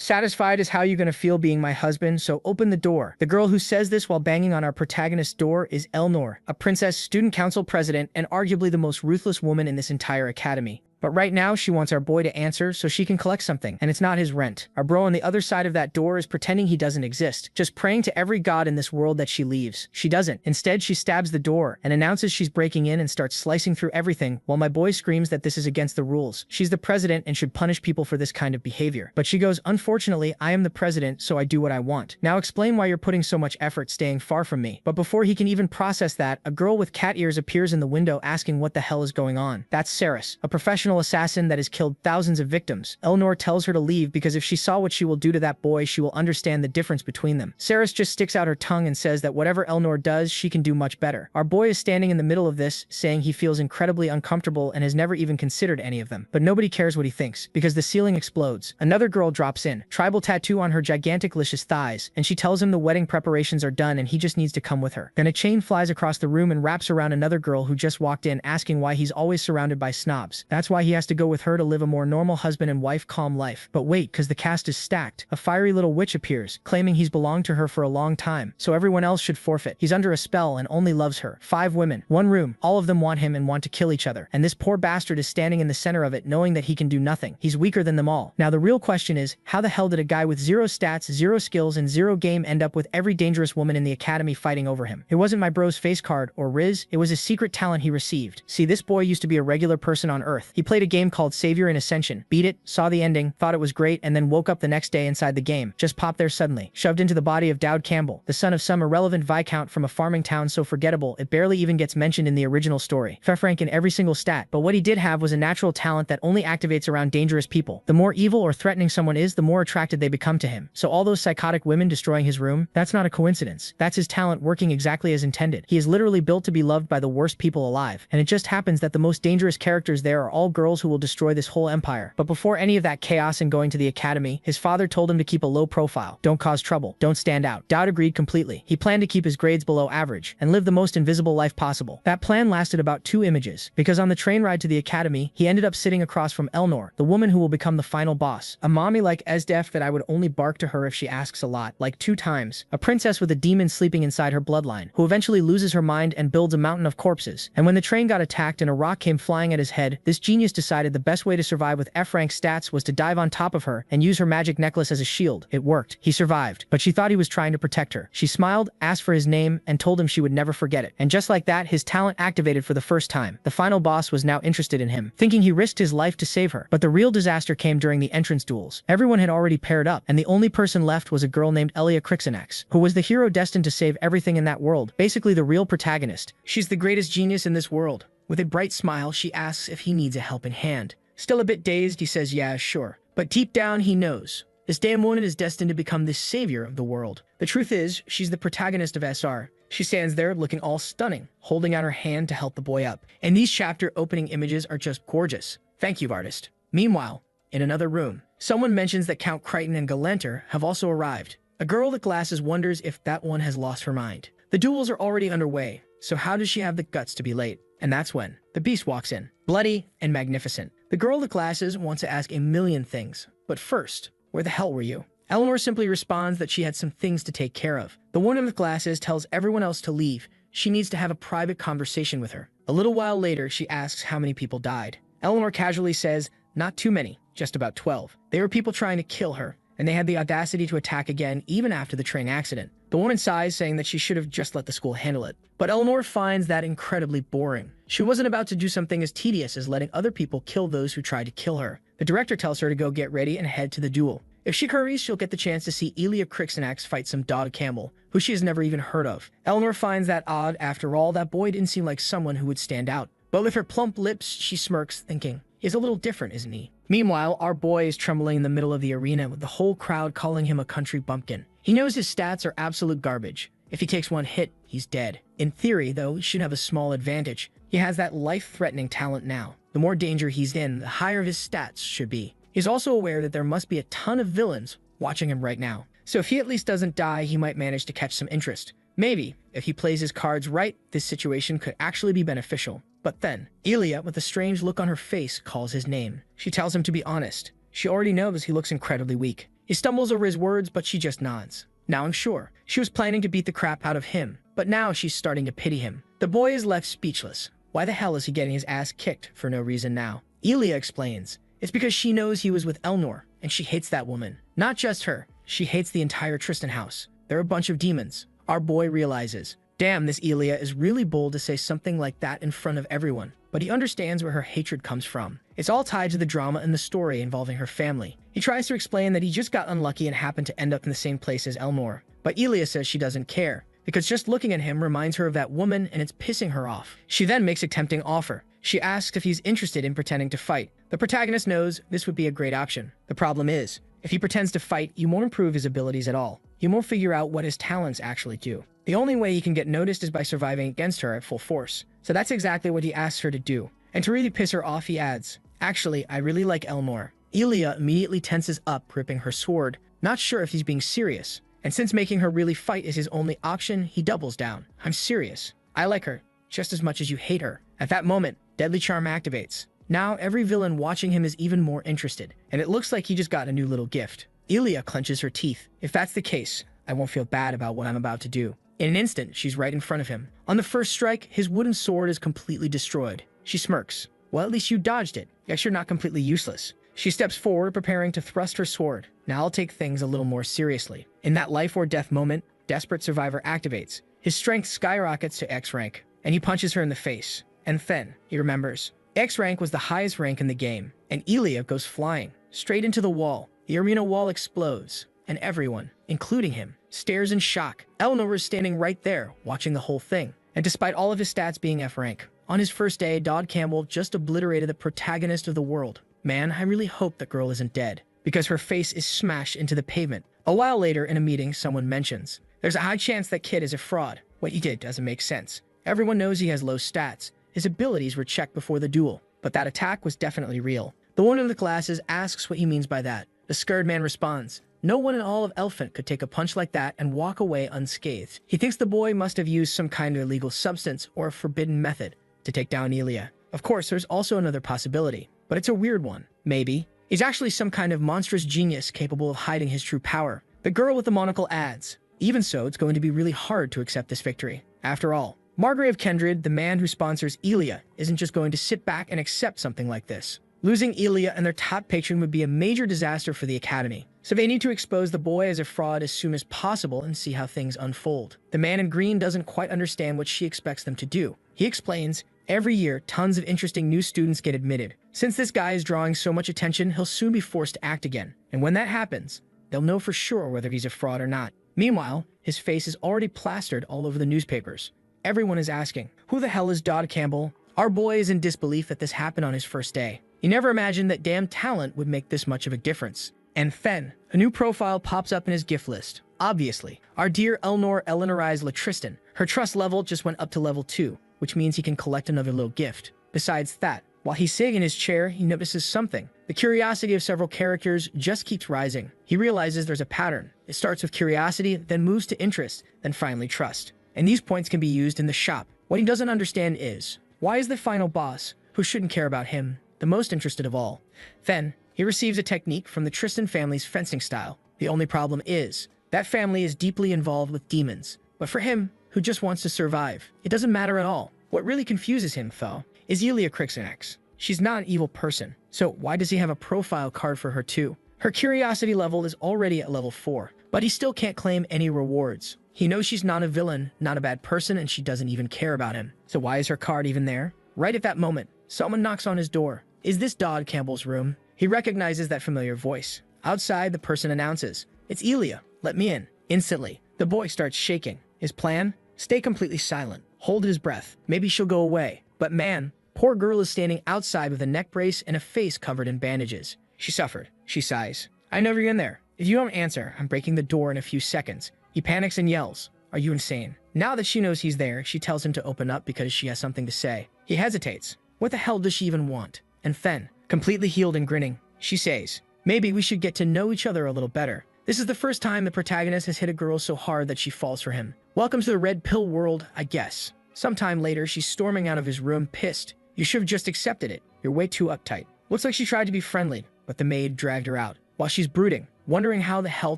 Satisfied is how you gonna feel being my husband, so open the door. The girl who says this while banging on our protagonist's door is Elnor, a princess, student council president, and arguably the most ruthless woman in this entire academy. But right now, she wants our boy to answer so she can collect something, and it's not his rent. Our bro on the other side of that door is pretending he doesn't exist, just praying to every god in this world that she leaves. She doesn't. Instead, she stabs the door and announces she's breaking in and starts slicing through everything, while my boy screams that this is against the rules. She's the president and should punish people for this kind of behavior. But she goes, unfortunately, I am the president, so I do what I want. Now explain why you're putting so much effort staying far from me. But before he can even process that, a girl with cat ears appears in the window asking what the hell is going on. That's Saris, a professional assassin that has killed thousands of victims. Elnor tells her to leave because if she saw what she will do to that boy, she will understand the difference between them. Saris just sticks out her tongue and says that whatever Elnor does, she can do much better. Our boy is standing in the middle of this, saying he feels incredibly uncomfortable and has never even considered any of them. But nobody cares what he thinks, because the ceiling explodes. Another girl drops in, tribal tattoo on her gigantic licious thighs, and she tells him the wedding preparations are done and he just needs to come with her. Then a chain flies across the room and wraps around another girl who just walked in, asking why he's always surrounded by snobs. That's why he has to go with her to live a more normal husband and wife calm life. But wait, cause the cast is stacked. A fiery little witch appears, claiming he's belonged to her for a long time, so everyone else should forfeit. He's under a spell and only loves her. 5 women, 1 room, all of them want him and want to kill each other. And this poor bastard is standing in the center of it, knowing that he can do nothing. He's weaker than them all. Now the real question is, how the hell did a guy with 0 stats, 0 skills, and 0 game end up with every dangerous woman in the academy fighting over him? It wasn't my bro's face card or Riz, it was a secret talent he received. See, this boy used to be a regular person on Earth. He played a game called Savior in Ascension, beat it, saw the ending, thought it was great, and then woke up the next day inside the game. Just popped there suddenly, shoved into the body of Dowd Campbell, the son of some irrelevant viscount from a farming town so forgettable it barely even gets mentioned in the original story. Fef rank in every single stat, but what he did have was a natural talent that only activates around dangerous people. The more evil or threatening someone is, the more attracted they become to him. So all those psychotic women destroying his room, that's not a coincidence. That's his talent working exactly as intended. He is literally built to be loved by the worst people alive, and it just happens that the most dangerous characters there are all girls who will destroy this whole empire. But before any of that chaos and going to the academy, his father told him to keep a low profile. Don't cause trouble. Don't stand out. Dowd agreed completely. He planned to keep his grades below average and live the most invisible life possible. That plan lasted about 2 images, because on the train ride to the academy, he ended up sitting across from Elnor, the woman who will become the final boss. A mommy like Esdef that I would only bark to her if she asks a lot, like 2 times. A princess with a demon sleeping inside her bloodline, who eventually loses her mind and builds a mountain of corpses. And when the train got attacked and a rock came flying at his head, this genius decided the best way to survive with F-rank stats was to dive on top of her and use her magic necklace as a shield. It worked. He survived, but she thought he was trying to protect her. She smiled, asked for his name, and told him she would never forget it. And just like that, his talent activated for the first time. The final boss was now interested in him, thinking he risked his life to save her. But the real disaster came during the entrance duels. Everyone had already paired up, and the only person left was a girl named Elia Crixinax, who was the hero destined to save everything in that world, basically the real protagonist. She's the greatest genius in this world. With a bright smile, she asks if he needs a helping hand. Still a bit dazed, he says yeah, sure. But deep down, he knows. This damn woman is destined to become the savior of the world. The truth is, she's the protagonist of SR. She stands there looking all stunning, holding out her hand to help the boy up. And these chapter opening images are just gorgeous. Thank you, artist. Meanwhile, in another room, someone mentions that Count Crichton and Galanter have also arrived. A girl with glasses wonders if that one has lost her mind. The duels are already underway, so how does she have the guts to be late? And that's when the beast walks in, bloody and magnificent. The girl with glasses wants to ask a million things, but first, where the hell were you? Eleanor simply responds that she had some things to take care of. The woman with glasses tells everyone else to leave. She needs to have a private conversation with her. A little while later, she asks how many people died. Eleanor casually says, not too many, just about 12. They were people trying to kill her, and they had the audacity to attack again even after the train accident. The woman sighs, saying that she should have just let the school handle it. But Eleanor finds that incredibly boring. She wasn't about to do something as tedious as letting other people kill those who tried to kill her. The director tells her to go get ready and head to the duel. If she hurries, she'll get the chance to see Elia Crixinax fight some Dowd Campbell, who she has never even heard of. Eleanor finds that odd. After all, that boy didn't seem like someone who would stand out. But with her plump lips, she smirks, thinking, he's a little different, isn't he? Meanwhile, our boy is trembling in the middle of the arena with the whole crowd calling him a country bumpkin. He knows his stats are absolute garbage. If he takes one hit, he's dead. In theory, though, he should have a small advantage. He has that life-threatening talent now. The more danger he's in, the higher his stats should be. He's also aware that there must be a ton of villains watching him right now. So if he at least doesn't die, he might manage to catch some interest. Maybe, if he plays his cards right, this situation could actually be beneficial. But then, Elia, with a strange look on her face, calls his name. She tells him to be honest. She already knows he looks incredibly weak. He stumbles over his words, but she just nods. Now I'm sure. She was planning to beat the crap out of him, but now she's starting to pity him. The boy is left speechless. Why the hell is he getting his ass kicked for no reason now? Elia explains. It's because she knows he was with Elnor, and she hates that woman. Not just her. She hates the entire Tristan house. They're a bunch of demons. Our boy realizes. Damn, this Elia is really bold to say something like that in front of everyone. But he understands where her hatred comes from. It's all tied to the drama and the story involving her family. He tries to explain that he just got unlucky and happened to end up in the same place as Elnor. But Elia says she doesn't care, because just looking at him reminds her of that woman and it's pissing her off. She then makes a tempting offer. She asks if he's interested in pretending to fight. The protagonist knows this would be a great option. The problem is, if he pretends to fight, you won't improve his abilities at all. You won't figure out what his talents actually do. The only way he can get noticed is by surviving against her at full force. So that's exactly what he asks her to do. And to really piss her off, he adds, actually, I really like Elnor. Elia immediately tenses up, gripping her sword, not sure if he's being serious. And since making her really fight is his only option, he doubles down. I'm serious. I like her, just as much as you hate her. At that moment, Deadly Charm activates. Now, every villain watching him is even more interested, and it looks like he just got a new little gift. Elia clenches her teeth. If that's the case, I won't feel bad about what I'm about to do. In an instant, she's right in front of him. On the first strike, his wooden sword is completely destroyed. She smirks. Well, at least you dodged it. Guess you're not completely useless. She steps forward, preparing to thrust her sword. Now I'll take things a little more seriously. In that life or death moment, Desperate Survivor activates. His strength skyrockets to X rank, and he punches her in the face. And then, he remembers. X rank was the highest rank in the game, and Elia goes flying, straight into the wall. The arena wall explodes, and everyone, including him, stares in shock. Elnor is standing right there, watching the whole thing. And despite all of his stats being F rank, on his first day, Dodd Campbell just obliterated the protagonist of the world. Man, I really hope that girl isn't dead, because her face is smashed into the pavement. A while later, in a meeting, someone mentions, there's a high chance that kid is a fraud. What he did doesn't make sense. Everyone knows he has low stats. His abilities were checked before the duel, but that attack was definitely real. The one in the glasses asks what he means by that. The scared man responds, no one in all of Elephant could take a punch like that and walk away unscathed. He thinks the boy must have used some kind of illegal substance or a forbidden method to take down Elia. Of course, there's also another possibility, but it's a weird one. Maybe he's actually some kind of monstrous genius capable of hiding his true power. The girl with the monocle adds, even so, it's going to be really hard to accept this victory. After all, Margrave of Kendred, the man who sponsors Elia, isn't just going to sit back and accept something like this. Losing Elia and their top patron would be a major disaster for the Academy, so they need to expose the boy as a fraud as soon as possible and see how things unfold. The man in green doesn't quite understand what she expects them to do. He explains, every year, tons of interesting new students get admitted. Since this guy is drawing so much attention, he'll soon be forced to act again. And when that happens, they'll know for sure whether he's a fraud or not. Meanwhile, his face is already plastered all over the newspapers. Everyone is asking, who the hell is Dodd Campbell? Our boy is in disbelief that this happened on his first day. He never imagined that damn talent would make this much of a difference. And then, a new profile pops up in his gift list. Obviously, our dear Elnor Eleanorized Latristan. Her trust level just went up to level 2, which means he can collect another little gift. Besides that, while he's sitting in his chair, he notices something. The curiosity of several characters just keeps rising. He realizes there's a pattern. It starts with curiosity, then moves to interest, then finally trust. And these points can be used in the shop. What he doesn't understand is, why is the final boss, who shouldn't care about him, the most interested of all? Then, he receives a technique from the Tristan family's fencing style. The only problem is, that family is deeply involved with demons. But for him, who just wants to survive, it doesn't matter at all. What really confuses him, though, is Elia Crixenax. She's not an evil person, so why does he have a profile card for her too? Her curiosity level is already at level 4, but he still can't claim any rewards. He knows she's not a villain, not a bad person, and she doesn't even care about him. So why is her card even there? Right at that moment, someone knocks on his door. Is this Dodd Campbell's room? He recognizes that familiar voice. Outside, the person announces, it's Elia, let me in. Instantly, the boy starts shaking. His plan? Stay completely silent. Hold his breath. Maybe she'll go away. But man, poor girl is standing outside with a neck brace and a face covered in bandages. She suffered. She sighs. I know you're in there. If you don't answer, I'm breaking the door in a few seconds. He panics and yells, are you insane? Now that she knows he's there, she tells him to open up because she has something to say. He hesitates. What the hell does she even want? And then, completely healed and grinning, she says, maybe we should get to know each other a little better. This is the first time the protagonist has hit a girl so hard that she falls for him. Welcome to the red pill world, I guess. Sometime later, she's storming out of his room, pissed. You should have just accepted it. You're way too uptight. Looks like she tried to be friendly, but the maid dragged her out. While she's brooding, wondering how the hell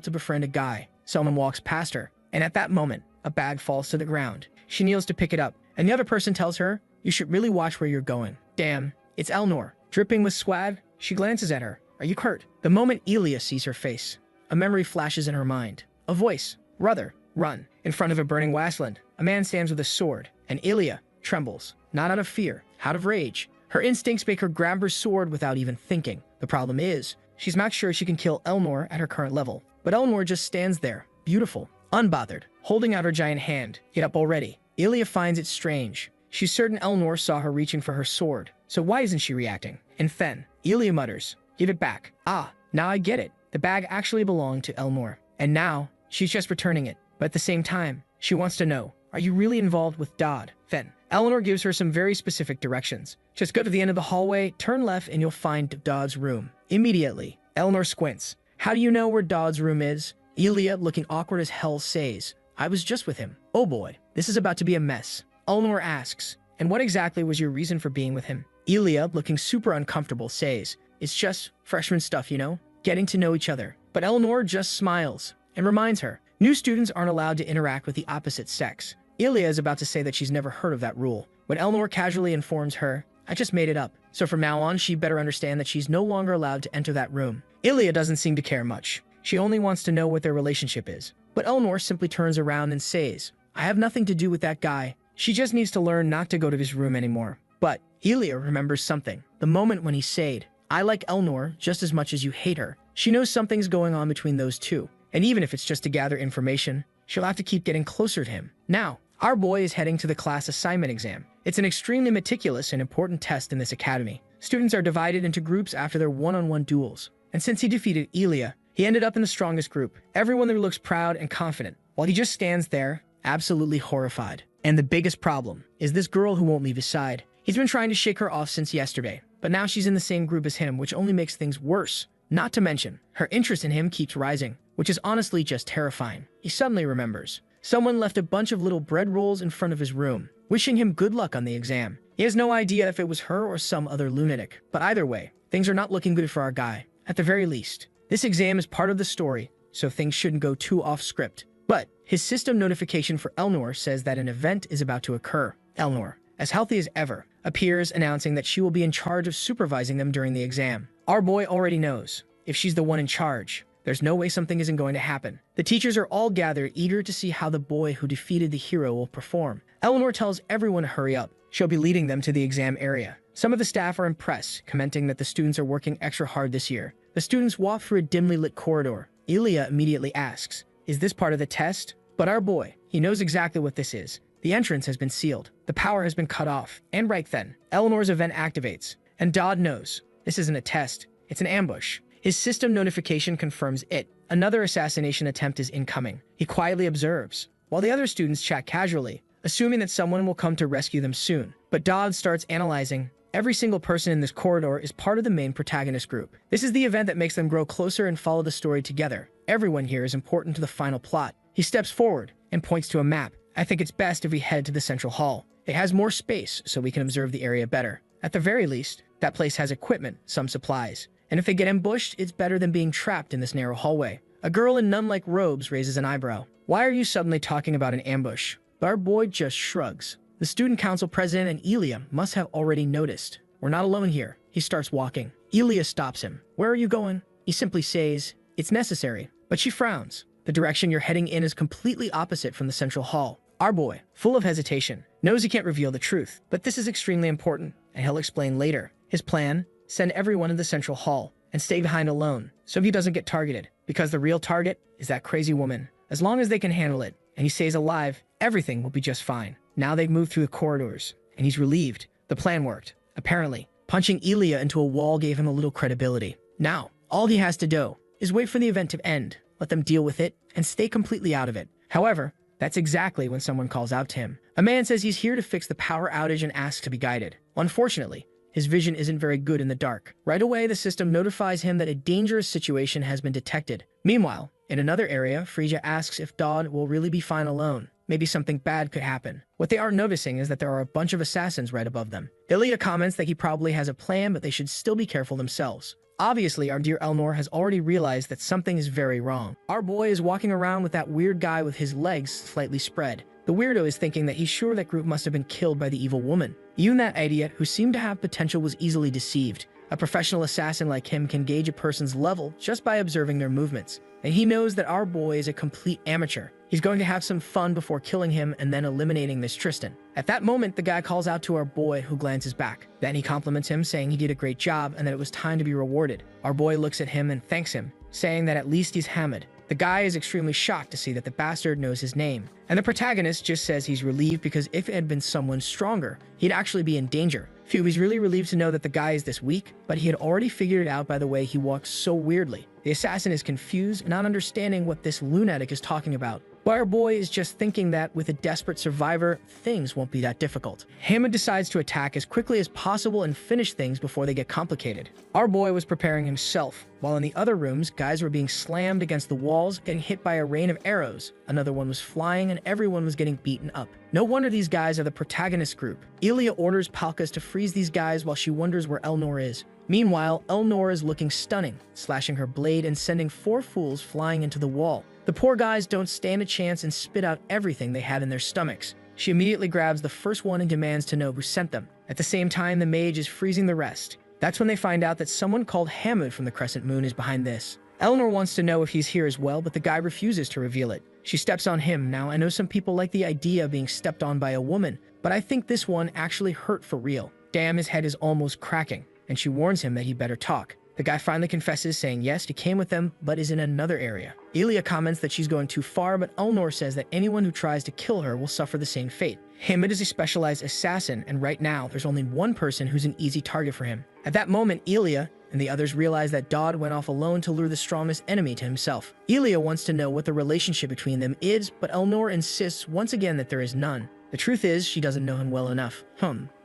to befriend a guy. Someone walks past her, and at that moment, a bag falls to the ground. She kneels to pick it up, and the other person tells her, "You should really watch where you're going." Damn, it's Elnor. Dripping with swag, she glances at her. "Are you hurt?" The moment Elia sees her face, a memory flashes in her mind. A voice. "Brother, run." In front of a burning wasteland, a man stands with a sword, and Elia trembles, not out of fear, out of rage. Her instincts make her grab her sword without even thinking. The problem is, she's not sure she can kill Elnor at her current level. But Elnor just stands there, beautiful, unbothered, holding out her giant hand. Get up already. Elia finds it strange. She's certain Elnor saw her reaching for her sword, so why isn't she reacting? And then, Elia mutters, "Give it back." Ah, now I get it. The bag actually belonged to Elnor, and now she's just returning it. But at the same time, she wants to know, are you really involved with Dodd? Then, Eleanor gives her some very specific directions. Just go to the end of the hallway, turn left, and you'll find Dodd's room. Immediately, Eleanor squints. "How do you know where Dodd's room is?" Elia, looking awkward as hell, says, "I was just with him." Oh boy, this is about to be a mess. Eleanor asks, "And what exactly was your reason for being with him?" Elia, looking super uncomfortable, says, "It's just freshman stuff, you know, getting to know each other." But Eleanor just smiles and reminds her, new students aren't allowed to interact with the opposite sex. Elia is about to say that she's never heard of that rule, when Eleanor casually informs her, "I just made it up, so from now on she better understand that she's no longer allowed to enter that room." Elia doesn't seem to care much. She only wants to know what their relationship is. But Eleanor simply turns around and says, "I have nothing to do with that guy. She just needs to learn not to go to his room anymore." But Elia remembers something. The moment when he said, "I like Eleanor just as much as you hate her." She knows something's going on between those two. And even if it's just to gather information, she'll have to keep getting closer to him. Now, our boy is heading to the class assignment exam. It's an extremely meticulous and important test in this academy. Students are divided into groups after their one-on-one duels. And since he defeated Elia, he ended up in the strongest group. Everyone there looks proud and confident, while he just stands there, absolutely horrified. And the biggest problem is this girl who won't leave his side. He's been trying to shake her off since yesterday, but now she's in the same group as him, which only makes things worse. Not to mention, her interest in him keeps rising, which is honestly just terrifying. He suddenly remembers. Someone left a bunch of little bread rolls in front of his room, wishing him good luck on the exam. He has no idea if it was her or some other lunatic, but either way, things are not looking good for our guy. At the very least, this exam is part of the story, so things shouldn't go too off script. But his system notification for Eleanor says that an event is about to occur. Eleanor, as healthy as ever, appears announcing that she will be in charge of supervising them during the exam. Our boy already knows. If she's the one in charge, there's no way something isn't going to happen. The teachers are all gathered, eager to see how the boy who defeated the hero will perform. Eleanor tells everyone to hurry up. She'll be leading them to the exam area. Some of the staff are impressed, commenting that the students are working extra hard this year. The students walk through a dimly lit corridor. Elia immediately asks, "Is this part of the test?" But our boy, he knows exactly what this is. The entrance has been sealed. The power has been cut off. And right then, Eleanor's event activates. And Dodd knows. This isn't a test. It's an ambush. His system notification confirms it. Another assassination attempt is incoming. He quietly observes, while the other students chat casually, assuming that someone will come to rescue them soon. But Dodd starts analyzing. Every single person in this corridor is part of the main protagonist group. This is the event that makes them grow closer and follow the story together. Everyone here is important to the final plot. He steps forward and points to a map. "I think it's best if we head to the central hall. It has more space so we can observe the area better. At the very least, that place has equipment, some supplies. And if they get ambushed, it's better than being trapped in this narrow hallway." A girl in nun-like robes raises an eyebrow. "Why are you suddenly talking about an ambush?" But our boy just shrugs. The student council president and Elia must have already noticed. "We're not alone here." He starts walking. Elia stops him. "Where are you going?" He simply says, "It's necessary." But she frowns. The direction you're heading in is completely opposite from the central hall. Our boy, full of hesitation, knows he can't reveal the truth, but this is extremely important, and he'll explain later. His plan? Send everyone to the central hall and stay behind alone so he doesn't get targeted, because the real target is that crazy woman. As long as they can handle it and he stays alive, everything will be just fine. Now they've moved through the corridors and he's relieved. The plan worked. Apparently, punching Elia into a wall gave him a little credibility. Now, all he has to do is wait for the event to end, let them deal with it, and stay completely out of it. However, that's exactly when someone calls out to him. A man says he's here to fix the power outage and asks to be guided. Unfortunately, his vision isn't very good in the dark. Right away, the system notifies him that a dangerous situation has been detected. Meanwhile, in another area, Frisia asks if Dodd will really be fine alone. Maybe something bad could happen. What they aren't noticing is that there are a bunch of assassins right above them. Elia comments that he probably has a plan, but they should still be careful themselves. Obviously, our dear Elnor has already realized that something is very wrong. Our boy is walking around with that weird guy with his legs slightly spread. The weirdo is thinking that he's sure that group must have been killed by the evil woman. Even that idiot, who seemed to have potential, was easily deceived. A professional assassin like him can gauge a person's level just by observing their movements. And he knows that our boy is a complete amateur. He's going to have some fun before killing him and then eliminating this Tristan. At that moment, the guy calls out to our boy, who glances back. Then he compliments him, saying he did a great job and that it was time to be rewarded. Our boy looks at him and thanks him, saying that at least he's Hamid. The guy is extremely shocked to see that the bastard knows his name. And the protagonist just says he's relieved because if it had been someone stronger, he'd actually be in danger. Phew, he's really relieved to know that the guy is this weak, but he had already figured it out by the way he walks so weirdly. The assassin is confused, not understanding what this lunatic is talking about. But our boy is just thinking that with a desperate survivor, things won't be that difficult. Hamid decides to attack as quickly as possible and finish things before they get complicated. Our boy was preparing himself, while in the other rooms, guys were being slammed against the walls, getting hit by a rain of arrows. Another one was flying and everyone was getting beaten up. No wonder these guys are the protagonist group. Ilya orders Palkas to freeze these guys while she wonders where Elnor is. Meanwhile, Elnor is looking stunning, slashing her blade and sending 4 fools flying into the wall. The poor guys don't stand a chance and spit out everything they had in their stomachs. She immediately grabs the first one and demands to know who sent them. At the same time, the mage is freezing the rest. That's when they find out that someone called Hamid from the Crescent Moon is behind this. Elnor wants to know if he's here as well, but the guy refuses to reveal it. She steps on him. Now, I know some people like the idea of being stepped on by a woman, but I think this one actually hurt for real. Damn, his head is almost cracking, and she warns him that he better talk. The guy finally confesses, saying yes, he came with them, but is in another area. Ilya comments that she's going too far, but Elnor says that anyone who tries to kill her will suffer the same fate. Hamid is a specialized assassin, and right now, there's only one person who's an easy target for him. At that moment, Ilya and the others realize that Dodd went off alone to lure the strongest enemy to himself. Ilya wants to know what the relationship between them is, but Elnor insists once again that there is none. The truth is, she doesn't know him well enough.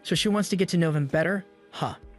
So she wants to get to know him better?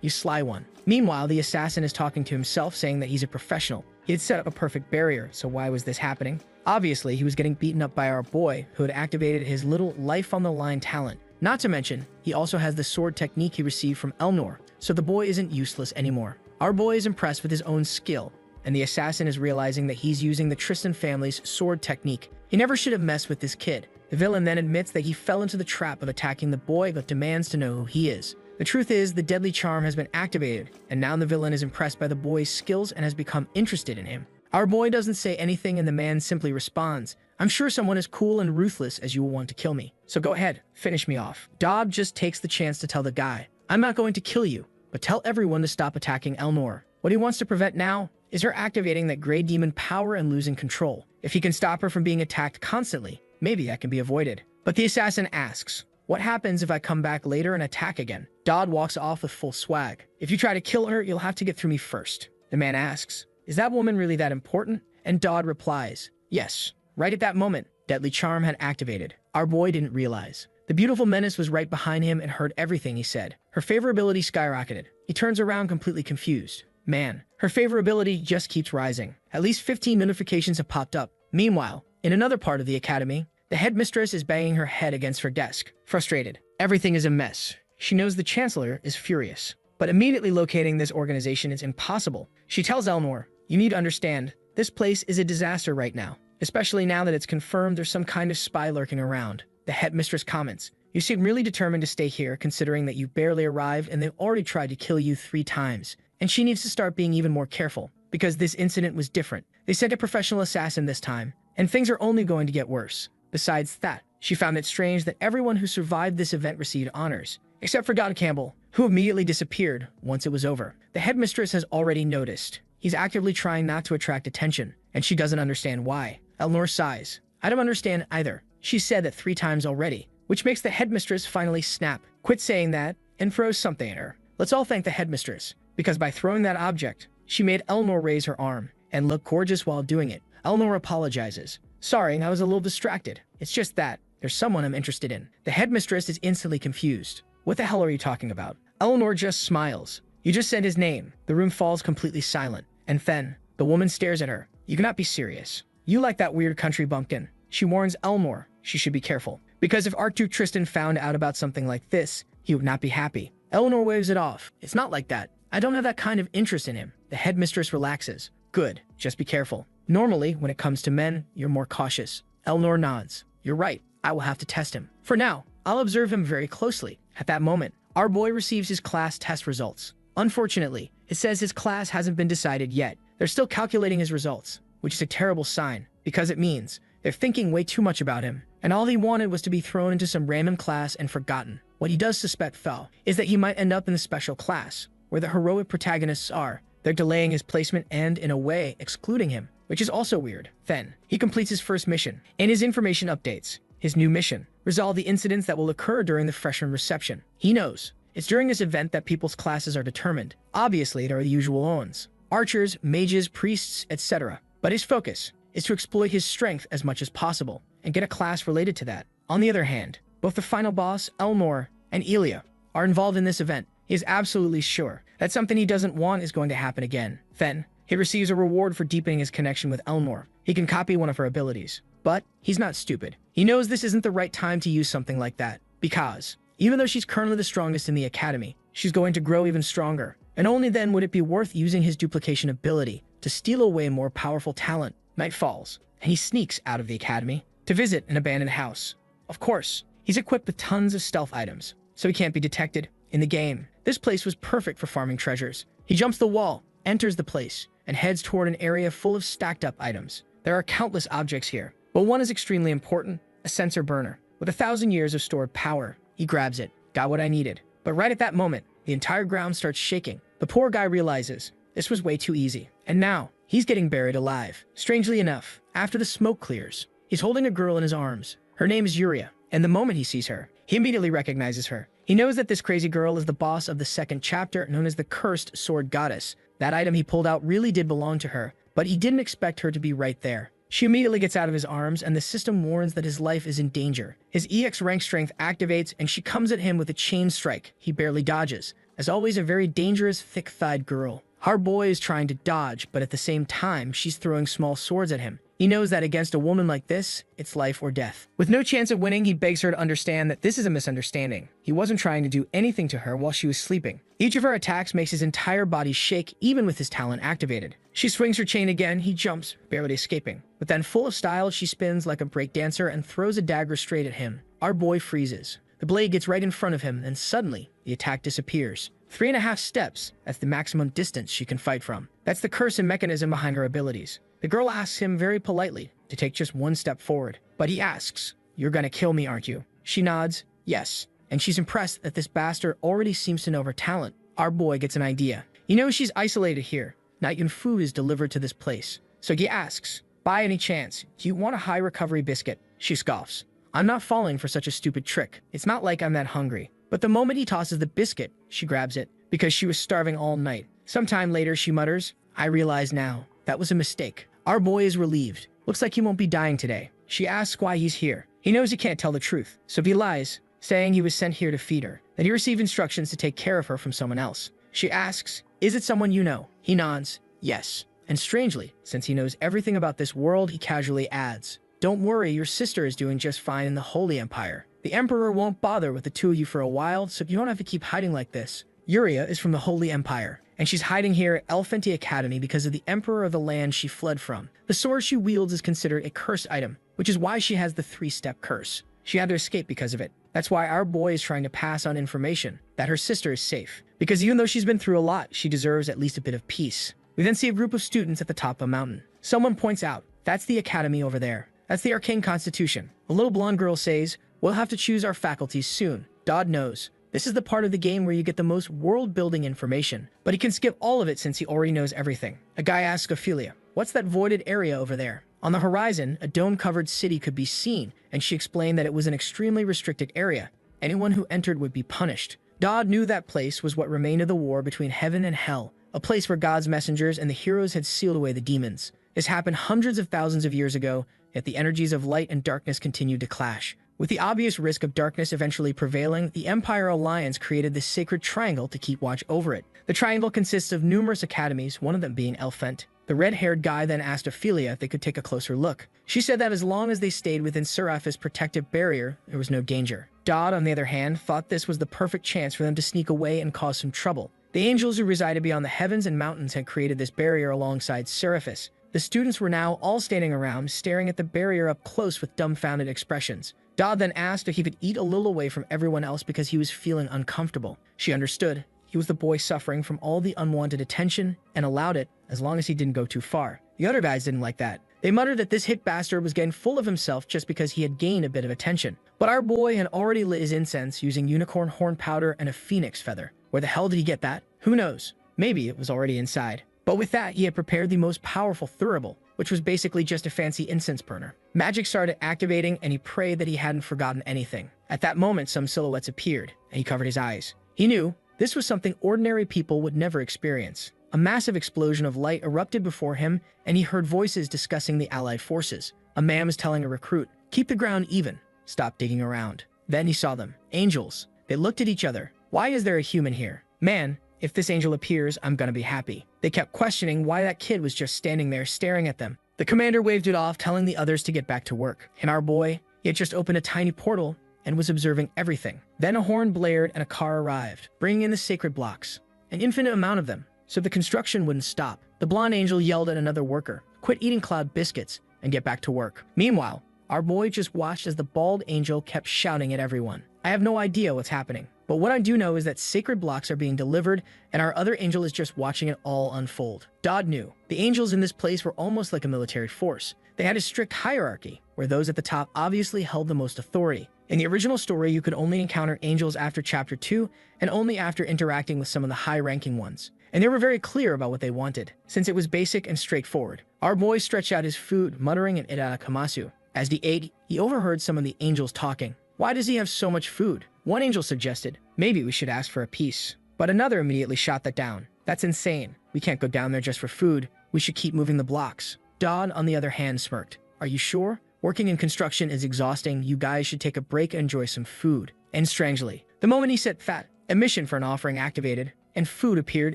You sly one. Meanwhile, the assassin is talking to himself, saying that he's a professional. He had set up a perfect barrier, so why was this happening? Obviously, he was getting beaten up by our boy, who had activated his little life-on-the-line talent. Not to mention, he also has the sword technique he received from Elnor, so the boy isn't useless anymore. Our boy is impressed with his own skill, and the assassin is realizing that he's using the Tristan family's sword technique. He never should have messed with this kid. The villain then admits that he fell into the trap of attacking the boy, but demands to know who he is. The truth is, the deadly charm has been activated, and now the villain is impressed by the boy's skills and has become interested in him. Our boy doesn't say anything, and the man simply responds, "I'm sure someone as cool and ruthless as you will want to kill me. So go ahead, finish me off." Dodd just takes the chance to tell the guy, "I'm not going to kill you, but tell everyone to stop attacking Elnor." What he wants to prevent now is her activating that gray demon power and losing control. If he can stop her from being attacked constantly, maybe that can be avoided. But the assassin asks, "What happens if I come back later and attack again?" Dodd walks off with full swag. "If you try to kill her, you'll have to get through me first." The man asks, "Is that woman really that important?" And Dodd replies, "Yes." Right at that moment, deadly charm had activated. Our boy didn't realize. The beautiful menace was right behind him and heard everything he said. Her favorability skyrocketed. He turns around completely confused. Man, her favorability just keeps rising. At least 15 notifications have popped up. Meanwhile, in another part of the academy, the headmistress is banging her head against her desk, frustrated. Everything is a mess. She knows the chancellor is furious. But immediately locating this organization is impossible. She tells Elnor, "You need to understand, this place is a disaster right now, especially now that it's confirmed there's some kind of spy lurking around." The headmistress comments, "You seem really determined to stay here, considering that you barely arrived and they've already tried to kill you 3 times. And she needs to start being even more careful, because this incident was different. They sent a professional assassin this time, and things are only going to get worse. Besides that, she found it strange that everyone who survived this event received honors, except for God Campbell, who immediately disappeared once it was over. The headmistress has already noticed. He's actively trying not to attract attention, and she doesn't understand why." Elnor sighs. "I don't understand either. She said that 3 times already," which makes the headmistress finally snap, quit saying that, and throws something at her. Let's all thank the headmistress, because by throwing that object, she made Elnor raise her arm, and look gorgeous while doing it. Elnor apologizes. "Sorry, I was a little distracted. It's just that there's someone I'm interested in." The headmistress is instantly confused. "What the hell are you talking about?" Elnor just smiles. "You just said his name." The room falls completely silent, and then the woman stares at her. "You cannot be serious. You like that weird country bumpkin." She warns Elnor she should be careful, because if Archduke Tristan found out about something like this, he would not be happy. Elnor waves it off. "It's not like that. I don't have that kind of interest in him. The headmistress relaxes. Good, just be careful. Normally, when it comes to men, you're more cautious. Elnor nods. You're right, I will have to test him. For now, I'll observe him very closely. At that moment, our boy receives his class test results. Unfortunately, it says his class hasn't been decided yet. They're still calculating his results, which is a terrible sign, because it means they're thinking way too much about him, and all he wanted was to be thrown into some random class and forgotten. What he does suspect, though, is that he might end up in the special class, where the heroic protagonists are. They're delaying his placement and, in a way, excluding him, which is also weird. Then, he completes his first mission, and his information updates. His new mission: resolve the incidents that will occur during the freshman reception. He knows it's during this event that people's classes are determined. Obviously, there are the usual ones: archers, mages, priests, etc. But his focus is to exploit his strength as much as possible and get a class related to that. On the other hand, both the final boss, Elnor, and Elia are involved in this event. He is absolutely sure that something he doesn't want is going to happen again. Then, he receives a reward for deepening his connection with Elnor. He can copy one of her abilities. But he's not stupid. He knows this isn't the right time to use something like that, because even though she's currently the strongest in the academy, she's going to grow even stronger. And only then would it be worth using his duplication ability to steal away more powerful talent. Night falls, and he sneaks out of the academy to visit an abandoned house. Of course, he's equipped with tons of stealth items, so he can't be detected. In the game, this place was perfect for farming treasures. He jumps the wall, enters the place, and heads toward an area full of stacked up items. There are countless objects here, but one is extremely important: a sensor burner. With 1,000 years of stored power, he grabs it. Got what I needed. But right at that moment, the entire ground starts shaking. The poor guy realizes this was way too easy, and now he's getting buried alive. Strangely enough, after the smoke clears, he's holding a girl in his arms. Her name is Yuria, and the moment he sees her, he immediately recognizes her. He knows that this crazy girl is the boss of the second chapter, known as the Cursed Sword Goddess. That item he pulled out really did belong to her, but he didn't expect her to be right there. She immediately gets out of his arms, and the system warns that his life is in danger. His EX rank strength activates, and she comes at him with a chain strike. He barely dodges. As always, a very dangerous, thick-thighed girl. Our boy is trying to dodge, but at the same time, she's throwing small swords at him. He knows that against a woman like this, it's life or death. With no chance of winning, he begs her to understand that this is a misunderstanding. He wasn't trying to do anything to her while she was sleeping. Each of her attacks makes his entire body shake, even with his talent activated. She swings her chain again, he jumps, barely escaping. But then, full of style, she spins like a breakdancer and throws a dagger straight at him. Our boy freezes. The blade gets right in front of him, and suddenly, the attack disappears. 3.5 steps, that's the maximum distance she can fight from. That's the curse and mechanism behind her abilities. The girl asks him very politely to take just one step forward, but he asks, "You're gonna kill me, aren't you?" She nods, yes, and she's impressed that this bastard already seems to know her talent. Our boy gets an idea. He knows she's isolated here. Not even food is delivered to this place. So he asks, "By any chance, do you want a high recovery biscuit?" She scoffs. "I'm not falling for such a stupid trick. It's not like I'm that hungry." But the moment he tosses the biscuit, she grabs it, because she was starving all night. Sometime later, she mutters, "I realize now, that was a mistake." Our boy is relieved. Looks like he won't be dying today. She asks why he's here. He knows he can't tell the truth, so he lies, saying he was sent here to feed her, that he received instructions to take care of her from someone else. She asks, "Is it someone you know?" He nods, yes. And strangely, since he knows everything about this world, he casually adds, "Don't worry, your sister is doing just fine in the Holy Empire. The Emperor won't bother with the two of you for a while, so you don't have to keep hiding like this." Yuria is from the Holy Empire, and she's hiding here at Elfanti Academy because of the Emperor of the land she fled from. The sword she wields is considered a cursed item, which is why she has the 3-step curse. She had to escape because of it. That's why our boy is trying to pass on information that her sister is safe, because even though she's been through a lot, she deserves at least a bit of peace. We then see a group of students at the top of a mountain. Someone points out, "That's the academy over there. That's the Arcane Constitution." A little blonde girl says, "We'll have to choose our faculties soon." Dodd knows. This is the part of the game where you get the most world-building information, but he can skip all of it since he already knows everything. A guy asks Ophelia, "What's that voided area over there?" On the horizon, a dome-covered city could be seen, and she explained that it was an extremely restricted area. Anyone who entered would be punished. Dodd knew that place was what remained of the war between heaven and hell, a place where God's messengers and the heroes had sealed away the demons. This happened hundreds of thousands of years ago, yet the energies of light and darkness continued to clash. With the obvious risk of darkness eventually prevailing, the Empire Alliance created this sacred triangle to keep watch over it. The triangle consists of numerous academies, one of them being Elfent. The red-haired guy then asked Ophelia if they could take a closer look. She said that as long as they stayed within Seraph's protective barrier, there was no danger. Dodd, on the other hand, thought this was the perfect chance for them to sneak away and cause some trouble. The angels who resided beyond the heavens and mountains had created this barrier alongside Seraphis. The students were now all standing around, staring at the barrier up close with dumbfounded expressions. Dodd then asked if he could eat a little away from everyone else because he was feeling uncomfortable. She understood. He was the boy suffering from all the unwanted attention and allowed it as long as he didn't go too far. The other guys didn't like that. They muttered that this hick bastard was getting full of himself just because he had gained a bit of attention. But our boy had already lit his incense using unicorn horn powder and a phoenix feather. Where the hell did he get that? Who knows? Maybe it was already inside. But with that, he had prepared the most powerful thurible, which was basically just a fancy incense burner. Magic started activating, and he prayed that he hadn't forgotten anything. At that moment, some silhouettes appeared, and he covered his eyes. He knew this was something ordinary people would never experience. A massive explosion of light erupted before him, and he heard voices discussing the allied forces. A man was telling a recruit, "Keep the ground even. Stop digging around." Then he saw them. Angels. They looked at each other. "Why is there a human here? Man, if this angel appears, I'm gonna be happy." They kept questioning why that kid was just standing there staring at them. The commander waved it off, telling the others to get back to work. And our boy, he had just opened a tiny portal and was observing everything. Then a horn blared and a car arrived, bringing in the sacred blocks. An infinite amount of them, so the construction wouldn't stop. The blonde angel yelled at another worker, "Quit eating cloud biscuits and get back to work." Meanwhile, our boy just watched as the bald angel kept shouting at everyone. I have no idea what's happening, but what I do know is that sacred blocks are being delivered and our other angel is just watching it all unfold. Dodd knew. The angels in this place were almost like a military force. They had a strict hierarchy, where those at the top obviously held the most authority. In the original story, you could only encounter angels after Chapter 2 and only after interacting with some of the high-ranking ones. And they were very clear about what they wanted, since it was basic and straightforward. Our boy stretched out his food, muttering an irakamasu. As he ate, he overheard some of the angels talking. Why does he have so much food? One angel suggested, maybe we should ask for a piece. But another immediately shot that down. That's insane. We can't go down there just for food. We should keep moving the blocks. Dodd, on the other hand, smirked. Are you sure? Working in construction is exhausting. You guys should take a break and enjoy some food. And strangely, the moment he said fat, a mission for an offering activated, and food appeared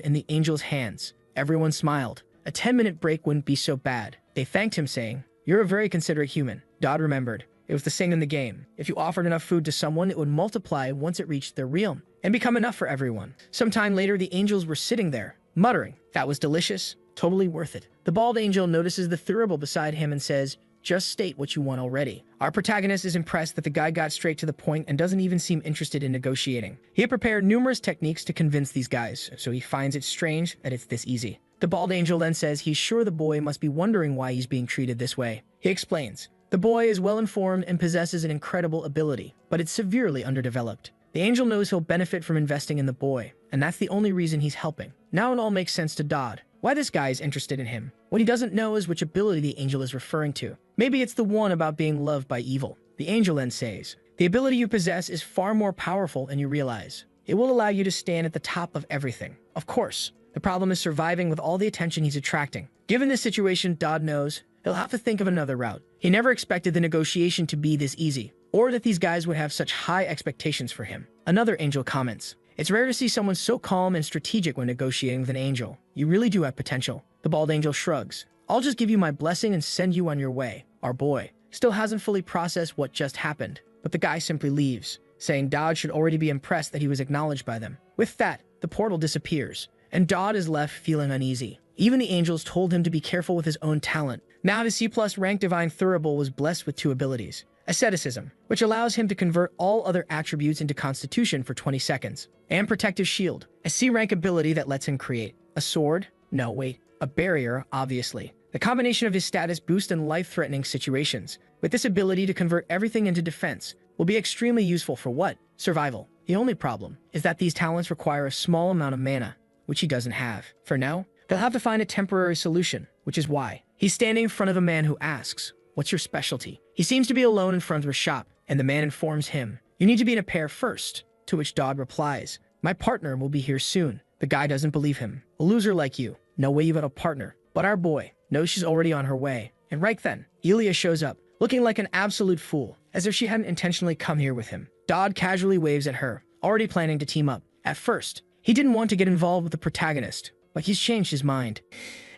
in the angel's hands. Everyone smiled. A 10-minute break wouldn't be so bad. They thanked him, saying, "You're a very considerate human." Dodd remembered. It was the same in the game. If you offered enough food to someone, it would multiply once it reached their realm and become enough for everyone. Sometime later, the angels were sitting there, muttering, "That was delicious. Totally worth it." The bald angel notices the thurible beside him and says, "Just state what you want already." Our protagonist is impressed that the guy got straight to the point and doesn't even seem interested in negotiating. He had prepared numerous techniques to convince these guys, so he finds it strange that it's this easy. The bald angel then says he's sure the boy must be wondering why he's being treated this way. He explains, the boy is well-informed and possesses an incredible ability, but it's severely underdeveloped. The angel knows he'll benefit from investing in the boy, and that's the only reason he's helping. Now it all makes sense to Dodd. Why this guy is interested in him. What he doesn't know is which ability the angel is referring to. Maybe it's the one about being loved by evil. The angel then says, the ability you possess is far more powerful than you realize. It will allow you to stand at the top of everything. Of course, the problem is surviving with all the attention he's attracting. Given this situation, Dodd knows he'll have to think of another route. He never expected the negotiation to be this easy, or that these guys would have such high expectations for him. Another angel comments, "It's rare to see someone so calm and strategic when negotiating with an angel. You really do have potential." The bald angel shrugs. "I'll just give you my blessing and send you on your way." Our boy still hasn't fully processed what just happened, but the guy simply leaves, saying Dodd should already be impressed that he was acknowledged by them. With that, the portal disappears, and Dodd is left feeling uneasy. Even the angels told him to be careful with his own talent. Now the C+ rank divine thurible was blessed with two abilities. Asceticism, which allows him to convert all other attributes into constitution for 20 seconds. And protective shield, a C rank ability that lets him create a sword, no wait, a barrier, obviously. The combination of his status boost in life-threatening situations, with this ability to convert everything into defense, will be extremely useful for what? Survival. The only problem is that these talents require a small amount of mana, which he doesn't have. For now, they'll have to find a temporary solution, which is why he's standing in front of a man who asks, "What's your specialty?" He seems to be alone in front of a shop, and the man informs him, "You need to be in a pair first," to which Dodd replies, "My partner will be here soon." The guy doesn't believe him. "A loser like you. No way you got a partner." But our boy knows she's already on her way. And right then, Elia shows up, looking like an absolute fool, as if she hadn't intentionally come here with him. Dodd casually waves at her, already planning to team up. At first, he didn't want to get involved with the protagonist, but he's changed his mind.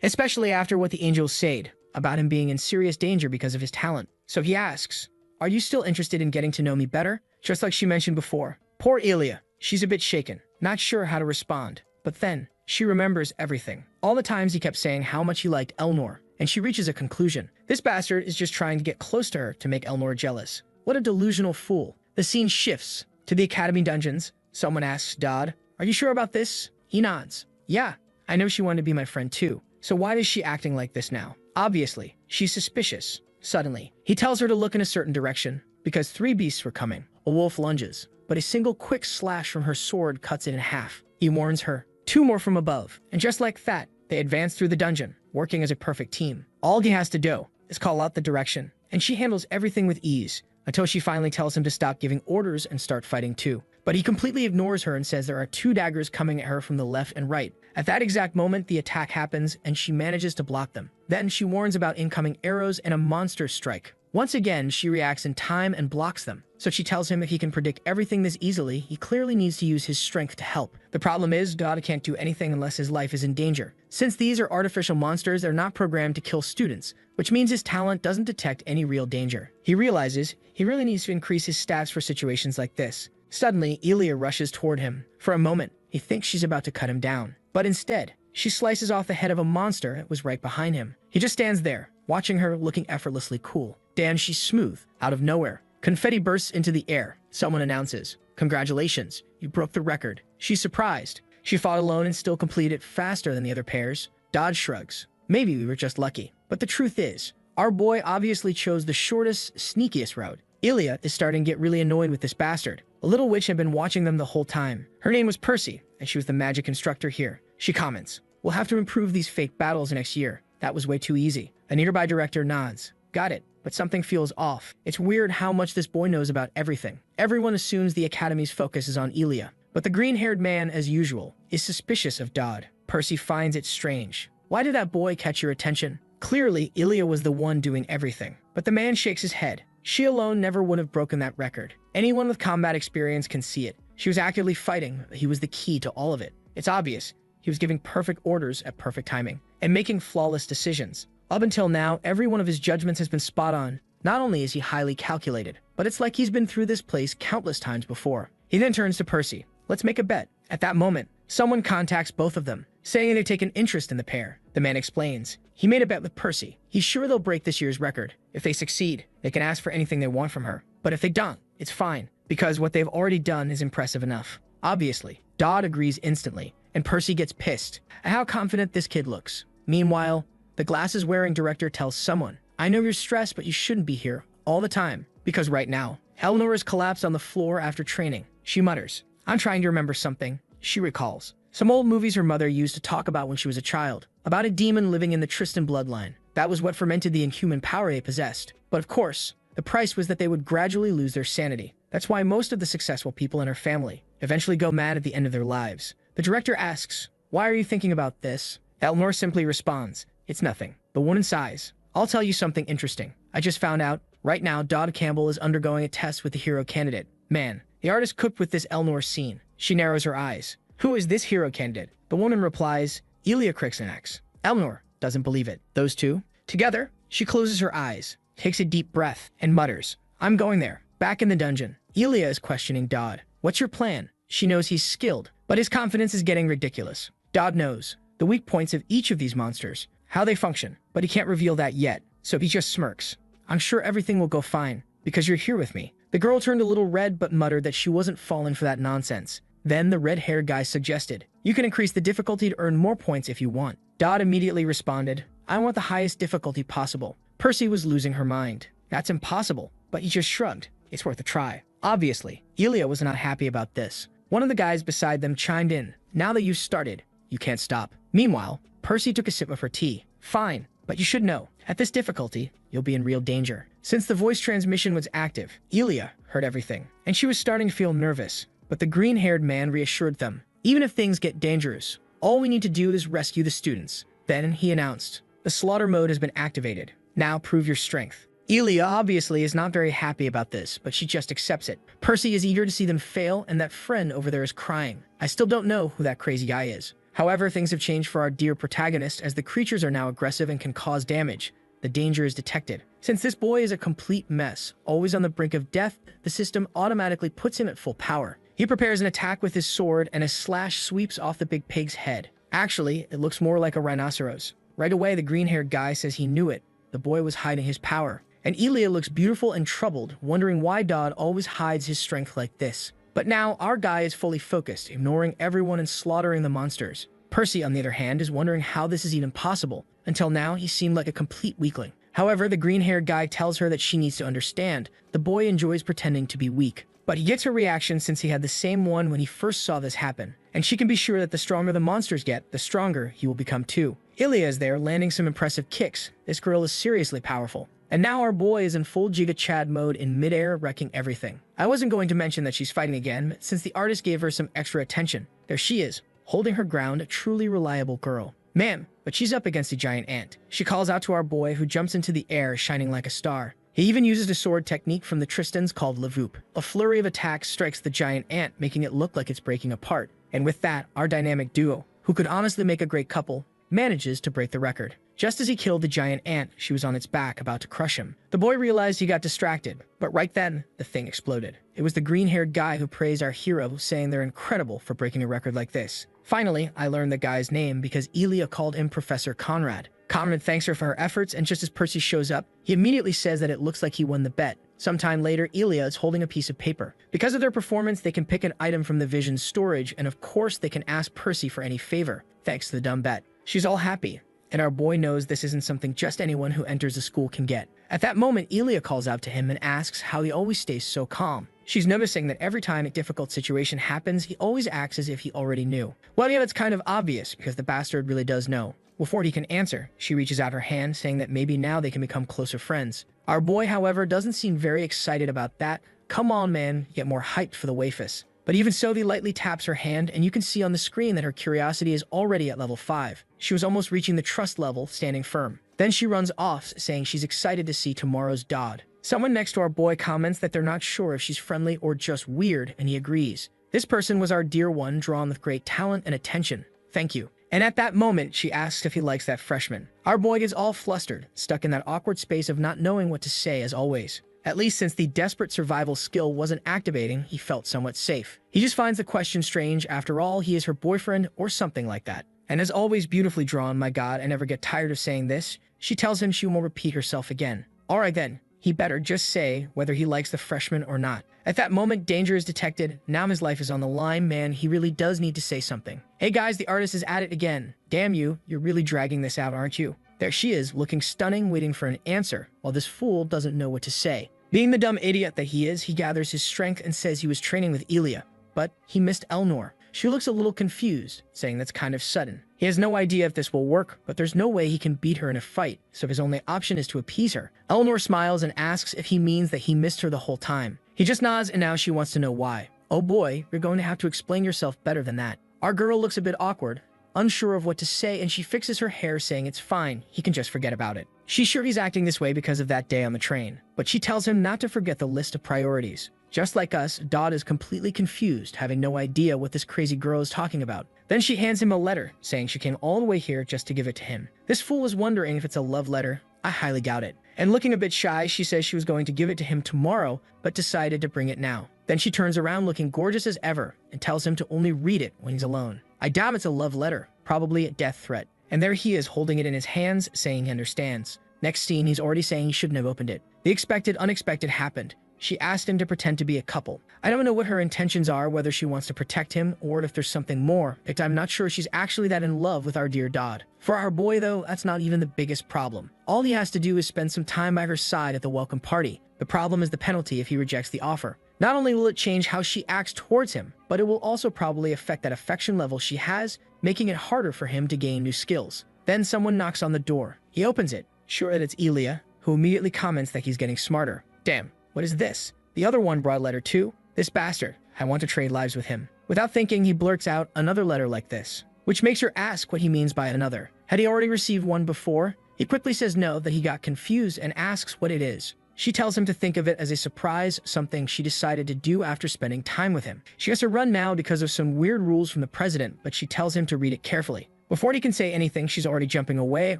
Especially after what the angels said about him being in serious danger because of his talent. So he asks, "Are you still interested in getting to know me better?" Just like she mentioned before. Poor Elia. She's a bit shaken, not sure how to respond. But then, she remembers everything. All the times he kept saying how much he liked Elnor, and she reaches a conclusion. This bastard is just trying to get close to her to make Elnor jealous. What a delusional fool. The scene shifts to the academy dungeons. Someone asks Dodd, "Are you sure about this?" He nods. "Yeah, I know she wanted to be my friend too. So why is she acting like this now?" Obviously, she's suspicious. Suddenly, he tells her to look in a certain direction, because 3 beasts were coming. A wolf lunges, but a single quick slash from her sword cuts it in half. He warns her. 2 more from above, and just like that, they advance through the dungeon, working as a perfect team. All he has to do is call out the direction, and she handles everything with ease, until she finally tells him to stop giving orders and start fighting too. But he completely ignores her and says there are 2 daggers coming at her from the left and right. At that exact moment, the attack happens, and she manages to block them. Then she warns about incoming arrows and a monster strike. Once again, she reacts in time and blocks them. So she tells him if he can predict everything this easily, he clearly needs to use his strength to help. The problem is, Dodd can't do anything unless his life is in danger. Since these are artificial monsters, they're not programmed to kill students, which means his talent doesn't detect any real danger. He realizes he really needs to increase his stats for situations like this. Suddenly, Elia rushes toward him. For a moment, he thinks she's about to cut him down. But instead, she slices off the head of a monster that was right behind him. He just stands there, watching her, looking effortlessly cool. Then she's smooth. Out of nowhere, confetti bursts into the air. Someone announces, "Congratulations, you broke the record." She's surprised. She fought alone and still completed it faster than the other pairs. Dodd shrugs. "Maybe we were just lucky." But the truth is, our boy obviously chose the shortest, sneakiest route. Ilya is starting to get really annoyed with this bastard. A little witch had been watching them the whole time. Her name was Percy, and she was the magic instructor here. She comments, "We'll have to improve these fake battles next year. That was way too easy." A nearby director nods. "Got it, but something feels off. It's weird how much this boy knows about everything." Everyone assumes the academy's focus is on Ilya, but the green-haired man, as usual, is suspicious of Dodd. Percy finds it strange. "Why did that boy catch your attention?" Clearly, Ilya was the one doing everything, but the man shakes his head. She alone never would have broken that record. Anyone with combat experience can see it. She was actively fighting, but he was the key to all of it. It's obvious. He was giving perfect orders at perfect timing, and making flawless decisions. Up until now, every one of his judgments has been spot on. Not only is he highly calculated, but it's like he's been through this place countless times before. He then turns to Percy. "Let's make a bet." At that moment, someone contacts both of them, saying they take an interest in the pair. The man explains. He made a bet with Percy. He's sure they'll break this year's record. If they succeed, they can ask for anything they want from her. But if they don't, it's fine, because what they've already done is impressive enough. Obviously, Dodd agrees instantly, and Percy gets pissed at how confident this kid looks. Meanwhile, the glasses-wearing director tells someone, "I know you're stressed, but you shouldn't be here all the time, because right now, Elnor is collapsed on the floor after training." She mutters, "I'm trying to remember something." She recalls some old movies her mother used to talk about when she was a child, about a demon living in the Tristan bloodline. That was what fermented the inhuman power they possessed. But of course, the price was that they would gradually lose their sanity. That's why most of the successful people in her family eventually go mad at the end of their lives. The director asks, "Why are you thinking about this?" Elnor simply responds, "It's nothing." The woman sighs. "I'll tell you something interesting. I just found out, right now Dodd Campbell is undergoing a test with the hero candidate. Man, the artist cooked with this Elnor scene." She narrows her eyes. "Who is this hero candidate?" The woman replies, "Ilya Krixanax." Elnor doesn't believe it. Those two? Together? She closes her eyes, takes a deep breath, and mutters, "I'm going there." Back in the dungeon, Ilya is questioning Dodd. "What's your plan?" She knows he's skilled, but his confidence is getting ridiculous. Dodd knows the weak points of each of these monsters, how they function, but he can't reveal that yet, so he just smirks. "I'm sure everything will go fine, because you're here with me." The girl turned a little red but muttered that she wasn't falling for that nonsense. Then the red-haired guy suggested, "You can increase the difficulty to earn more points if you want." Dodd immediately responded, "I want the highest difficulty possible." Percy was losing her mind. "That's impossible," but he just shrugged. "It's worth a try." Obviously, Ilya was not happy about this. One of the guys beside them chimed in, "Now that you've started, you can't stop." Meanwhile, Percy took a sip of her tea. "Fine, but you should know, at this difficulty, you'll be in real danger." Since the voice transmission was active, Ilya heard everything, and she was starting to feel nervous. But the green-haired man reassured them, "Even if things get dangerous, all we need to do is rescue the students." Then he announced, "The slaughter mode has been activated. Now prove your strength." Ilya obviously is not very happy about this, but she just accepts it. Percy is eager to see them fail, and that friend over there is crying. I still don't know who that crazy guy is. However, things have changed for our dear protagonist, as the creatures are now aggressive and can cause damage. The danger is detected. Since this boy is a complete mess, always on the brink of death, the system automatically puts him at full power. He prepares an attack with his sword, and a slash sweeps off the big pig's head. Actually, it looks more like a rhinoceros. Right away, the green-haired guy says he knew it. The boy was hiding his power. And Elia looks beautiful and troubled, wondering why Dodd always hides his strength like this. But now, our guy is fully focused, ignoring everyone and slaughtering the monsters. Percy, on the other hand, is wondering how this is even possible. Until now, he seemed like a complete weakling. However, the green-haired guy tells her that she needs to understand. The boy enjoys pretending to be weak. But he gets her reaction since he had the same one when he first saw this happen. And she can be sure that the stronger the monsters get, the stronger he will become too. Ilya is there, landing some impressive kicks. This girl is seriously powerful. And now our boy is in full Giga Chad mode in midair, wrecking everything. I wasn't going to mention that she's fighting again, since the artist gave her some extra attention. There she is, holding her ground, a truly reliable girl. Man, but she's up against a giant ant. She calls out to our boy, who jumps into the air, shining like a star. He even uses a sword technique from the Tristans called Levoop. A flurry of attacks strikes the giant ant, making it look like it's breaking apart. And with that, our dynamic duo, who could honestly make a great couple, manages to break the record. Just as he killed the giant ant, she was on its back, about to crush him. The boy realized he got distracted, but right then, the thing exploded. It was the green-haired guy who praised our hero, saying they're incredible for breaking a record like this. Finally, I learned the guy's name because Elia called him Professor Conrad. Conrad thanks her for her efforts, and just as Percy shows up, he immediately says that it looks like he won the bet. Sometime later, Elia is holding a piece of paper. Because of their performance, they can pick an item from the Vision's storage, and of course, they can ask Percy for any favor, thanks to the dumb bet. She's all happy, and our boy knows this isn't something just anyone who enters the school can get. At that moment, Elia calls out to him and asks how he always stays so calm. She's noticing that every time a difficult situation happens, he always acts as if he already knew. Well, yeah, that's kind of obvious, because the bastard really does know. Before he can answer, she reaches out her hand, saying that maybe now they can become closer friends. Our boy, however, doesn't seem very excited about that. Come on, man, get more hyped for the wafus. But even so, he lightly taps her hand, and you can see on the screen that her curiosity is already at level 5. She was almost reaching the trust level, standing firm. Then she runs off, saying she's excited to see tomorrow's Dodd. Someone next to our boy comments that they're not sure if she's friendly or just weird, and he agrees. This person was our dear one, drawn with great talent and attention. Thank you. And at that moment, she asks if he likes that freshman. Our boy gets all flustered, stuck in that awkward space of not knowing what to say as always. At least since the desperate survival skill wasn't activating, he felt somewhat safe. He just finds the question strange. After all, he is her boyfriend or something like that. And as always, beautifully drawn, my god, I never get tired of saying this. She tells him she won't repeat herself again. Alright then, he better just say whether he likes the freshman or not. At that moment, danger is detected. Now his life is on the line. Man, he really does need to say something. Hey guys, the artist is at it again. Damn you, you're really dragging this out, aren't you? There she is, looking stunning, waiting for an answer, while this fool doesn't know what to say. Being the dumb idiot that he is, he gathers his strength and says he was training with Elia, but he missed Elnor. She looks a little confused, saying that's kind of sudden. He has no idea if this will work, but there's no way he can beat her in a fight, so his only option is to appease her. Elnor smiles and asks if he means that he missed her the whole time. He just nods, and now she wants to know why. Oh boy, you're going to have to explain yourself better than that. Our girl looks a bit awkward, unsure of what to say, and she fixes her hair, saying it's fine, he can just forget about it. She's sure he's acting this way because of that day on the train, but she tells him not to forget the list of priorities. Just like us, Dodd is completely confused, having no idea what this crazy girl is talking about. Then she hands him a letter, saying she came all the way here just to give it to him. This fool is wondering if it's a love letter. I highly doubt it. And looking a bit shy, she says she was going to give it to him tomorrow, but decided to bring it now. Then she turns around looking gorgeous as ever, and tells him to only read it when he's alone. I doubt it's a love letter, probably a death threat. And there he is holding it in his hands, saying he understands. Next scene, he's already saying he shouldn't have opened it. The expected unexpected happened. She asked him to pretend to be a couple. I don't know what her intentions are, whether she wants to protect him or if there's something more, but I'm not sure she's actually that in love with our dear Dodd. For our boy though, that's not even the biggest problem. All he has to do is spend some time by her side at the welcome party. The problem is the penalty if he rejects the offer. Not only will it change how she acts towards him, but it will also probably affect that affection level she has, making it harder for him to gain new skills. Then someone knocks on the door. He opens it, sure that it's Elia, who immediately comments that he's getting smarter. Damn. What is this? The other one brought a letter too? This bastard. I want to trade lives with him. Without thinking, he blurts out another letter like this, which makes her ask what he means by another. Had he already received one before? He quickly says no, that he got confused, and asks what it is. She tells him to think of it as a surprise, something she decided to do after spending time with him. She has to run now because of some weird rules from the president, but she tells him to read it carefully. Before he can say anything, she's already jumping away,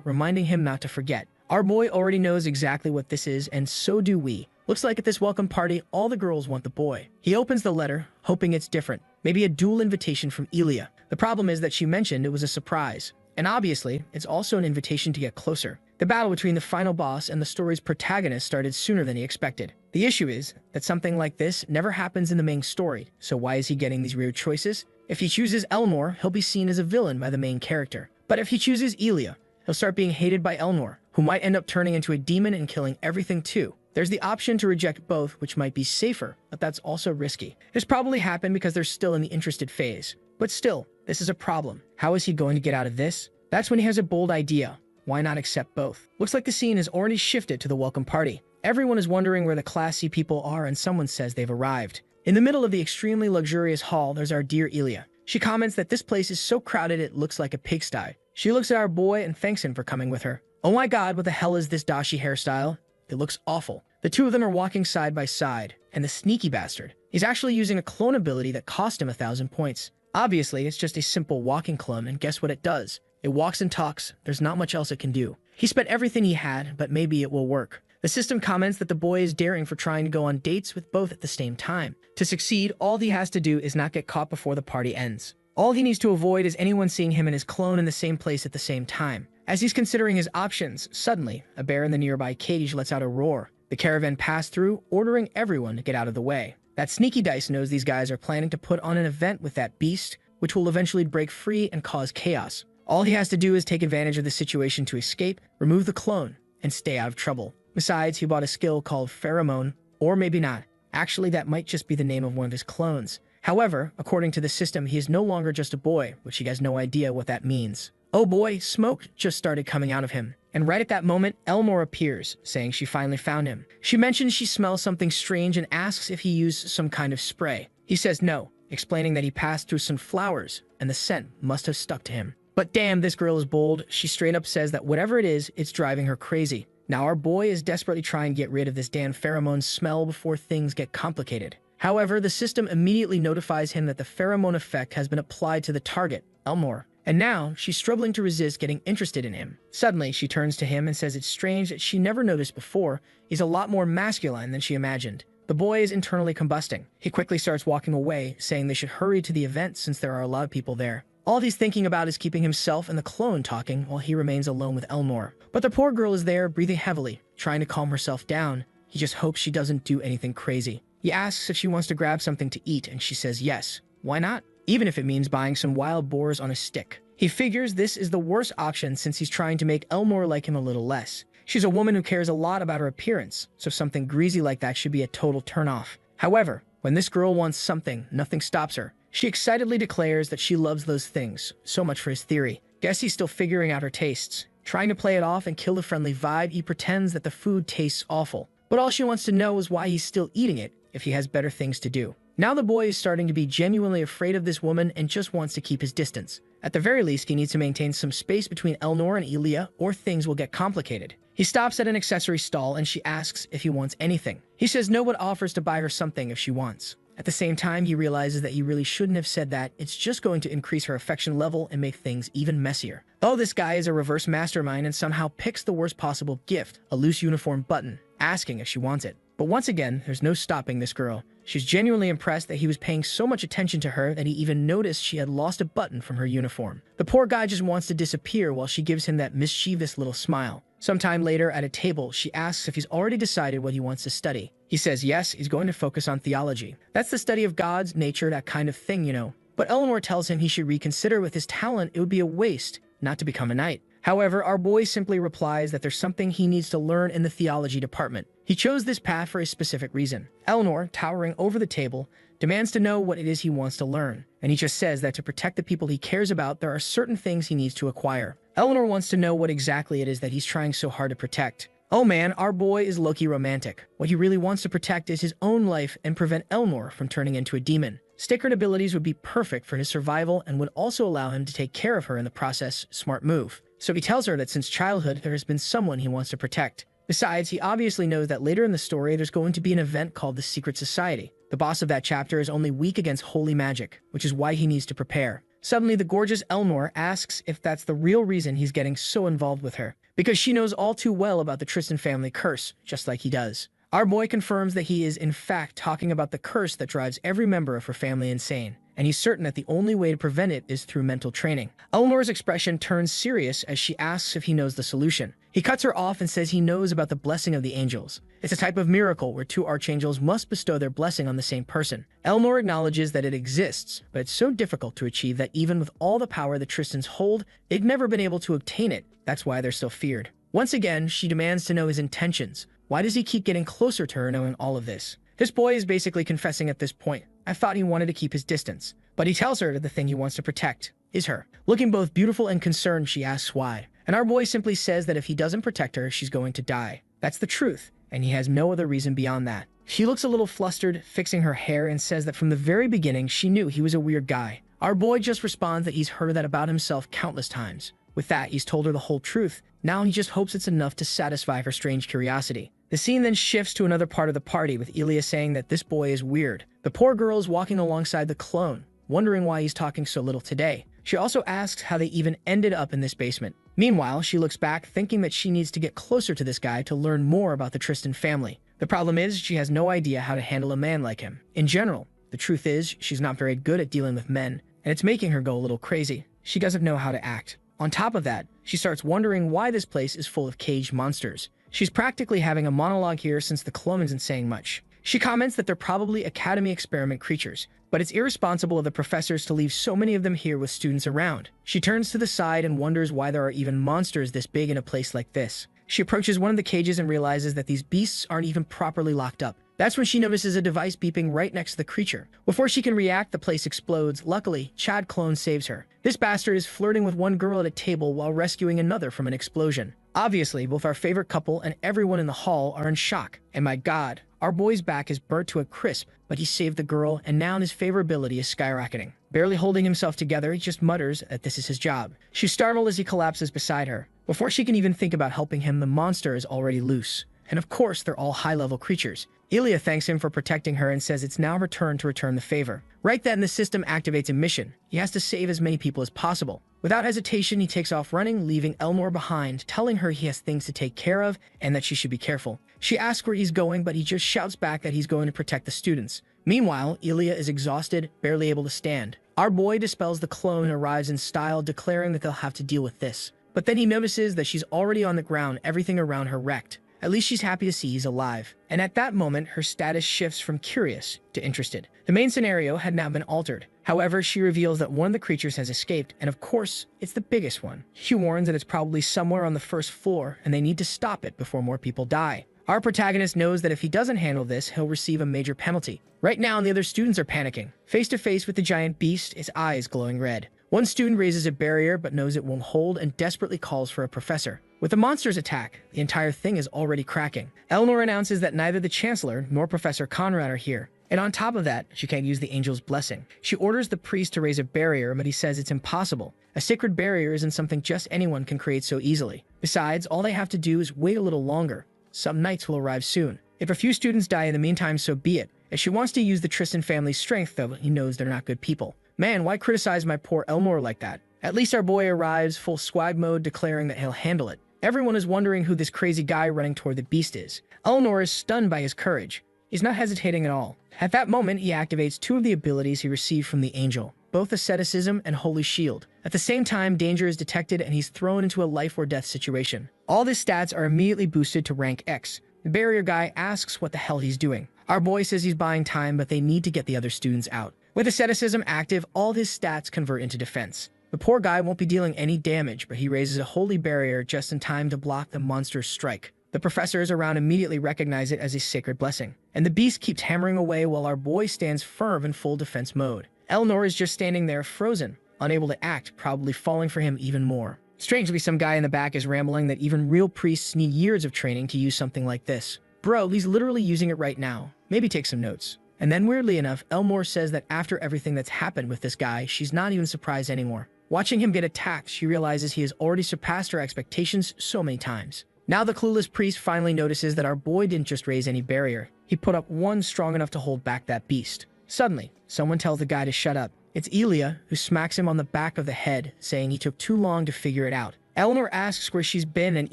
reminding him not to forget. Our boy already knows exactly what this is, and so do we. Looks like at this welcome party, all the girls want the boy. He opens the letter, hoping it's different. Maybe a dual invitation from Elia. The problem is that she mentioned it was a surprise. And obviously, it's also an invitation to get closer. The battle between the final boss and the story's protagonist started sooner than he expected. The issue is that something like this never happens in the main story, so why is he getting these weird choices? If he chooses Elnor, he'll be seen as a villain by the main character. But if he chooses Elia, he'll start being hated by Elnor, who might end up turning into a demon and killing everything too. There's the option to reject both, which might be safer, but that's also risky. This probably happened because they're still in the interested phase. But still, this is a problem. How is he going to get out of this? That's when he has a bold idea. Why not accept both? Looks like the scene has already shifted to the welcome party. Everyone is wondering where the classy people are and someone says they've arrived. In the middle of the extremely luxurious hall, there's our dear Elia. She comments that this place is so crowded it looks like a pigsty. She looks at our boy and thanks him for coming with her. Oh my god, what the hell is this dashi hairstyle? It looks awful. The two of them are walking side by side, and the sneaky bastard, he's actually using a clone ability that cost him 1,000 points. Obviously, it's just a simple walking clone, and guess what it does? It walks and talks. There's not much else it can do. He spent everything he had, but maybe it will work. The system comments that the boy is daring for trying to go on dates with both at the same time. To succeed, all he has to do is not get caught before the party ends. All he needs to avoid is anyone seeing him and his clone in the same place at the same time. As he's considering his options, suddenly, a bear in the nearby cage lets out a roar. The caravan passed through, ordering everyone to get out of the way. That sneaky dice knows these guys are planning to put on an event with that beast, which will eventually break free and cause chaos. All he has to do is take advantage of the situation to escape, remove the clone, and stay out of trouble. Besides, he bought a skill called Pheromone, or maybe not. Actually, that might just be the name of one of his clones. However, according to the system, he is no longer just a boy, which he has no idea what that means. Oh boy, smoke just started coming out of him. And right at that moment, Elmore appears, saying she finally found him. She mentions she smells something strange and asks if he used some kind of spray. He says no, explaining that he passed through some flowers, and the scent must have stuck to him. But damn, this girl is bold. She straight up says that whatever it is, it's driving her crazy. Now our boy is desperately trying to get rid of this damn pheromone smell before things get complicated. However, the system immediately notifies him that the pheromone effect has been applied to the target, Elmore. And now, she's struggling to resist getting interested in him. Suddenly, she turns to him and says it's strange that she never noticed before. He's a lot more masculine than she imagined. The boy is internally combusting. He quickly starts walking away, saying they should hurry to the event since there are a lot of people there. All he's thinking about is keeping himself and the clone talking while he remains alone with Elmore. But the poor girl is there, breathing heavily, trying to calm herself down. He just hopes she doesn't do anything crazy. He asks if she wants to grab something to eat, and she says yes. Why not? Even if it means buying some wild boars on a stick. He figures this is the worst option since he's trying to make Elmore like him a little less. She's a woman who cares a lot about her appearance, so something greasy like that should be a total turnoff. However, when this girl wants something, nothing stops her. She excitedly declares that she loves those things. So much for his theory. Guess he's still figuring out her tastes. Trying to play it off and kill the friendly vibe, he pretends that the food tastes awful. But all she wants to know is why he's still eating it if he has better things to do. Now the boy is starting to be genuinely afraid of this woman and just wants to keep his distance. At the very least, he needs to maintain some space between Elnor and Elia, or things will get complicated. He stops at an accessory stall and she asks if he wants anything. He says no but offers to buy her something if she wants. At the same time, he realizes that he really shouldn't have said that. It's just going to increase her affection level and make things even messier. Oh, this guy is a reverse mastermind and somehow picks the worst possible gift, a loose uniform button, asking if she wants it. But once again, there's no stopping this girl. She's genuinely impressed that he was paying so much attention to her that he even noticed she had lost a button from her uniform. The poor guy just wants to disappear while she gives him that mischievous little smile. Sometime later, at a table, she asks if he's already decided what he wants to study. He says yes, he's going to focus on theology. That's the study of gods, nature, that kind of thing, you know. But Eleanor tells him he should reconsider. With his talent, it would be a waste not to become a knight. However, our boy simply replies that there's something he needs to learn in the theology department. He chose this path for a specific reason. Eleanor, towering over the table, demands to know what it is he wants to learn, and he just says that to protect the people he cares about, there are certain things he needs to acquire. Eleanor wants to know what exactly it is that he's trying so hard to protect. Oh man, our boy is low-key romantic. What he really wants to protect is his own life and prevent Eleanor from turning into a demon. Sacred abilities would be perfect for his survival and would also allow him to take care of her in the process. Smart move. So he tells her that since childhood, there has been someone he wants to protect. Besides, he obviously knows that later in the story, there's going to be an event called the Secret Society. The boss of that chapter is only weak against holy magic, which is why he needs to prepare. Suddenly, the gorgeous Eleanor asks if that's the real reason he's getting so involved with her, because she knows all too well about the Tristan family curse, just like he does. Our boy confirms that he is in fact talking about the curse that drives every member of her family insane, and he's certain that the only way to prevent it is through mental training. Eleanor's expression turns serious as she asks if he knows the solution. He cuts her off and says he knows about the blessing of the angels. It's a type of miracle where two archangels must bestow their blessing on the same person. Eleanor acknowledges that it exists, but it's so difficult to achieve that even with all the power the Tristans hold, they've never been able to obtain it. That's why they're still feared. Once again, she demands to know his intentions. Why does he keep getting closer to her knowing all of this? This boy is basically confessing at this point. I thought he wanted to keep his distance, but he tells her that the thing he wants to protect is her. Looking both beautiful and concerned, she asks why. And our boy simply says that if he doesn't protect her, she's going to die. That's the truth, and he has no other reason beyond that. She looks a little flustered, fixing her hair, and says that from the very beginning she knew he was a weird guy. Our boy just responds that he's heard that about himself countless times. With that, he's told her the whole truth. Now he just hopes it's enough to satisfy her strange curiosity. The scene then shifts to another part of the party, with Elia saying that this boy is weird. The poor girl is walking alongside the clone, wondering why he's talking so little today. She also asks how they even ended up in this basement. Meanwhile, she looks back, thinking that she needs to get closer to this guy to learn more about the Tristan family. The problem is, she has no idea how to handle a man like him. In general, the truth is, she's not very good at dealing with men, and it's making her go a little crazy. She doesn't know how to act. On top of that, she starts wondering why this place is full of caged monsters. She's practically having a monologue here since the clone isn't saying much. She comments that they're probably Academy experiment creatures, but it's irresponsible of the professors to leave so many of them here with students around. She turns to the side and wonders why there are even monsters this big in a place like this. She approaches one of the cages and realizes that these beasts aren't even properly locked up. That's when she notices a device beeping right next to the creature. Before she can react, the place explodes. Luckily, Chad Clone saves her. This bastard is flirting with one girl at a table while rescuing another from an explosion. Obviously, both our favorite couple and everyone in the hall are in shock. And my god, our boy's back is burnt to a crisp, but he saved the girl, and now his favorability is skyrocketing. Barely holding himself together, he just mutters that this is his job. She's startled as he collapses beside her. Before she can even think about helping him, the monster is already loose. And of course, they're all high-level creatures. Elia thanks him for protecting her and says it's now her turn to return the favor. Right then, the system activates a mission. He has to save as many people as possible. Without hesitation, he takes off running, leaving Eleanor behind, telling her he has things to take care of and that she should be careful. She asks where he's going, but he just shouts back that he's going to protect the students. Meanwhile, Elia is exhausted, barely able to stand. Our boy dispels the clone and arrives in style, declaring that they'll have to deal with this. But then he notices that she's already on the ground, everything around her wrecked. At least she's happy to see he's alive. And at that moment, her status shifts from curious to interested. The main scenario had now been altered. However, she reveals that one of the creatures has escaped, and of course, it's the biggest one. She warns that it's probably somewhere on the first floor, and they need to stop it before more people die. Our protagonist knows that if he doesn't handle this, he'll receive a major penalty. Right now, the other students are panicking. Face to face with the giant beast, its eyes glowing red. One student raises a barrier but knows it won't hold and desperately calls for a professor. With the monster's attack, the entire thing is already cracking. Eleanor announces that neither the Chancellor nor Professor Conrad are here. And on top of that, she can't use the angel's blessing. She orders the priest to raise a barrier, but he says it's impossible. A sacred barrier isn't something just anyone can create so easily. Besides, all they have to do is wait a little longer. Some knights will arrive soon. If a few students die in the meantime, so be it. As she wants to use the Tristan family's strength, though, he knows they're not good people. Man, why criticize my poor Eleanor like that? At least our boy arrives full swag mode, declaring that he'll handle it. Everyone is wondering who this crazy guy running toward the beast is. Eleanor is stunned by his courage. He's not hesitating at all. At that moment, he activates two of the abilities he received from the angel, both asceticism and holy shield. At the same time, danger is detected and he's thrown into a life or death situation. All his stats are immediately boosted to rank X. The barrier guy asks what the hell he's doing. Our boy says he's buying time, but they need to get the other students out. With asceticism active, all his stats convert into defense. The poor guy won't be dealing any damage, but he raises a holy barrier just in time to block the monster's strike. The professors around immediately recognize it as a sacred blessing, and the beast keeps hammering away while our boy stands firm in full defense mode. Eleanor is just standing there frozen, unable to act, probably falling for him even more. Strangely, some guy in the back is rambling that even real priests need years of training to use something like this. Bro, he's literally using it right now. Maybe take some notes. And then weirdly enough, Eleanor says that after everything that's happened with this guy, she's not even surprised anymore. Watching him get attacked, she realizes he has already surpassed her expectations so many times. Now the clueless priest finally notices that our boy didn't just raise any barrier. He put up one strong enough to hold back that beast. Suddenly, someone tells the guy to shut up. It's Elia, who smacks him on the back of the head, saying he took too long to figure it out. Eleanor asks where she's been, and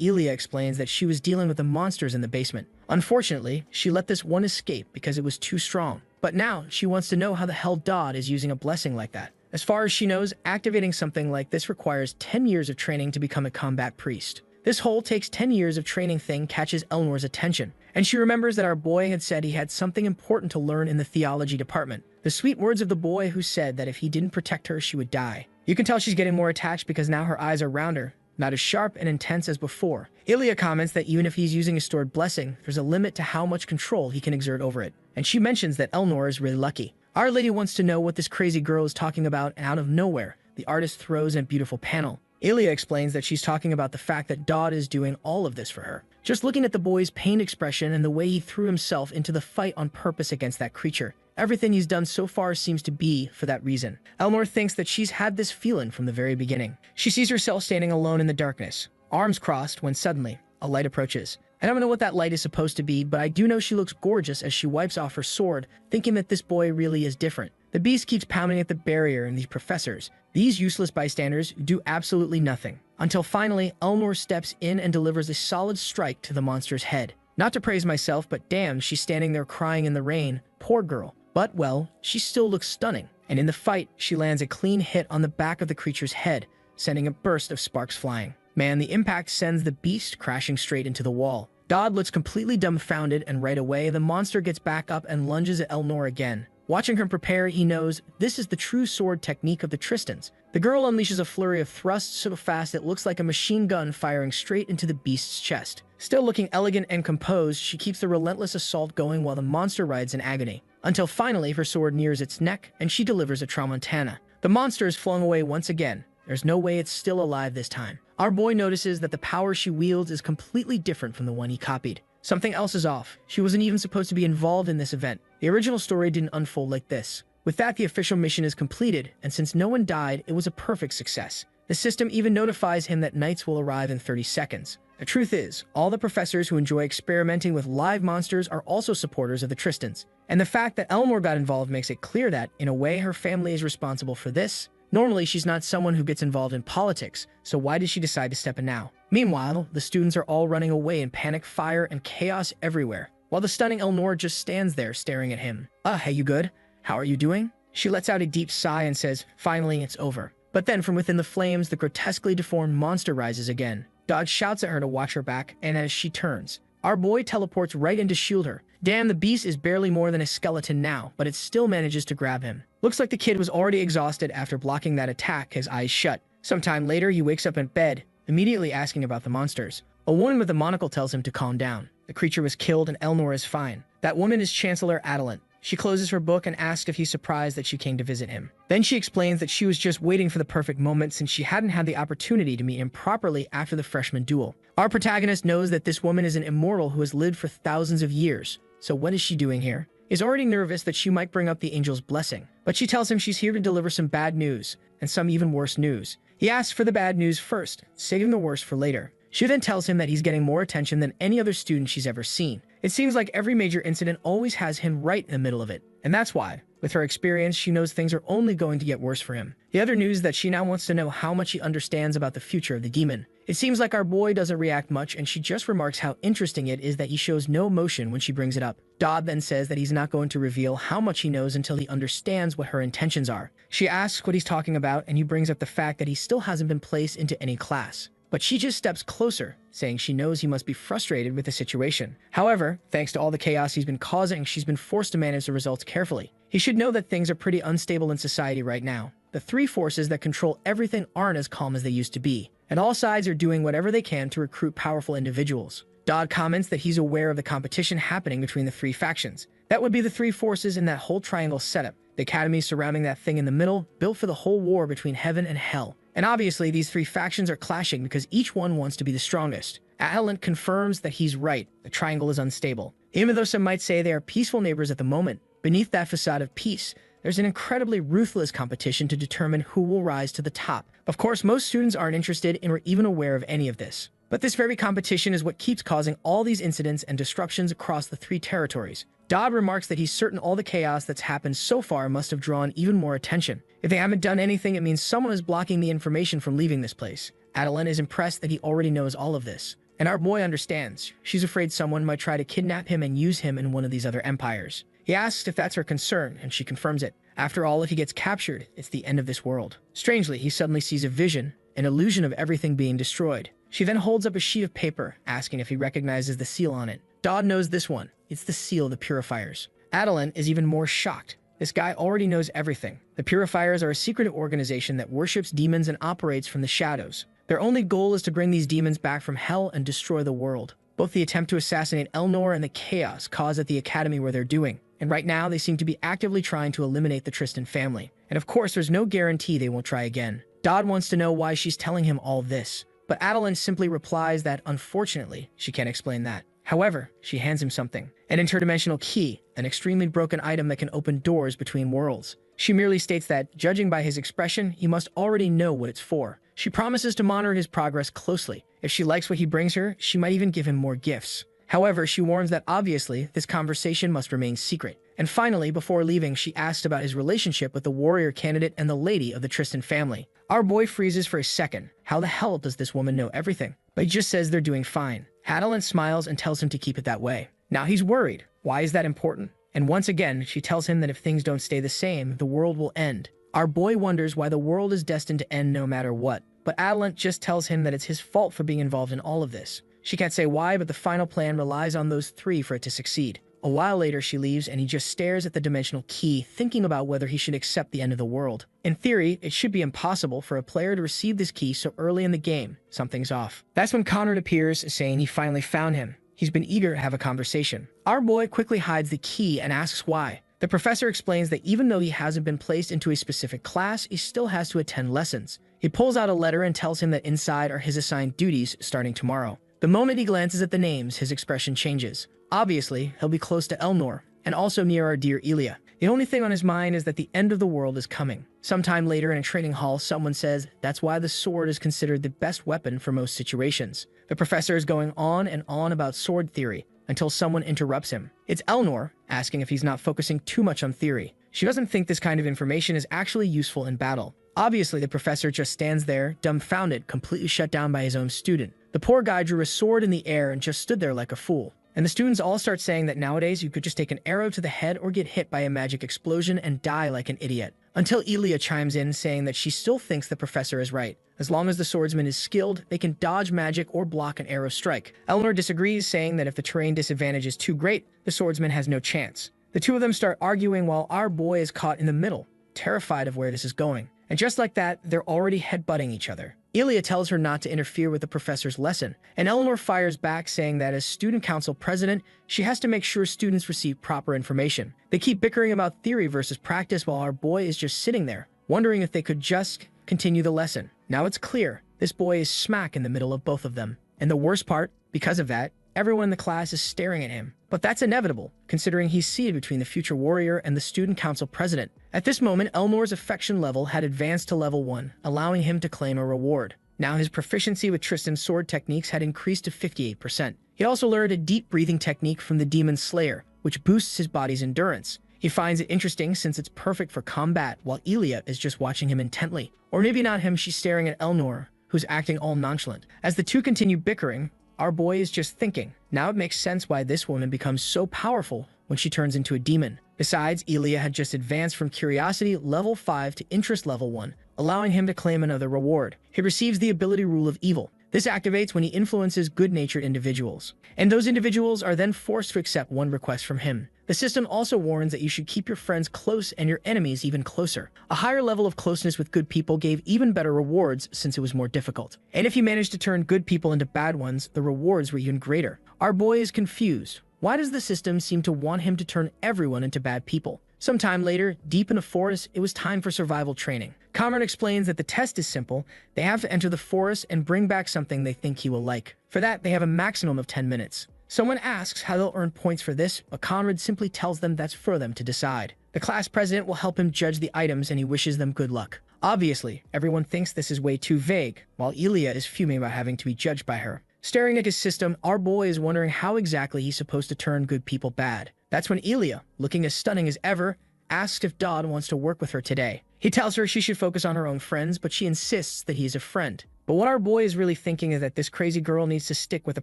Elia explains that she was dealing with the monsters in the basement. Unfortunately, she let this one escape because it was too strong. But now, she wants to know how the hell Dodd is using a blessing like that. As far as she knows, activating something like this requires 10 years of training to become a combat priest. This whole takes 10 years of training thing catches Eleanor's attention, and she remembers that our boy had said he had something important to learn in the theology department. The sweet words of the boy who said that if he didn't protect her, she would die. You can tell she's getting more attached because now her eyes are rounder, not as sharp and intense as before. Ilia comments that even if he's using a stored blessing, there's a limit to how much control he can exert over it. And she mentions that Eleanor is really lucky. Our Lady wants to know what this crazy girl is talking about, and out of nowhere, the artist throws in a beautiful panel. Ilia explains that she's talking about the fact that Dodd is doing all of this for her. Just looking at the boy's pained expression and the way he threw himself into the fight on purpose against that creature, everything he's done so far seems to be for that reason. Eleanor thinks that she's had this feeling from the very beginning. She sees herself standing alone in the darkness, arms crossed, when suddenly, a light approaches. I don't know what that light is supposed to be, but I do know she looks gorgeous as she wipes off her sword, thinking that this boy really is different. The beast keeps pounding at the barrier, and these professors, these useless bystanders, do absolutely nothing. Until finally, Eleanor steps in and delivers a solid strike to the monster's head. Not to praise myself, but damn, she's standing there crying in the rain. Poor girl. But, well, she still looks stunning. And in the fight, she lands a clean hit on the back of the creature's head, sending a burst of sparks flying. Man, the impact sends the beast crashing straight into the wall. Dodd looks completely dumbfounded, and right away, the monster gets back up and lunges at Eleanor again. Watching her prepare, he knows this is the true sword technique of the Tristans. The girl unleashes a flurry of thrusts so fast it looks like a machine gun firing straight into the beast's chest. Still looking elegant and composed, she keeps the relentless assault going while the monster rides in agony. Until finally, her sword nears its neck, and she delivers a tramontana. The monster is flung away once again. There's no way it's still alive this time. Our boy notices that the power she wields is completely different from the one he copied. Something else is off. She wasn't even supposed to be involved in this event. The original story didn't unfold like this. With that, the official mission is completed, and since no one died, it was a perfect success. The system even notifies him that knights will arrive in 30 seconds. The truth is, all the professors who enjoy experimenting with live monsters are also supporters of the Tristans. And the fact that Eleanor got involved makes it clear that, in a way, her family is responsible for this. Normally, she's not someone who gets involved in politics, so why did she decide to step in now? Meanwhile, the students are all running away in panic, fire, and chaos everywhere, while the stunning Eleanor just stands there staring at him. Hey, you good? How are you doing? She lets out a deep sigh and says, finally, it's over. But then from within the flames, the grotesquely deformed monster rises again. Dodd shouts at her to watch her back, and as she turns, our boy teleports right in to shield her. Damn, the beast is barely more than a skeleton now, but it still manages to grab him. Looks like the kid was already exhausted after blocking that attack, his eyes shut. Sometime later, he wakes up in bed, immediately asking about the monsters. A woman with a monocle tells him to calm down. The creature was killed and Eleanor is fine. That woman is Chancellor Adelant. She closes her book and asks if he's surprised that she came to visit him. Then she explains that she was just waiting for the perfect moment since she hadn't had the opportunity to meet him properly after the freshman duel. Our protagonist knows that this woman is an immortal who has lived for thousands of years. So what is she doing here? He's already nervous that she might bring up the angel's blessing, but she tells him she's here to deliver some bad news, and some even worse news. He asks for the bad news first, saving the worst for later. She then tells him that he's getting more attention than any other student she's ever seen. It seems like every major incident always has him right in the middle of it, and that's why, with her experience, she knows things are only going to get worse for him. The other news is that she now wants to know how much he understands about the future of the demon. It seems like our boy doesn't react much, and she just remarks how interesting it is that he shows no emotion when she brings it up. Dodd then says that he's not going to reveal how much he knows until he understands what her intentions are. She asks what he's talking about, and he brings up the fact that he still hasn't been placed into any class. But she just steps closer, saying she knows he must be frustrated with the situation. However, thanks to all the chaos he's been causing, she's been forced to manage the results carefully. He should know that things are pretty unstable in society right now. The three forces that control everything aren't as calm as they used to be, and all sides are doing whatever they can to recruit powerful individuals. Dodd comments that he's aware of the competition happening between the three factions. That would be the three forces in that whole triangle setup, the academy surrounding that thing in the middle, built for the whole war between heaven and hell. And obviously, these three factions are clashing because each one wants to be the strongest. Adelant confirms that he's right. The triangle is unstable. Even though some might say they are peaceful neighbors at the moment, beneath that facade of peace, there's an incredibly ruthless competition to determine who will rise to the top. Of course, most students aren't interested in or even aware of any of this. But this very competition is what keeps causing all these incidents and disruptions across the three territories. Dodd remarks that he's certain all the chaos that's happened so far must have drawn even more attention. If they haven't done anything, it means someone is blocking the information from leaving this place. Adeline is impressed that he already knows all of this. And our boy understands. She's afraid someone might try to kidnap him and use him in one of these other empires. He asks if that's her concern, and she confirms it. After all, if he gets captured, it's the end of this world. Strangely, he suddenly sees a vision, an illusion of everything being destroyed. She then holds up a sheet of paper, asking if he recognizes the seal on it. Dodd knows this one. It's the seal of the Purifiers. Adeline is even more shocked. This guy already knows everything. The Purifiers are a secretive organization that worships demons and operates from the shadows. Their only goal is to bring these demons back from hell and destroy the world. Both the attempt to assassinate Elnor and the chaos caused at the academy where they're doing. And right now, they seem to be actively trying to eliminate the Tristan family. And of course, there's no guarantee they won't try again. Dodd wants to know why she's telling him all this. But Adeline simply replies that, unfortunately, she can't explain that. However, she hands him something. An interdimensional key, an extremely broken item that can open doors between worlds. She merely states that, judging by his expression, he must already know what it's for. She promises to monitor his progress closely. If she likes what he brings her, she might even give him more gifts. However, she warns that obviously, this conversation must remain secret. And finally, before leaving, she asks about his relationship with the warrior candidate and the lady of the Tristan family. Our boy freezes for a second. How the hell does this woman know everything? But he just says they're doing fine. Adeline smiles and tells him to keep it that way. Now he's worried. Why is that important? And once again, she tells him that if things don't stay the same, the world will end. Our boy wonders why the world is destined to end no matter what. But Adeline just tells him that it's his fault for being involved in all of this. She can't say why, but the final plan relies on those three for it to succeed. A while later, she leaves and he just stares at the dimensional key, thinking about whether he should accept the end of the world. In theory, it should be impossible for a player to receive this key so early in the game. Something's off. That's when Conrad appears, saying he finally found him. He's been eager to have a conversation. Our boy quickly hides the key and asks why. The professor explains that even though he hasn't been placed into a specific class, he still has to attend lessons. He pulls out a letter and tells him that inside are his assigned duties starting tomorrow. The moment he glances at the names, his expression changes. Obviously, he'll be close to Elnor, and also near our dear Elia. The only thing on his mind is that the end of the world is coming. Sometime later in a training hall, someone says that's why the sword is considered the best weapon for most situations. The professor is going on and on about sword theory, until someone interrupts him. It's Elnor, asking if he's not focusing too much on theory. She doesn't think this kind of information is actually useful in battle. Obviously, the professor just stands there, dumbfounded, completely shut down by his own student. The poor guy drew a sword in the air and just stood there like a fool. And the students all start saying that nowadays you could just take an arrow to the head or get hit by a magic explosion and die like an idiot. Until Elia chimes in saying that she still thinks the professor is right. As long as the swordsman is skilled, they can dodge magic or block an arrow strike. Elnor disagrees, saying that if the terrain disadvantage is too great, the swordsman has no chance. The two of them start arguing while our boy is caught in the middle, terrified of where this is going. And just like that, they're already headbutting each other. Elia tells her not to interfere with the professor's lesson, and Elnor fires back, saying that as student council president, she has to make sure students receive proper information. They keep bickering about theory versus practice while our boy is just sitting there, wondering if they could just continue the lesson. Now it's clear, this boy is smack in the middle of both of them. And the worst part, because of that, everyone in the class is staring at him. But that's inevitable, considering he's seated between the future warrior and the student council president. At this moment, Elnor's affection level had advanced to level 1, allowing him to claim a reward. Now his proficiency with Tristan's sword techniques had increased to 58%. He also learned a deep breathing technique from the Demon Slayer, which boosts his body's endurance. He finds it interesting since it's perfect for combat, while Elia is just watching him intently. Or maybe not him, she's staring at Elnor, who's acting all nonchalant. As the two continue bickering, our boy is just thinking. Now it makes sense why this woman becomes so powerful when she turns into a demon. Besides, Elia had just advanced from Curiosity level 5 to Interest level 1, allowing him to claim another reward. He receives the ability Rule of Evil. This activates when he influences good-natured individuals. And those individuals are then forced to accept one request from him. The system also warns that you should keep your friends close and your enemies even closer. A higher level of closeness with good people gave even better rewards since it was more difficult. And if you managed to turn good people into bad ones, the rewards were even greater. Our boy is confused. Why does the system seem to want him to turn everyone into bad people? Sometime later, deep in the forest, it was time for survival training. Cameron explains that the test is simple. They have to enter the forest and bring back something they think he will like. For that, they have a maximum of 10 minutes. Someone asks how they'll earn points for this, but Conrad simply tells them that's for them to decide. The class president will help him judge the items and he wishes them good luck. Obviously, everyone thinks this is way too vague, while Elia is fuming about having to be judged by her. Staring at his system, our boy is wondering how exactly he's supposed to turn good people bad. That's when Elia, looking as stunning as ever, asks if Dodd wants to work with her today. He tells her she should focus on her own friends, but she insists that he is a friend. But what our boy is really thinking is that this crazy girl needs to stick with the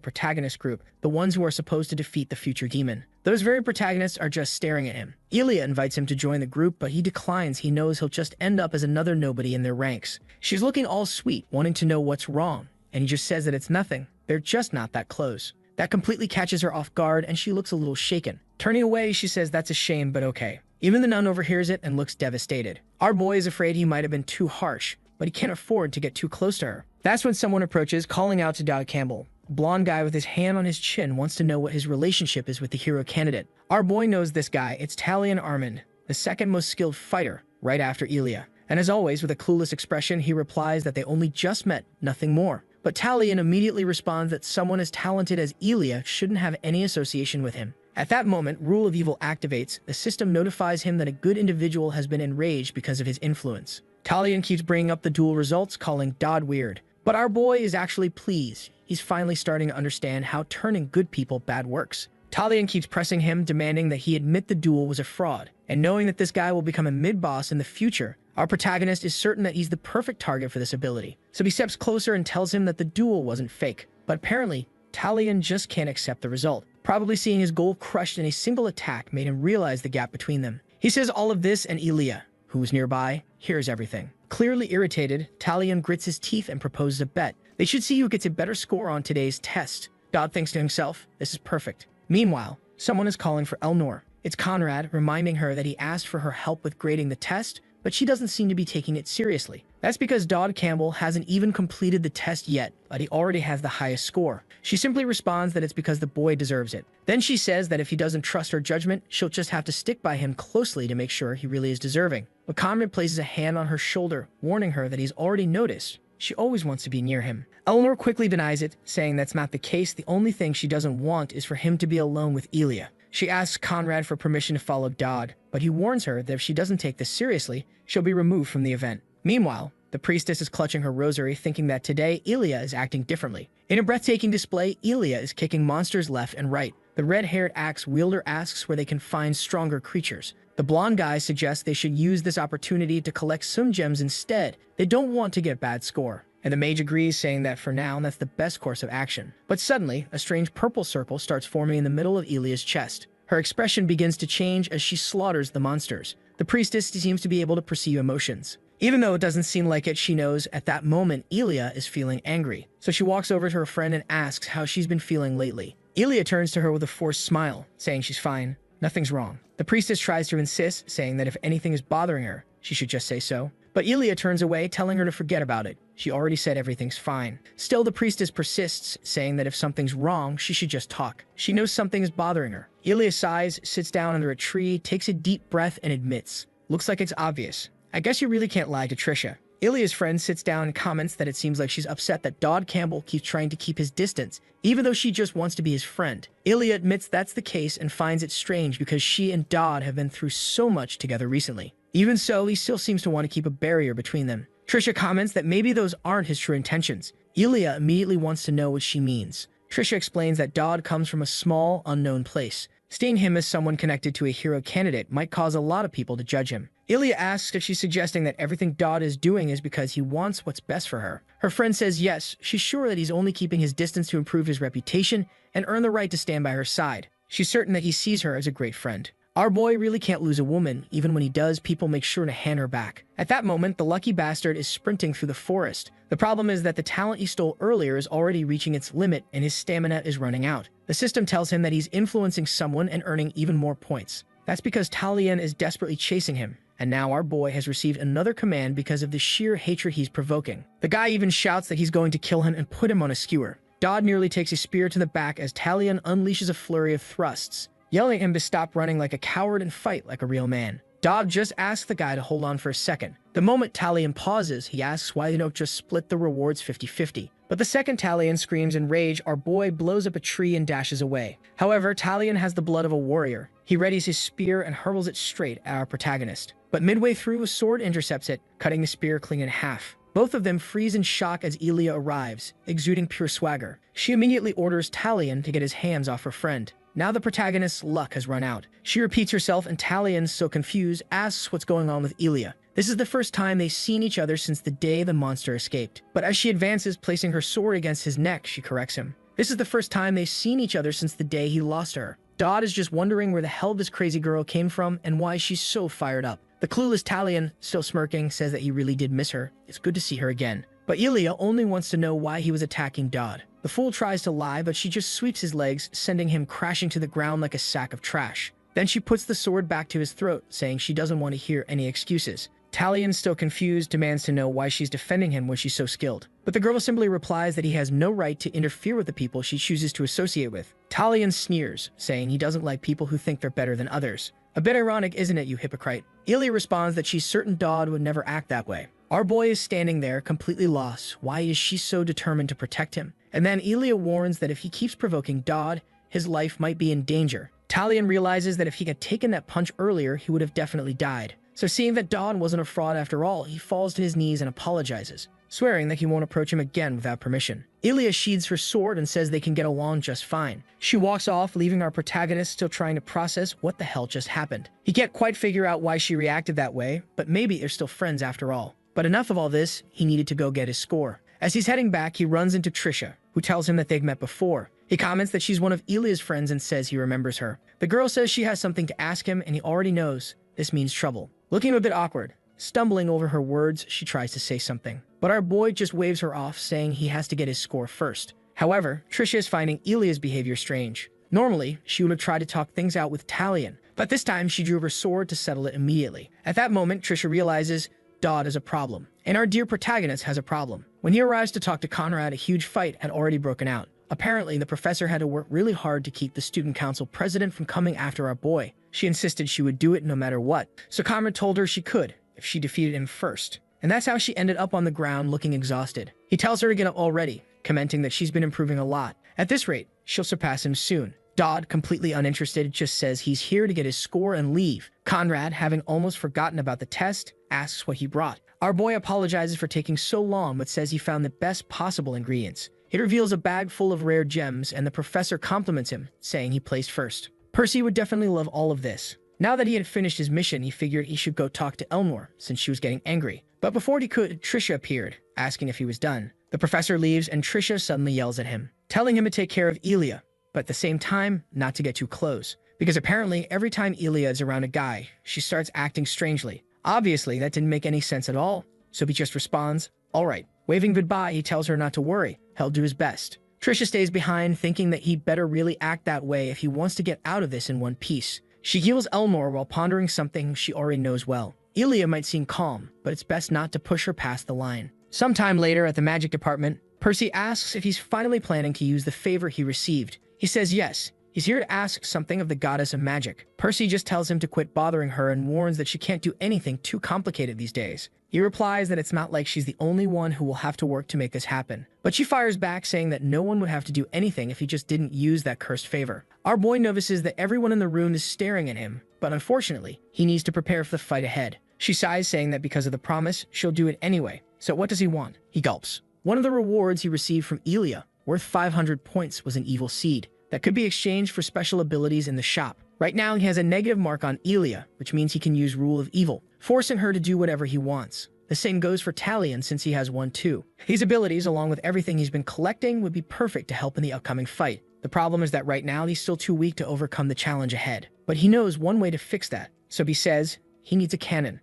protagonist group, the ones who are supposed to defeat the future demon. Those very protagonists are just staring at him. Ilya invites him to join the group, but he declines. He knows he'll just end up as another nobody in their ranks. She's looking all sweet, wanting to know what's wrong, and he just says that it's nothing. They're just not that close. That completely catches her off guard, and she looks a little shaken. Turning away, she says that's a shame, but okay. Even the nun overhears it and looks devastated. Our boy is afraid he might have been too harsh, but he can't afford to get too close to her. That's when someone approaches, calling out to Dodd Campbell. A blonde guy with his hand on his chin wants to know what his relationship is with the hero candidate. Our boy knows this guy. It's Talion Armand, the second most skilled fighter, right after Ilya. And as always, with a clueless expression, he replies that they only just met, nothing more. But Talion immediately responds that someone as talented as Ilya shouldn't have any association with him. At that moment, Rule of Evil activates. The system notifies him that a good individual has been enraged because of his influence. Talion keeps bringing up the duel results, calling Dodd weird. But our boy is actually pleased. He's finally starting to understand how turning good people bad works. Talion keeps pressing him, demanding that he admit the duel was a fraud. And knowing that this guy will become a mid-boss in the future, our protagonist is certain that he's the perfect target for this ability. So he steps closer and tells him that the duel wasn't fake. But apparently, Talion just can't accept the result. Probably seeing his goal crushed in a single attack made him realize the gap between them. He says all of this, and Ilya, who was nearby, hears everything. Clearly irritated, Talion grits his teeth and proposes a bet. They should see who gets a better score on today's test. Dodd thinks to himself, this is perfect. Meanwhile, someone is calling for Elnor. It's Conrad, reminding her that he asked for her help with grading the test, but she doesn't seem to be taking it seriously. That's because Dodd Campbell hasn't even completed the test yet, but he already has the highest score. She simply responds that it's because the boy deserves it. Then she says that if he doesn't trust her judgment, she'll just have to stick by him closely to make sure he really is deserving. But Conrad places a hand on her shoulder, warning her that he's already noticed. She always wants to be near him. Eleanor quickly denies it, saying that's not the case. The only thing she doesn't want is for him to be alone with Ilya. She asks Conrad for permission to follow Dodd, but he warns her that if she doesn't take this seriously, she'll be removed from the event. Meanwhile, the priestess is clutching her rosary, thinking that today Ilya is acting differently. In a breathtaking display, Ilya is kicking monsters left and right. The red-haired axe wielder asks where they can find stronger creatures. The blonde guy suggests they should use this opportunity to collect some gems instead. They don't want to get a bad score. And the mage agrees, saying that for now, that's the best course of action. But suddenly, a strange purple circle starts forming in the middle of Ilya's chest. Her expression begins to change as she slaughters the monsters. The priestess seems to be able to perceive emotions. Even though it doesn't seem like it, she knows at that moment Ilya is feeling angry. So she walks over to her friend and asks how she's been feeling lately. Ilya turns to her with a forced smile, saying she's fine. Nothing's wrong. The priestess tries to insist, saying that if anything is bothering her, she should just say so. But Ilya turns away, telling her to forget about it. She already said everything's fine. Still, the priestess persists, saying that if something's wrong, she should just talk. She knows something is bothering her. Ilya sighs, sits down under a tree, takes a deep breath, and admits, looks like it's obvious. I guess you really can't lie to Trisha. Ilya's friend sits down and comments that it seems like she's upset that Dodd Campbell keeps trying to keep his distance, even though she just wants to be his friend. Ilya admits that's the case and finds it strange because she and Dodd have been through so much together recently. Even so, he still seems to want to keep a barrier between them. Trisha comments that maybe those aren't his true intentions. Ilya immediately wants to know what she means. Trisha explains that Dodd comes from a small, unknown place. Seeing him as someone connected to a hero candidate might cause a lot of people to judge him. Ilya asks if she's suggesting that everything Dodd is doing is because he wants what's best for her. Her friend says yes, she's sure that he's only keeping his distance to improve his reputation and earn the right to stand by her side. She's certain that he sees her as a great friend. Our boy really can't lose a woman. Even when he does, people make sure to hand her back. At that moment, the lucky bastard is sprinting through the forest. The problem is that the talent he stole earlier is already reaching its limit and his stamina is running out. The system tells him that he's influencing someone and earning even more points. That's because Talion is desperately chasing him. And now our boy has received another command because of the sheer hatred he's provoking. The guy even shouts that he's going to kill him and put him on a skewer. Dodd nearly takes a spear to the back as Talion unleashes a flurry of thrusts, yelling at him to stop running like a coward and fight like a real man. Dodd just asks the guy to hold on for a second. The moment Talion pauses, he asks why they don't just split the rewards 50-50. But the second Talion screams in rage, our boy blows up a tree and dashes away. However, Talion has the blood of a warrior. He readies his spear and hurls it straight at our protagonist. But midway through, a sword intercepts it, cutting the spear clean in half. Both of them freeze in shock as Ilya arrives, exuding pure swagger. She immediately orders Talion to get his hands off her friend. Now the protagonist's luck has run out. She repeats herself and Talion, so confused, asks what's going on with Ilya. This is the first time they've seen each other since the day the monster escaped. But as she advances, placing her sword against his neck, she corrects him. This is the first time they've seen each other since the day he lost her. Dodd is just wondering where the hell this crazy girl came from and why she's so fired up. The clueless Talion, still smirking, says that he really did miss her. It's good to see her again. But Ilya only wants to know why he was attacking Dodd. The fool tries to lie, but she just sweeps his legs, sending him crashing to the ground like a sack of trash. Then she puts the sword back to his throat, saying she doesn't want to hear any excuses. Talion, still confused, demands to know why she's defending him when she's so skilled. But the girl simply replies that he has no right to interfere with the people she chooses to associate with. Talion sneers, saying he doesn't like people who think they're better than others. A bit ironic, isn't it, you hypocrite? Ilya responds that she's certain Dodd would never act that way. Our boy is standing there, completely lost. Why is she so determined to protect him? And then Ilya warns that if he keeps provoking Dodd, his life might be in danger. Talion realizes that if he had taken that punch earlier, he would have definitely died. So seeing that Dodd wasn't a fraud after all, he falls to his knees and apologizes, swearing that he won't approach him again without permission. Ilya sheathes her sword and says they can get along just fine. She walks off, leaving our protagonist still trying to process what the hell just happened. He can't quite figure out why she reacted that way, but maybe they're still friends after all. But enough of all this, he needed to go get his score. As he's heading back, he runs into Trisha, who tells him that they've met before. He comments that she's one of Ilya's friends and says he remembers her. The girl says she has something to ask him and he already knows this means trouble. Looking a bit awkward, stumbling over her words, she tries to say something. But our boy just waves her off, saying he has to get his score first. However, Trisha is finding Ilya's behavior strange. Normally, she would have tried to talk things out with Talion, but this time she drew her sword to settle it immediately. At that moment, Trisha realizes Dodd is a problem, and our dear protagonist has a problem. When he arrives to talk to Conrad, a huge fight had already broken out. Apparently, the professor had to work really hard to keep the student council president from coming after our boy. She insisted she would do it no matter what, so Conrad told her she could, if she defeated him first. And that's how she ended up on the ground looking exhausted. He tells her to get up already, commenting that she's been improving a lot. At this rate, she'll surpass him soon. Dodd, completely uninterested, just says he's here to get his score and leave. Conrad, having almost forgotten about the test, asks what he brought. Our boy apologizes for taking so long, but says he found the best possible ingredients. It reveals a bag full of rare gems, and the professor compliments him, saying he placed first. Percy would definitely love all of this. Now that he had finished his mission, he figured he should go talk to Elnor, since she was getting angry. But before he could, Trisha appeared, asking if he was done. The professor leaves, and Trisha suddenly yells at him, telling him to take care of Ilya, but at the same time, not to get too close. Because apparently, every time Ilya is around a guy, she starts acting strangely. Obviously, that didn't make any sense at all, so he just responds, all right. Waving goodbye, he tells her not to worry, he'll do his best. Trisha stays behind, thinking that he'd better really act that way if he wants to get out of this in one piece. She heals Elnor while pondering something she already knows well. Ilya might seem calm, but it's best not to push her past the line. Sometime later at the magic department, Percy asks if he's finally planning to use the favor he received. He says yes. He's here to ask something of the goddess of magic. Percy just tells him to quit bothering her and warns that she can't do anything too complicated these days. He replies that it's not like she's the only one who will have to work to make this happen. But she fires back, saying that no one would have to do anything if he just didn't use that cursed favor. Our boy notices that everyone in the room is staring at him, but unfortunately, he needs to prepare for the fight ahead. She sighs, saying that because of the promise, she'll do it anyway. So what does he want? He gulps. One of the rewards he received from Ilya, worth 500 points, was an evil seed that could be exchanged for special abilities in the shop. Right now, he has a negative mark on Ilya, which means he can use Rule of Evil, forcing her to do whatever he wants. The same goes for Talion, since he has one too. These abilities, along with everything he's been collecting, would be perfect to help in the upcoming fight. The problem is that right now, he's still too weak to overcome the challenge ahead. But he knows one way to fix that. So he says he needs a cannon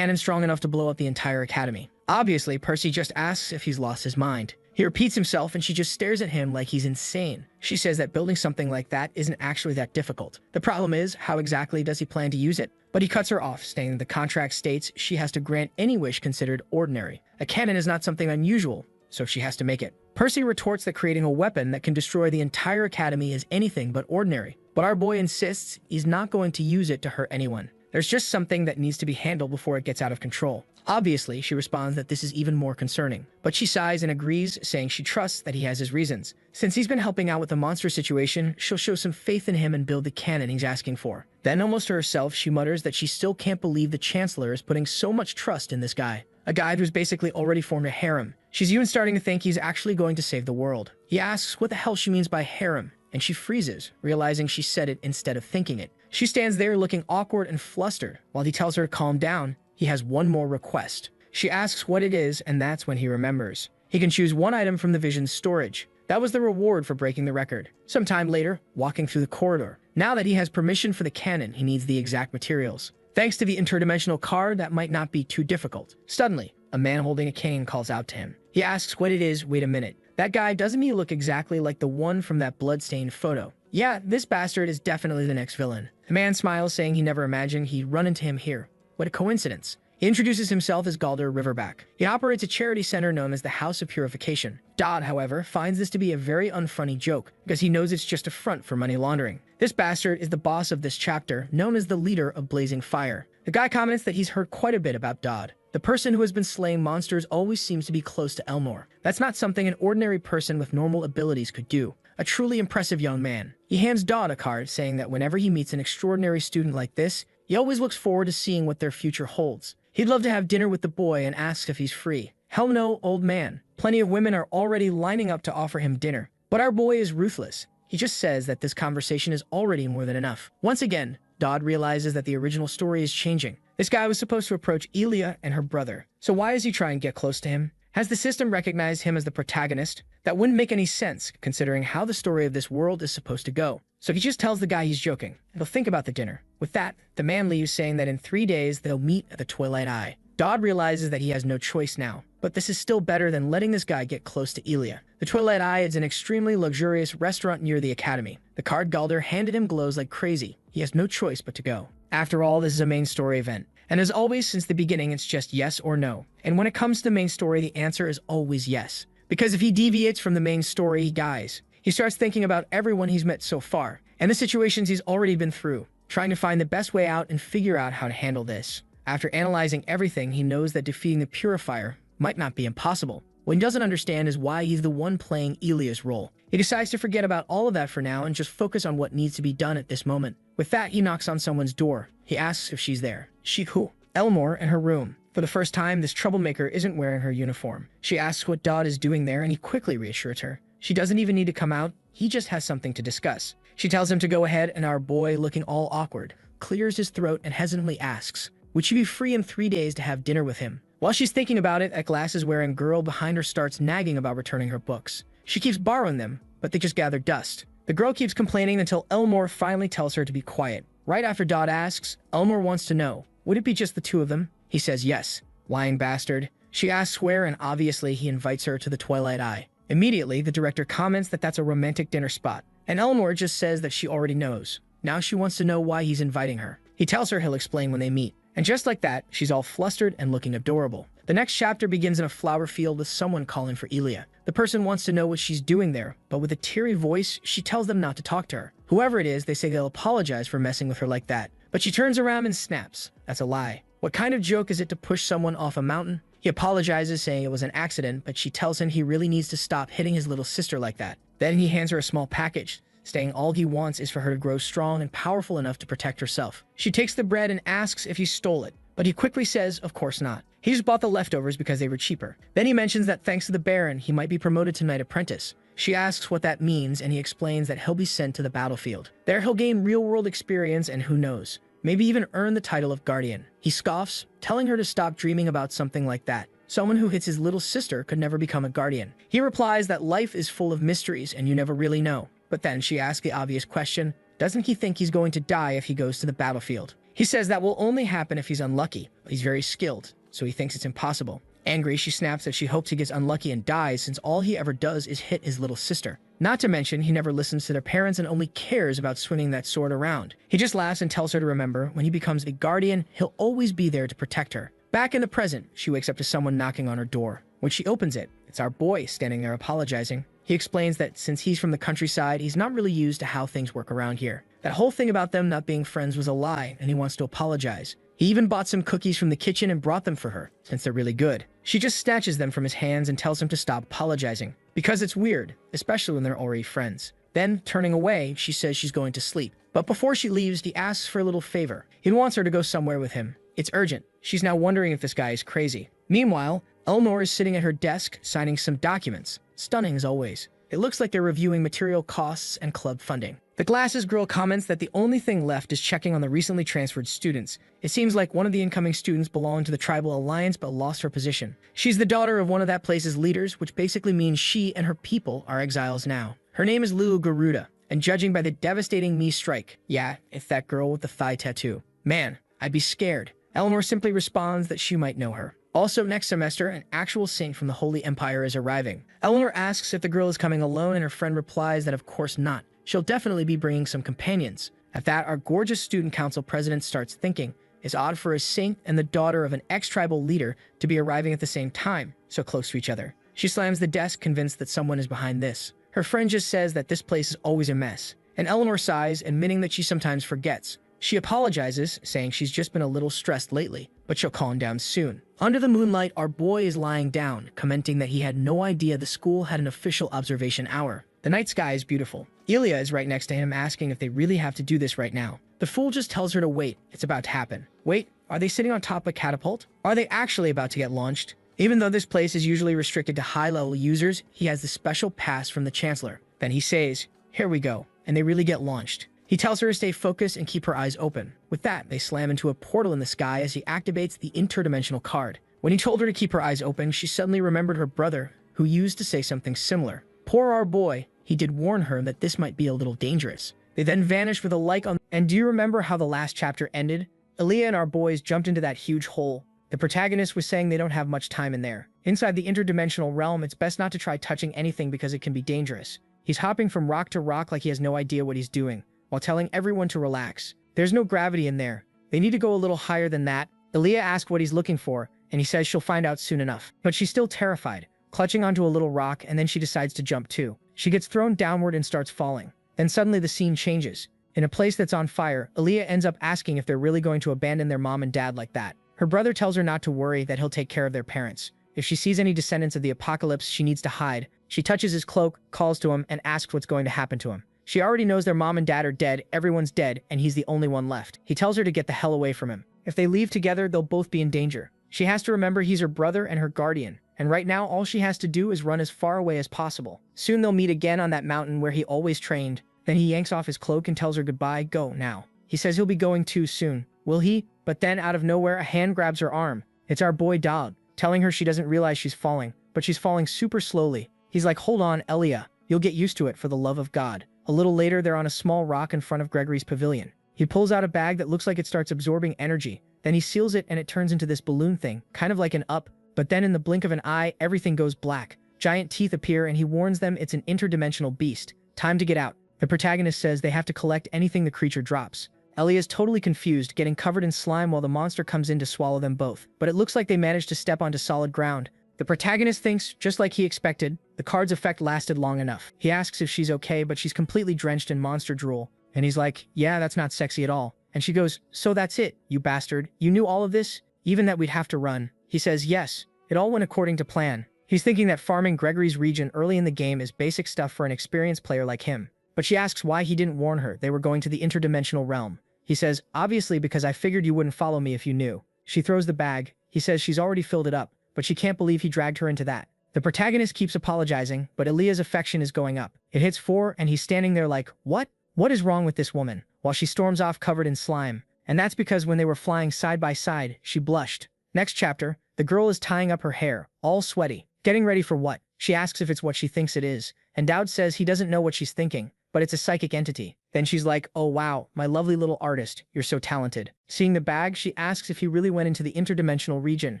strong enough to blow up the entire academy. Obviously, Percy just asks if he's lost his mind. He repeats himself, and she just stares at him like he's insane. She says that building something like that isn't actually that difficult. The problem is, how exactly does he plan to use it? But he cuts her off, saying that the contract states she has to grant any wish considered ordinary. A cannon is not something unusual, so she has to make it. Percy retorts that creating a weapon that can destroy the entire academy is anything but ordinary. But our boy insists he's not going to use it to hurt anyone. There's just something that needs to be handled before it gets out of control. Obviously, she responds that this is even more concerning, but she sighs and agrees, saying she trusts that he has his reasons. Since he's been helping out with the monster situation, she'll show some faith in him and build the cannon he's asking for. Then, almost to herself, she mutters that she still can't believe the Chancellor is putting so much trust in this guy. A guy who's basically already formed a harem. She's even starting to think he's actually going to save the world. He asks what the hell she means by harem, and she freezes, realizing she said it instead of thinking it. She stands there looking awkward and flustered, while he tells her to calm down, he has one more request. She asks what it is, and that's when he remembers. He can choose one item from the vision's storage. That was the reward for breaking the record. Sometime later, walking through the corridor. Now that he has permission for the cannon, he needs the exact materials. Thanks to the interdimensional card, that might not be too difficult. Suddenly, a man holding a cane calls out to him. He asks what it is. Wait a minute. That guy, doesn't he look exactly like the one from that bloodstained photo? Yeah, this bastard is definitely the next villain. The man smiles, saying he never imagined he'd run into him here. What a coincidence. He introduces himself as Galder Riverback. He operates a charity center known as the House of Purification. Dodd, however, finds this to be a very unfunny joke, because he knows it's just a front for money laundering. This bastard is the boss of this chapter, known as the leader of Blazing Fire. The guy comments that he's heard quite a bit about Dodd. The person who has been slaying monsters always seems to be close to Elnor. That's not something an ordinary person with normal abilities could do. A truly impressive young man. He hands Dodd a card, saying that whenever he meets an extraordinary student like this, he always looks forward to seeing what their future holds. He'd love to have dinner with the boy and asks if he's free. Hell no, old man. Plenty of women are already lining up to offer him dinner. But our boy is ruthless. He just says that this conversation is already more than enough. Once again, Dodd realizes that the original story is changing. This guy was supposed to approach Elia and her brother. So why is he trying to get close to him? Has the system recognized him as the protagonist? That wouldn't make any sense, considering how the story of this world is supposed to go. So he just tells the guy he's joking. He'll think about the dinner. With that, the man leaves, saying that in 3 days they'll meet at the Twilight Eye. Dodd realizes that he has no choice now, but this is still better than letting this guy get close to Elia. The Twilight Eye is an extremely luxurious restaurant near the academy. The card Galder handed him glows like crazy. He has no choice but to go. After all, this is a main story event. And as always, since the beginning, it's just yes or no. And when it comes to the main story, the answer is always yes. Because if he deviates from the main story, he dies. He starts thinking about everyone he's met so far, and the situations he's already been through, trying to find the best way out and figure out how to handle this. After analyzing everything, he knows that defeating the Purifier might not be impossible. What he doesn't understand is why he's the one playing Elia's role. He decides to forget about all of that for now and just focus on what needs to be done at this moment. With that, he knocks on someone's door. He asks if she's there. She who? Elmore in her room. For the first time, this troublemaker isn't wearing her uniform. She asks what Dodd is doing there, and he quickly reassures her. She doesn't even need to come out. He just has something to discuss. She tells him to go ahead, and our boy, looking all awkward, clears his throat and hesitantly asks, would she be free in 3 days to have dinner with him? While she's thinking about it, a glasses-wearing girl behind her starts nagging about returning her books. She keeps borrowing them, but they just gather dust. The girl keeps complaining until Elmore finally tells her to be quiet. Right after Dodd asks, Elmore wants to know, would it be just the two of them? He says yes. Lying bastard. She asks where, and obviously he invites her to the Twilight Eye. Immediately, the director comments that that's a romantic dinner spot, and Elmore just says that she already knows. Now she wants to know why he's inviting her. He tells her he'll explain when they meet. And just like that, she's all flustered and looking adorable. The next chapter begins in a flower field with someone calling for Elia. The person wants to know what she's doing there, but with a teary voice, she tells them not to talk to her. Whoever it is, they say they'll apologize for messing with her like that. But she turns around and snaps. That's a lie. What kind of joke is it to push someone off a mountain? He apologizes, saying it was an accident, but she tells him he really needs to stop hitting his little sister like that. Then he hands her a small package, saying all he wants is for her to grow strong and powerful enough to protect herself. She takes the bread and asks if he stole it, but he quickly says of course not. He just bought the leftovers because they were cheaper. Then he mentions that thanks to the Baron, he might be promoted to Knight Apprentice. She asks what that means, and he explains that he'll be sent to the battlefield. There he'll gain real-world experience and who knows, maybe even earn the title of Guardian. He scoffs, telling her to stop dreaming about something like that. Someone who hits his little sister could never become a Guardian. He replies that life is full of mysteries and you never really know. But then she asks the obvious question, doesn't he think he's going to die if he goes to the battlefield? He says that will only happen if he's unlucky, but he's very skilled, so he thinks it's impossible. Angry, she snaps that she hopes he gets unlucky and dies since all he ever does is hit his little sister. Not to mention, he never listens to their parents and only cares about swinging that sword around. He just laughs and tells her to remember, when he becomes a Guardian, he'll always be there to protect her. Back in the present, she wakes up to someone knocking on her door. When she opens it, it's our boy standing there apologizing. He explains that since he's from the countryside, he's not really used to how things work around here. That whole thing about them not being friends was a lie, and he wants to apologize. He even bought some cookies from the kitchen and brought them for her, since they're really good. She just snatches them from his hands and tells him to stop apologizing, because it's weird, especially when they're already friends. Then, turning away, she says she's going to sleep. But before she leaves, he asks for a little favor. He wants her to go somewhere with him. It's urgent. She's now wondering if this guy is crazy. Meanwhile, Elnor is sitting at her desk, signing some documents. Stunning as always. It looks like they're reviewing material costs and club funding. The glasses girl comments that the only thing left is checking on the recently transferred students. It seems like one of the incoming students belonged to the tribal alliance but lost her position. She's the daughter of one of that place's leaders, which basically means she and her people are exiles now. Her name is Lulu Garuda, and judging by the devastating me strike, yeah, it's that girl with the thigh tattoo. Man, I'd be scared. Eleanor simply responds that she might know her. Also, next semester, an actual saint from the Holy Empire is arriving. Eleanor asks if the girl is coming alone, and her friend replies that of course not. She'll definitely be bringing some companions. At that, our gorgeous student council president starts thinking, it's odd for a saint and the daughter of an ex-tribal leader to be arriving at the same time, so close to each other. She slams the desk, convinced that someone is behind this. Her friend just says that this place is always a mess, and Eleanor sighs, admitting that she sometimes forgets. She apologizes, saying she's just been a little stressed lately, but she'll calm down soon. Under the moonlight, our boy is lying down, commenting that he had no idea the school had an official observation hour. The night sky is beautiful. Ilya is right next to him, asking if they really have to do this right now. The fool just tells her to wait. It's about to happen. Wait, are they sitting on top of a catapult? Are they actually about to get launched? Even though this place is usually restricted to high-level users, he has the special pass from the Chancellor. Then he says, here we go, and they really get launched. He tells her to stay focused and keep her eyes open. With that, they slam into a portal in the sky as he activates the interdimensional card. When he told her to keep her eyes open, she suddenly remembered her brother, who used to say something similar. Poor our boy. He did warn her that this might be a little dangerous. They then vanished with a like on. And do you remember how the last chapter ended? Ilya and our boys jumped into that huge hole. The protagonist was saying they don't have much time in there. Inside the interdimensional realm, it's best not to try touching anything because it can be dangerous. He's hopping from rock to rock like he has no idea what he's doing, while telling everyone to relax. There's no gravity in there. They need to go a little higher than that. Ilya asks what he's looking for, and he says she'll find out soon enough. But she's still terrified, clutching onto a little rock, and then she decides to jump too. She gets thrown downward and starts falling. Then suddenly the scene changes. In a place that's on fire, Ilya ends up asking if they're really going to abandon their mom and dad like that. Her brother tells her not to worry, that he'll take care of their parents. If she sees any descendants of the apocalypse, she needs to hide. She touches his cloak, calls to him, and asks what's going to happen to him. She already knows their mom and dad are dead, everyone's dead, and he's the only one left. He tells her to get the hell away from him. If they leave together, they'll both be in danger. She has to remember he's her brother and her guardian. And right now, all she has to do is run as far away as possible. Soon they'll meet again on that mountain where he always trained. Then he yanks off his cloak and tells her goodbye, go now. He says he'll be going too soon. Will he? But then out of nowhere, a hand grabs her arm. It's our boy Dog, telling her she doesn't realize she's falling, but she's falling super slowly. He's like, hold on, Elia. You'll get used to it, for the love of God. A little later, they're on a small rock in front of Gregory's pavilion. He pulls out a bag that looks like it starts absorbing energy. Then he seals it and it turns into this balloon thing, kind of like an up. But then in the blink of an eye, everything goes black. Giant teeth appear and he warns them it's an interdimensional beast. Time to get out. The protagonist says they have to collect anything the creature drops. Ellie is totally confused, getting covered in slime while the monster comes in to swallow them both. But it looks like they managed to step onto solid ground. The protagonist thinks, just like he expected, the card's effect lasted long enough. He asks if she's okay, but she's completely drenched in monster drool. And he's like, yeah, that's not sexy at all. And she goes, so that's it, you bastard. You knew all of this? Even that we'd have to run. He says, yes, it all went according to plan. He's thinking that farming Gregory's region early in the game is basic stuff for an experienced player like him. But she asks why he didn't warn her they were going to the interdimensional realm. He says, obviously because I figured you wouldn't follow me if you knew. She throws the bag. He says she's already filled it up, but she can't believe he dragged her into that. The protagonist keeps apologizing, but Elia's affection is going up. It hits 4 and he's standing there like, what? What is wrong with this woman? While she storms off covered in slime. And that's because when they were flying side by side, she blushed. Next chapter, the girl is tying up her hair, all sweaty. Getting ready for what? She asks if it's what she thinks it is, and Dowd says he doesn't know what she's thinking, but it's a psychic entity. Then she's like, oh wow, my lovely little artist, you're so talented. Seeing the bag, she asks if he really went into the interdimensional region.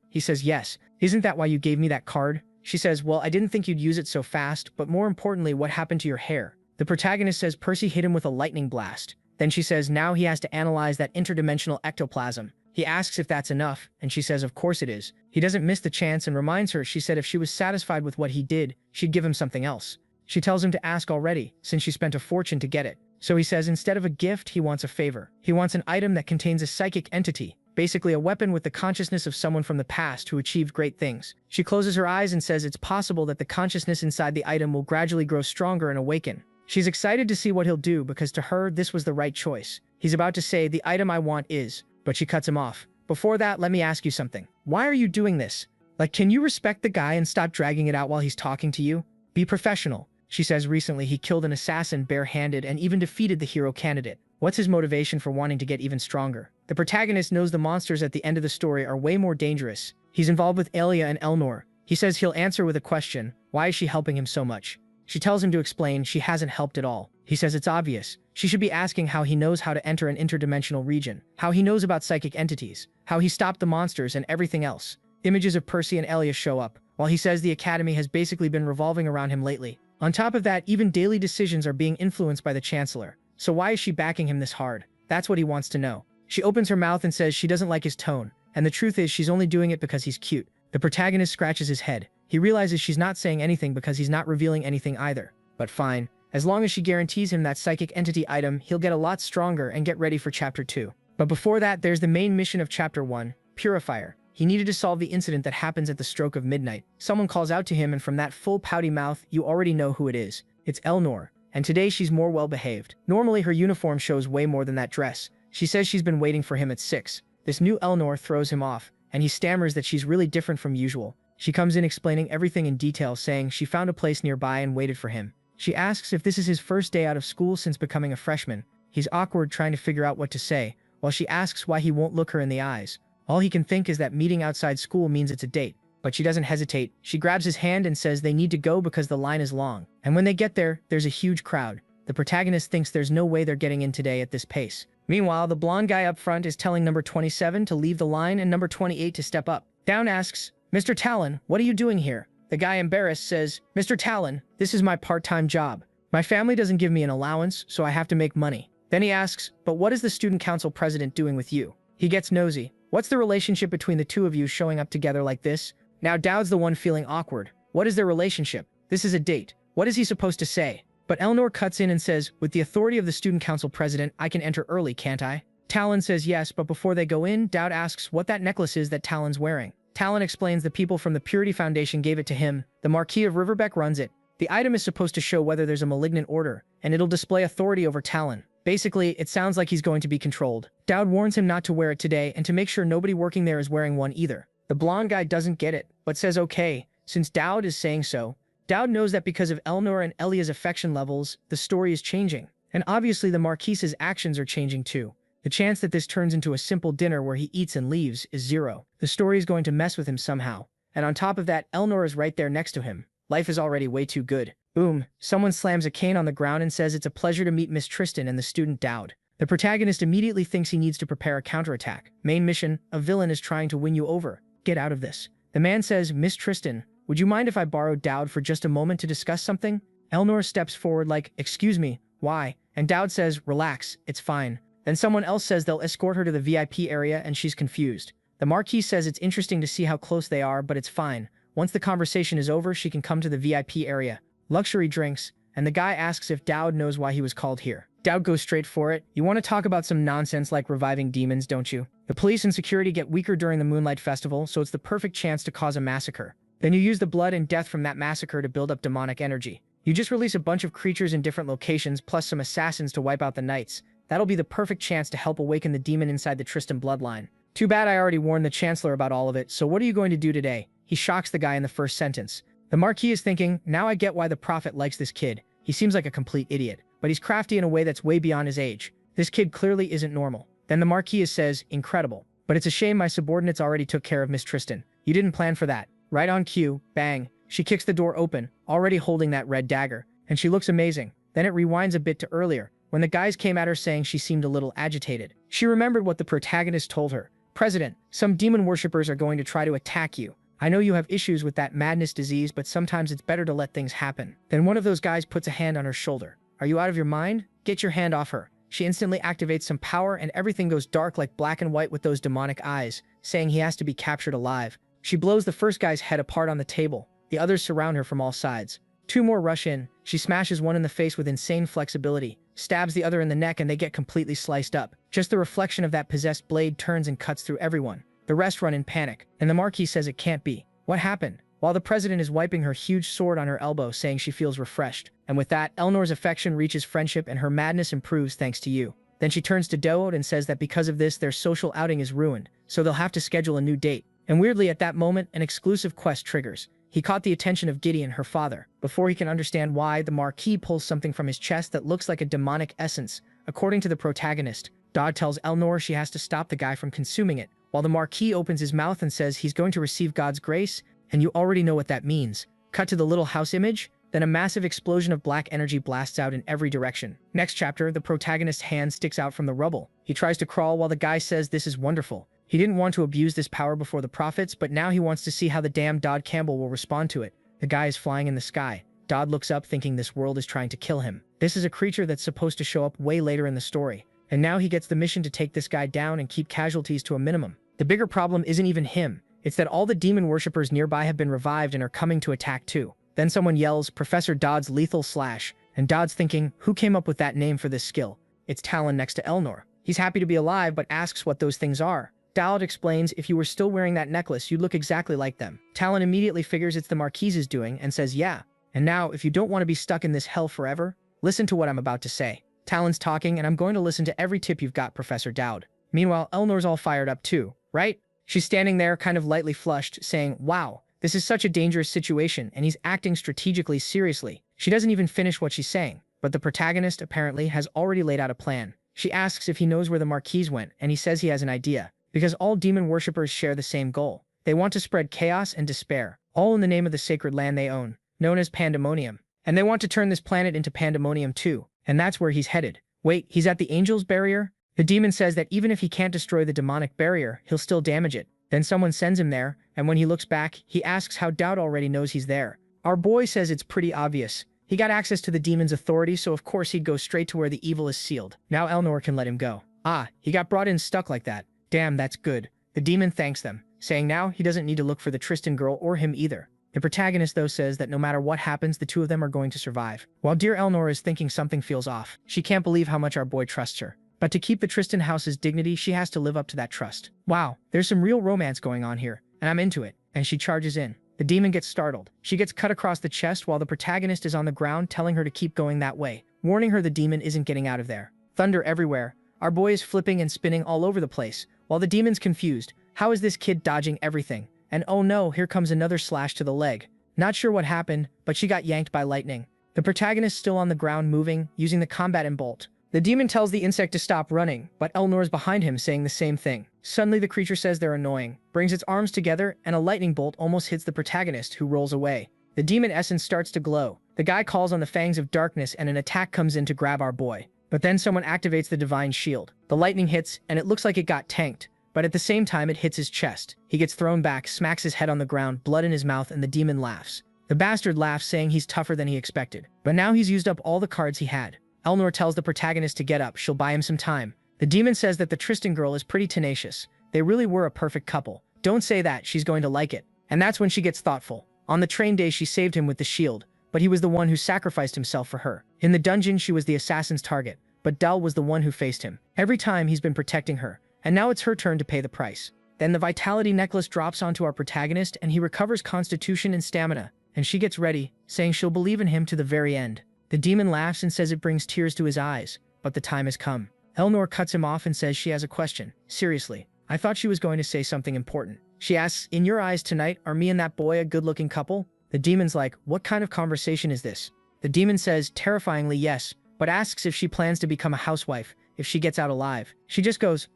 He says yes. Isn't that why you gave me that card? She says, well, I didn't think you'd use it so fast, but more importantly, what happened to your hair? The protagonist says Percy hit him with a lightning blast. Then she says now he has to analyze that interdimensional ectoplasm. He asks if that's enough, and she says of course it is. He doesn't miss the chance and reminds her she said if she was satisfied with what he did, she'd give him something else. She tells him to ask already, since she spent a fortune to get it. So he says instead of a gift, he wants a favor. He wants an item that contains a psychic entity, basically a weapon with the consciousness of someone from the past who achieved great things. She closes her eyes and says it's possible that the consciousness inside the item will gradually grow stronger and awaken. She's excited to see what he'll do because to her, this was the right choice. He's about to say, the item I want is, but she cuts him off. Before that, let me ask you something. Why are you doing this? Like, can you respect the guy and stop dragging it out while he's talking to you? Be professional. She says recently he killed an assassin barehanded and even defeated the hero candidate. What's his motivation for wanting to get even stronger? The protagonist knows the monsters at the end of the story are way more dangerous. He's involved with Elia and Elnor. He says he'll answer with a question. Why is she helping him so much? She tells him to explain she hasn't helped at all. He says it's obvious. She should be asking how he knows how to enter an interdimensional region, how he knows about psychic entities, how he stopped the monsters and everything else. Images of Percy and Elia show up, while he says the academy has basically been revolving around him lately. On top of that, even daily decisions are being influenced by the Chancellor. So why is she backing him this hard? That's what he wants to know. She opens her mouth and says she doesn't like his tone, and the truth is she's only doing it because he's cute. The protagonist scratches his head. He realizes she's not saying anything because he's not revealing anything either. But fine. As long as she guarantees him that psychic entity item, he'll get a lot stronger and get ready for Chapter 2. But before that, there's the main mission of Chapter 1, Purifier. He needed to solve the incident that happens at the stroke of midnight. Someone calls out to him, and from that full pouty mouth, you already know who it is. It's Elnor. And today she's more well-behaved. Normally her uniform shows way more than that dress. She says she's been waiting for him at 6. This new Elnor throws him off, and he stammers that she's really different from usual. She comes in explaining everything in detail, saying she found a place nearby and waited for him. She asks if this is his first day out of school since becoming a freshman. He's awkward trying to figure out what to say, while she asks why he won't look her in the eyes. All he can think is that meeting outside school means it's a date. But she doesn't hesitate. She grabs his hand and says they need to go because the line is long. And when they get there, there's a huge crowd. The protagonist thinks there's no way they're getting in today at this pace. Meanwhile, the blonde guy up front is telling number 27 to leave the line and number 28 to step up. Down asks, "Mr. Talon, what are you doing here?" The guy, embarrassed, says, "Mr. Talon, this is my part-time job. My family doesn't give me an allowance, so I have to make money." Then he asks, "But what is the student council president doing with you?" He gets nosy. "What's the relationship between the two of you showing up together like this?" Now Dowd's the one feeling awkward. What is their relationship? This is a date. What is he supposed to say? But Elnor cuts in and says, "With the authority of the student council president, I can enter early, can't I?" Talon says yes, but before they go in, Dowd asks what that necklace is that Talon's wearing. Talon explains the people from the Purity Foundation gave it to him. The Marquis of Riverbeck runs it. The item is supposed to show whether there's a malignant order, and it'll display authority over Talon. Basically, it sounds like he's going to be controlled. Dowd warns him not to wear it today and to make sure nobody working there is wearing one either. The blonde guy doesn't get it, but says okay, since Dowd is saying so. Dowd knows that because of Elnor and Elia's affection levels, the story is changing. And obviously the Marquise's actions are changing too. The chance that this turns into a simple dinner where he eats and leaves is 0. The story is going to mess with him somehow. And on top of that, Elnor is right there next to him. Life is already way too good. Boom, someone slams a cane on the ground and says it's a pleasure to meet Miss Tristan and the student Dowd. The protagonist immediately thinks he needs to prepare a counterattack. Main mission, a villain is trying to win you over. Get out of this. The man says, "Miss Tristan, would you mind if I borrowed Dowd for just a moment to discuss something?" Elnor steps forward like, "Excuse me, why?" And Dowd says, "Relax, it's fine." Then someone else says they'll escort her to the VIP area and she's confused. The Marquis says it's interesting to see how close they are, but it's fine. Once the conversation is over, she can come to the VIP area. Luxury drinks, and the guy asks if Dowd knows why he was called here. Dowd goes straight for it. "You want to talk about some nonsense like reviving demons, don't you? The police and security get weaker during the Moonlight Festival, so it's the perfect chance to cause a massacre. Then you use the blood and death from that massacre to build up demonic energy. You just release a bunch of creatures in different locations plus some assassins to wipe out the knights. That'll be the perfect chance to help awaken the demon inside the Tristan bloodline. Too bad I already warned the Chancellor about all of it, so what are you going to do today?" He shocks the guy in the first sentence. The Marquis is thinking, now I get why the Prophet likes this kid. He seems like a complete idiot, but he's crafty in a way that's way beyond his age. This kid clearly isn't normal. Then the Marquis says, "Incredible. But it's a shame my subordinates already took care of Miss Tristan. You didn't plan for that." Right on cue, bang. She kicks the door open, already holding that red dagger, and she looks amazing. Then it rewinds a bit to earlier, when the guys came at her saying she seemed a little agitated. She remembered what the protagonist told her. "President, some demon worshippers are going to try to attack you. I know you have issues with that madness disease, but sometimes it's better to let things happen." Then one of those guys puts a hand on her shoulder. "Are you out of your mind? Get your hand off her." She instantly activates some power and everything goes dark like black and white with those demonic eyes, saying he has to be captured alive. She blows the first guy's head apart on the table. The others surround her from all sides. 2 more rush in. She smashes one in the face with insane flexibility, stabs the other in the neck, and they get completely sliced up. Just the reflection of that possessed blade turns and cuts through everyone. The rest run in panic, and the Marquis says it can't be. What happened? While the president is wiping her huge sword on her elbow, saying she feels refreshed. And with that, Elnor's affection reaches friendship and her madness improves thanks to you. Then she turns to Dood and says that because of this, their social outing is ruined, so they'll have to schedule a new date. And weirdly, at that moment, an exclusive quest triggers. He caught the attention of Gideon, her father. Before he can understand why, the Marquis pulls something from his chest that looks like a demonic essence. According to the protagonist, Dodd tells Elnor she has to stop the guy from consuming it, while the Marquis opens his mouth and says he's going to receive God's grace, and you already know what that means. Cut to the little house image, then a massive explosion of black energy blasts out in every direction. Next chapter, the protagonist's hand sticks out from the rubble. He tries to crawl while the guy says this is wonderful. He didn't want to abuse this power before the prophets, but now he wants to see how the damn Dodd Campbell will respond to it. The guy is flying in the sky. Dodd looks up thinking this world is trying to kill him. This is a creature that's supposed to show up way later in the story. And now he gets the mission to take this guy down and keep casualties to a minimum. The bigger problem isn't even him. It's that all the demon worshippers nearby have been revived and are coming to attack too. Then someone yells, Professor Dodd's lethal slash, and Dodd's thinking, who came up with that name for this skill? It's Talon next to Elnor. He's happy to be alive but asks what those things are. Dodd explains, if you were still wearing that necklace, you'd look exactly like them. Talon immediately figures it's the Marquise's doing and says, yeah. And now, if you don't want to be stuck in this hell forever, listen to what I'm about to say. Talon's talking, and I'm going to listen to every tip you've got, Professor Dowd. Meanwhile, Elnor's all fired up too, right? She's standing there, kind of lightly flushed, saying, wow, this is such a dangerous situation, and he's acting strategically seriously. She doesn't even finish what she's saying, but the protagonist, apparently, has already laid out a plan. She asks if he knows where the Marquise went, and he says he has an idea. Because all demon worshippers share the same goal. They want to spread chaos and despair, all in the name of the sacred land they own, known as Pandemonium. And they want to turn this planet into Pandemonium too, and that's where he's headed. Wait, he's at the Angel's Barrier? The demon says that even if he can't destroy the demonic barrier, he'll still damage it. Then someone sends him there, and when he looks back, he asks how Dowd already knows he's there. Our boy says it's pretty obvious. He got access to the demon's authority, so of course he'd go straight to where the evil is sealed. Now Elnor can let him go. Ah, he got brought in stuck like that. Damn, that's good. The demon thanks them, saying now he doesn't need to look for the Tristan girl or him either. The protagonist, though, says that no matter what happens, the two of them are going to survive. While dear Elnor is thinking something feels off. She can't believe how much our boy trusts her. But to keep the Tristan house's dignity, she has to live up to that trust. Wow, there's some real romance going on here, and I'm into it. And she charges in. The demon gets startled. She gets cut across the chest while the protagonist is on the ground telling her to keep going that way, warning her the demon isn't getting out of there. Thunder everywhere. Our boy is flipping and spinning all over the place, while the demon's confused. How is this kid dodging everything? And oh no, here comes another slash to the leg. Not sure what happened, but she got yanked by lightning. The protagonist still on the ground moving, using the combat and bolt. The demon tells the insect to stop running, but Elnor's behind him saying the same thing. Suddenly the creature says they're annoying, brings its arms together, and a lightning bolt almost hits the protagonist, who rolls away. The demon essence starts to glow. The guy calls on the fangs of darkness and an attack comes in to grab our boy. But then someone activates the divine shield. The lightning hits, and it looks like it got tanked. But at the same time, it hits his chest. He gets thrown back, smacks his head on the ground, blood in his mouth, and the demon laughs. The bastard laughs, saying he's tougher than he expected. But now he's used up all the cards he had. Elnor tells the protagonist to get up, she'll buy him some time. The demon says that the Tristan girl is pretty tenacious. They really were a perfect couple. Don't say that, she's going to like it. And that's when she gets thoughtful. On the train day, she saved him with the shield, but he was the one who sacrificed himself for her. In the dungeon, she was the assassin's target, but Dal was the one who faced him. Every time he's been protecting her, and now it's her turn to pay the price. Then the vitality necklace drops onto our protagonist and he recovers constitution and stamina, and she gets ready, saying she'll believe in him to the very end. The demon laughs and says it brings tears to his eyes, but the time has come. Elnor cuts him off and says she has a question. Seriously, I thought she was going to say something important. She asks, in your eyes tonight, are me and that boy a good-looking couple? The demon's like, what kind of conversation is this? The demon says, terrifyingly yes, but asks if she plans to become a housewife, if she gets out alive. She just goes,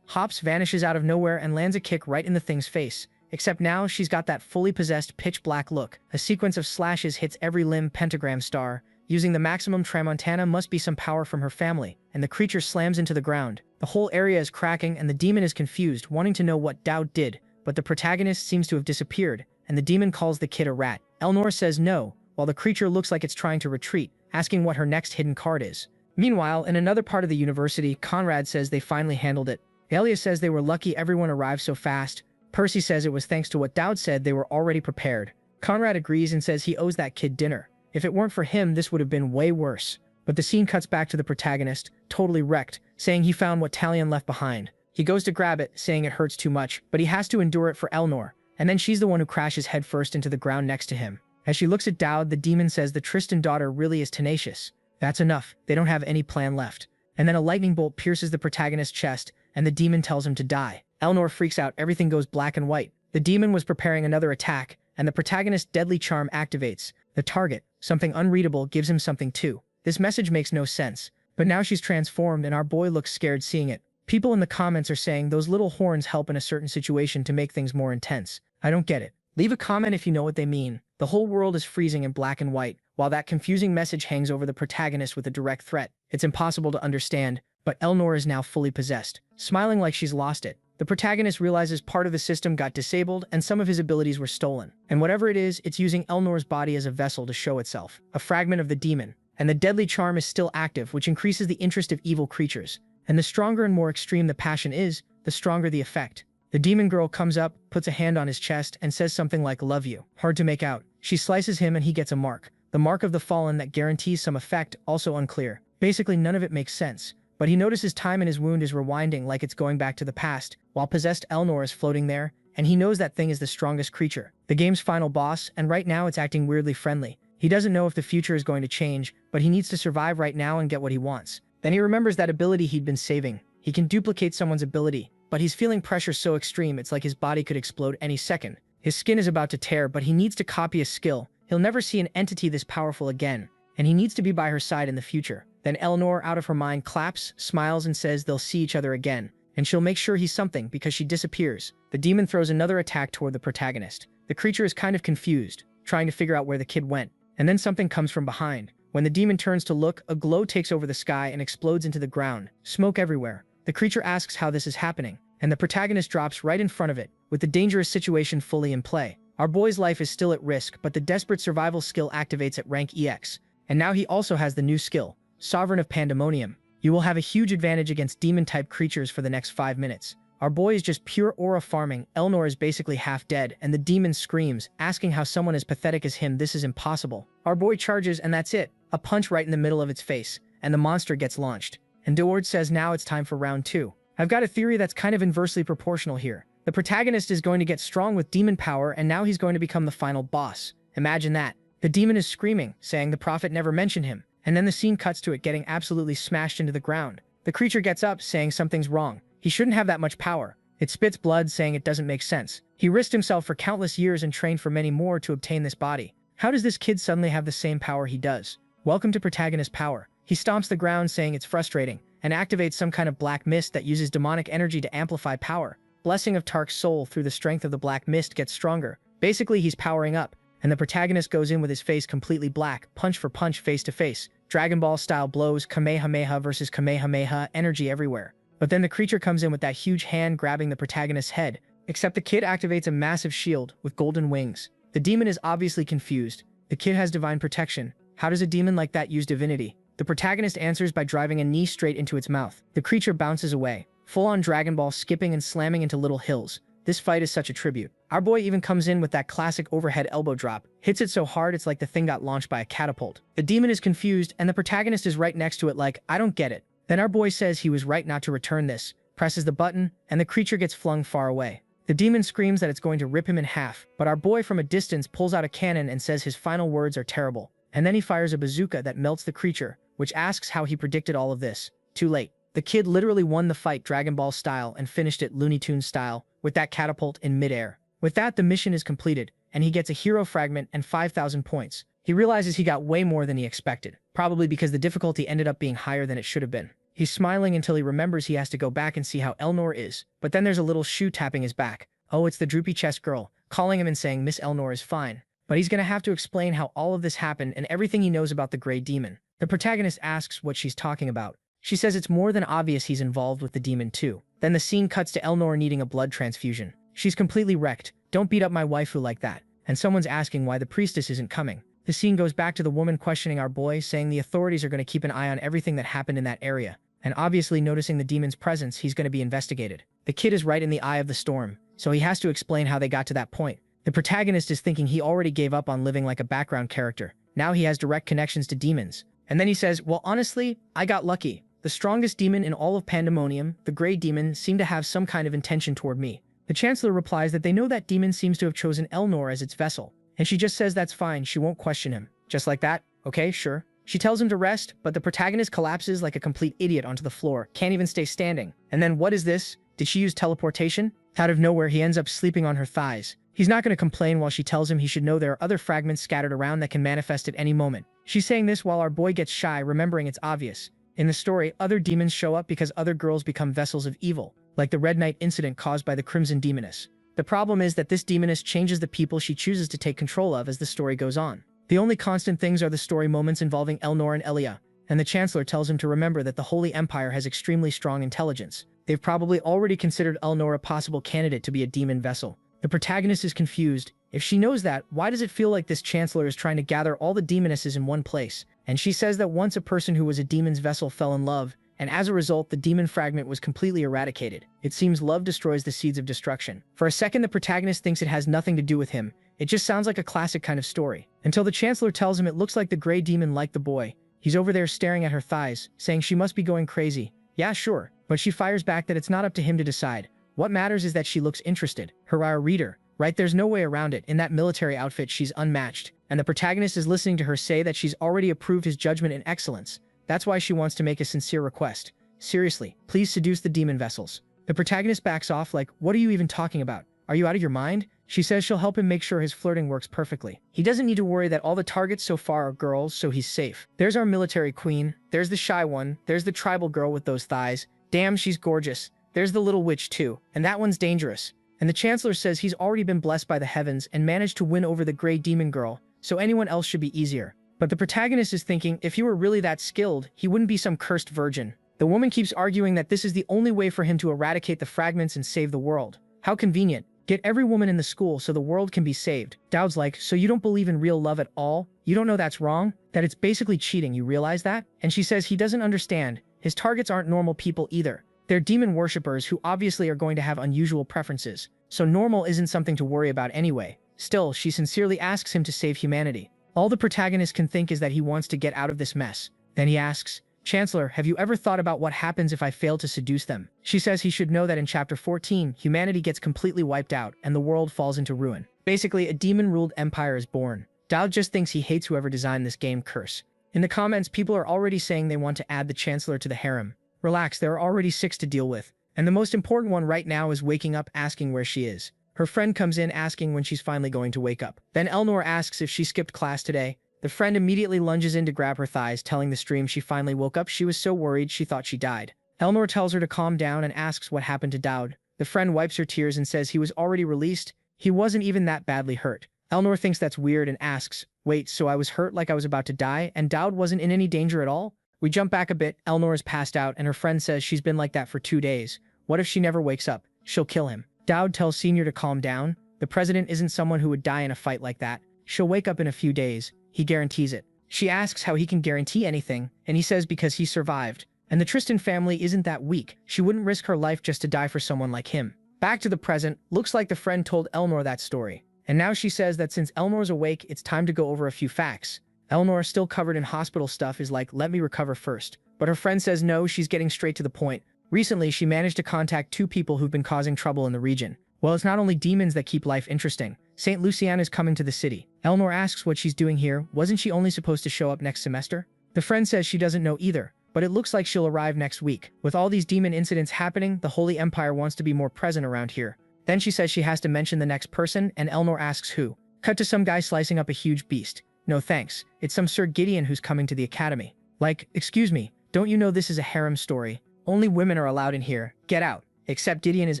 hops, vanishes out of nowhere and lands a kick right in the thing's face. Except now she's got that fully possessed pitch-black look. A sequence of slashes hits every limb pentagram star. Using the maximum Tramontana must be some power from her family, and the creature slams into the ground. The whole area is cracking and the demon is confused, wanting to know what Dowd did, but the protagonist seems to have disappeared, and the demon calls the kid a rat. Elnor says no, while the creature looks like it's trying to retreat, asking what her next hidden card is. Meanwhile, in another part of the university, Conrad says they finally handled it. Elia says they were lucky everyone arrived so fast. Percy says it was thanks to what Dowd said they were already prepared. Conrad agrees and says he owes that kid dinner. If it weren't for him, this would have been way worse. But the scene cuts back to the protagonist, totally wrecked, saying he found what Talion left behind. He goes to grab it, saying it hurts too much, but he has to endure it for Elnor, and then she's the one who crashes headfirst into the ground next to him. As she looks at Dowd, the demon says the Tristan daughter really is tenacious. That's enough, they don't have any plan left. And then a lightning bolt pierces the protagonist's chest, and the demon tells him to die. Elnor freaks out, everything goes black and white. The demon was preparing another attack, and the protagonist's deadly charm activates. The target, something unreadable, gives him something too. This message makes no sense, but now she's transformed and our boy looks scared seeing it. People in the comments are saying those little horns help in a certain situation to make things more intense. I don't get it. Leave a comment if you know what they mean. The whole world is freezing in black and white, while that confusing message hangs over the protagonist with a direct threat. It's impossible to understand, but Elnor is now fully possessed, smiling like she's lost it. The protagonist realizes part of the system got disabled and some of his abilities were stolen. And whatever it is, it's using Elnor's body as a vessel to show itself, a fragment of the demon. And the deadly charm is still active, which increases the interest of evil creatures. And the stronger and more extreme the passion is, the stronger the effect. The demon girl comes up, puts a hand on his chest, and says something like "love you." Hard to make out. She slices him and he gets a mark. The mark of the fallen that guarantees some effect, also unclear. Basically none of it makes sense. But he notices time in his wound is rewinding like it's going back to the past, while possessed Elnor is floating there, and he knows that thing is the strongest creature. The game's final boss, and right now it's acting weirdly friendly. He doesn't know if the future is going to change, but he needs to survive right now and get what he wants. Then he remembers that ability he'd been saving. He can duplicate someone's ability, but he's feeling pressure so extreme it's like his body could explode any second. His skin is about to tear, but he needs to copy a skill. He'll never see an entity this powerful again, and he needs to be by her side in the future. Then Elnor, out of her mind, claps, smiles, and says they'll see each other again, and she'll make sure he's something because she disappears. The demon throws another attack toward the protagonist. The creature is kind of confused, trying to figure out where the kid went, and then something comes from behind. When the demon turns to look, a glow takes over the sky and explodes into the ground. Smoke everywhere. The creature asks how this is happening, and the protagonist drops right in front of it, with the dangerous situation fully in play. Our boy's life is still at risk, but the desperate survival skill activates at rank EX, and now he also has the new skill, Sovereign of Pandemonium. You will have a huge advantage against demon-type creatures for the next 5 minutes. Our boy is just pure aura farming. Elnor is basically half dead, and the demon screams, asking how someone as pathetic as him, this is impossible. Our boy charges, and that's it. A punch right in the middle of its face, and the monster gets launched. And Deord says now it's time for round 2. I've got a theory that's kind of inversely proportional here. The protagonist is going to get strong with demon power, and now he's going to become the final boss. Imagine that. The demon is screaming, saying the prophet never mentioned him, and then the scene cuts to it getting absolutely smashed into the ground. The creature gets up, saying something's wrong. He shouldn't have that much power. It spits blood, saying it doesn't make sense. He risked himself for countless years and trained for many more to obtain this body. How does this kid suddenly have the same power he does? Welcome to protagonist power. He stomps the ground, saying it's frustrating, and activates some kind of black mist that uses demonic energy to amplify power. Blessing of Tark's soul through the strength of the black mist gets stronger. Basically, he's powering up, and the protagonist goes in with his face completely black, punch for punch, face to face. Dragon Ball style blows, Kamehameha versus Kamehameha, energy everywhere. But then the creature comes in with that huge hand grabbing the protagonist's head, except the kid activates a massive shield with golden wings. The demon is obviously confused. The kid has divine protection. How does a demon like that use divinity? The protagonist answers by driving a knee straight into its mouth. The creature bounces away, full-on Dragon Ball skipping and slamming into little hills. This fight is such a tribute. Our boy even comes in with that classic overhead elbow drop, hits it so hard it's like the thing got launched by a catapult. The demon is confused, and the protagonist is right next to it like, I don't get it. Then our boy says he was right not to return this, presses the button, and the creature gets flung far away. The demon screams that it's going to rip him in half, but our boy from a distance pulls out a cannon and says his final words are terrible. And then he fires a bazooka that melts the creature, which asks how he predicted all of this. Too late. The kid literally won the fight Dragon Ball style and finished it Looney Tunes style, with that catapult in midair. With that, the mission is completed, and he gets a hero fragment and 5,000 points. He realizes he got way more than he expected, probably because the difficulty ended up being higher than it should have been. He's smiling until he remembers he has to go back and see how Elnor is, but then there's a little shoe tapping his back. Oh, it's the droopy chest girl, calling him and saying Miss Elnor is fine. But he's gonna have to explain how all of this happened and everything he knows about the Grey Demon. The protagonist asks what she's talking about. She says it's more than obvious he's involved with the demon too. Then the scene cuts to Elnor needing a blood transfusion. She's completely wrecked. Don't beat up my waifu like that. And someone's asking why the priestess isn't coming. The scene goes back to the woman questioning our boy, saying the authorities are going to keep an eye on everything that happened in that area. And obviously noticing the demon's presence, he's going to be investigated. The kid is right in the eye of the storm, so he has to explain how they got to that point. The protagonist is thinking he already gave up on living like a background character. Now he has direct connections to demons. And then he says, well, honestly, I got lucky. The strongest demon in all of Pandemonium, the Grey Demon, seemed to have some kind of intention toward me. The Chancellor replies that they know that demon seems to have chosen Elnor as its vessel, and she just says that's fine, she won't question him. Just like that? Okay, sure. She tells him to rest, but the protagonist collapses like a complete idiot onto the floor, can't even stay standing. And then what is this? Did she use teleportation? Out of nowhere, he ends up sleeping on her thighs. He's not going to complain while she tells him he should know there are other fragments scattered around that can manifest at any moment. She's saying this while our boy gets shy, remembering it's obvious. In the story, other demons show up because other girls become vessels of evil, like the Red Knight incident caused by the Crimson Demoness. The problem is that this demoness changes the people she chooses to take control of as the story goes on. The only constant things are the story moments involving Elnor and Elia, and the Chancellor tells him to remember that the Holy Empire has extremely strong intelligence. They've probably already considered Elnor a possible candidate to be a demon vessel. The protagonist is confused. If she knows that, why does it feel like this Chancellor is trying to gather all the demonesses in one place? And she says that once a person who was a demon's vessel fell in love, and as a result, the demon fragment was completely eradicated. It seems love destroys the seeds of destruction. For a second, the protagonist thinks it has nothing to do with him. It just sounds like a classic kind of story. Until the Chancellor tells him it looks like the gray demon liked the boy. He's over there staring at her thighs, saying she must be going crazy. Yeah, sure. But she fires back that it's not up to him to decide. What matters is that she looks interested. Hurrah, reader. Right, there's no way around it. In that military outfit, she's unmatched. And the protagonist is listening to her say that she's already approved his judgment in excellence. That's why she wants to make a sincere request. Seriously, please seduce the demon vessels. The protagonist backs off like, what are you even talking about? Are you out of your mind? She says she'll help him make sure his flirting works perfectly. He doesn't need to worry that all the targets so far are girls, so he's safe. There's our military queen. There's the shy one. There's the tribal girl with those thighs. Damn, she's gorgeous. There's the little witch too. And that one's dangerous. And the Chancellor says he's already been blessed by the heavens and managed to win over the gray demon girl, so anyone else should be easier. But the protagonist is thinking, if he were really that skilled, he wouldn't be some cursed virgin. The woman keeps arguing that this is the only way for him to eradicate the fragments and save the world. How convenient. Get every woman in the school so the world can be saved. Dowd's like, so you don't believe in real love at all? You don't know that's wrong? That it's basically cheating, you realize that? And she says he doesn't understand. His targets aren't normal people either. They're demon worshippers who obviously are going to have unusual preferences. So normal isn't something to worry about anyway. Still, she sincerely asks him to save humanity. All the protagonist can think is that he wants to get out of this mess. Then he asks, Chancellor, have you ever thought about what happens if I fail to seduce them? She says he should know that in chapter 14, humanity gets completely wiped out and the world falls into ruin. Basically, a demon-ruled empire is born. Dowd just thinks he hates whoever designed this game curse. In the comments, people are already saying they want to add the Chancellor to the harem. Relax, there are already 6 to deal with. And the most important one right now is waking up asking where she is. Her friend comes in asking when she's finally going to wake up. Then Elnor asks if she skipped class today. The friend immediately lunges in to grab her thighs, telling the stream she finally woke up. She was so worried she thought she died. Elnor tells her to calm down and asks what happened to Dowd. The friend wipes her tears and says he was already released. He wasn't even that badly hurt. Elnor thinks that's weird and asks, wait, so I was hurt like I was about to die and Dowd wasn't in any danger at all? We jump back a bit. Elnor is passed out and her friend says she's been like that for 2 days. What if she never wakes up? She'll kill him. Dowd tells Senior to calm down. The president isn't someone who would die in a fight like that. She'll wake up in a few days. He guarantees it. She asks how he can guarantee anything, and he says because he survived. And the Tristan family isn't that weak. She wouldn't risk her life just to die for someone like him. Back to the present, looks like the friend told Elnor that story. And now she says that since Elnor's awake, it's time to go over a few facts. Elnor, still covered in hospital stuff, is like, let me recover first. But her friend says no, she's getting straight to the point. Recently, she managed to contact 2 people who've been causing trouble in the region. Well, it's not only demons that keep life interesting. Saint Lucian is coming to the city. Elnor asks what she's doing here. Wasn't she only supposed to show up next semester? The friend says she doesn't know either, but it looks like she'll arrive next week. With all these demon incidents happening, the Holy Empire wants to be more present around here. Then she says she has to mention the next person, and Elnor asks who. Cut to some guy slicing up a huge beast. No thanks. It's some Sir Gideon who's coming to the academy. Like, excuse me, don't you know this is a harem story? Only women are allowed in here. Get out. Except Gideon is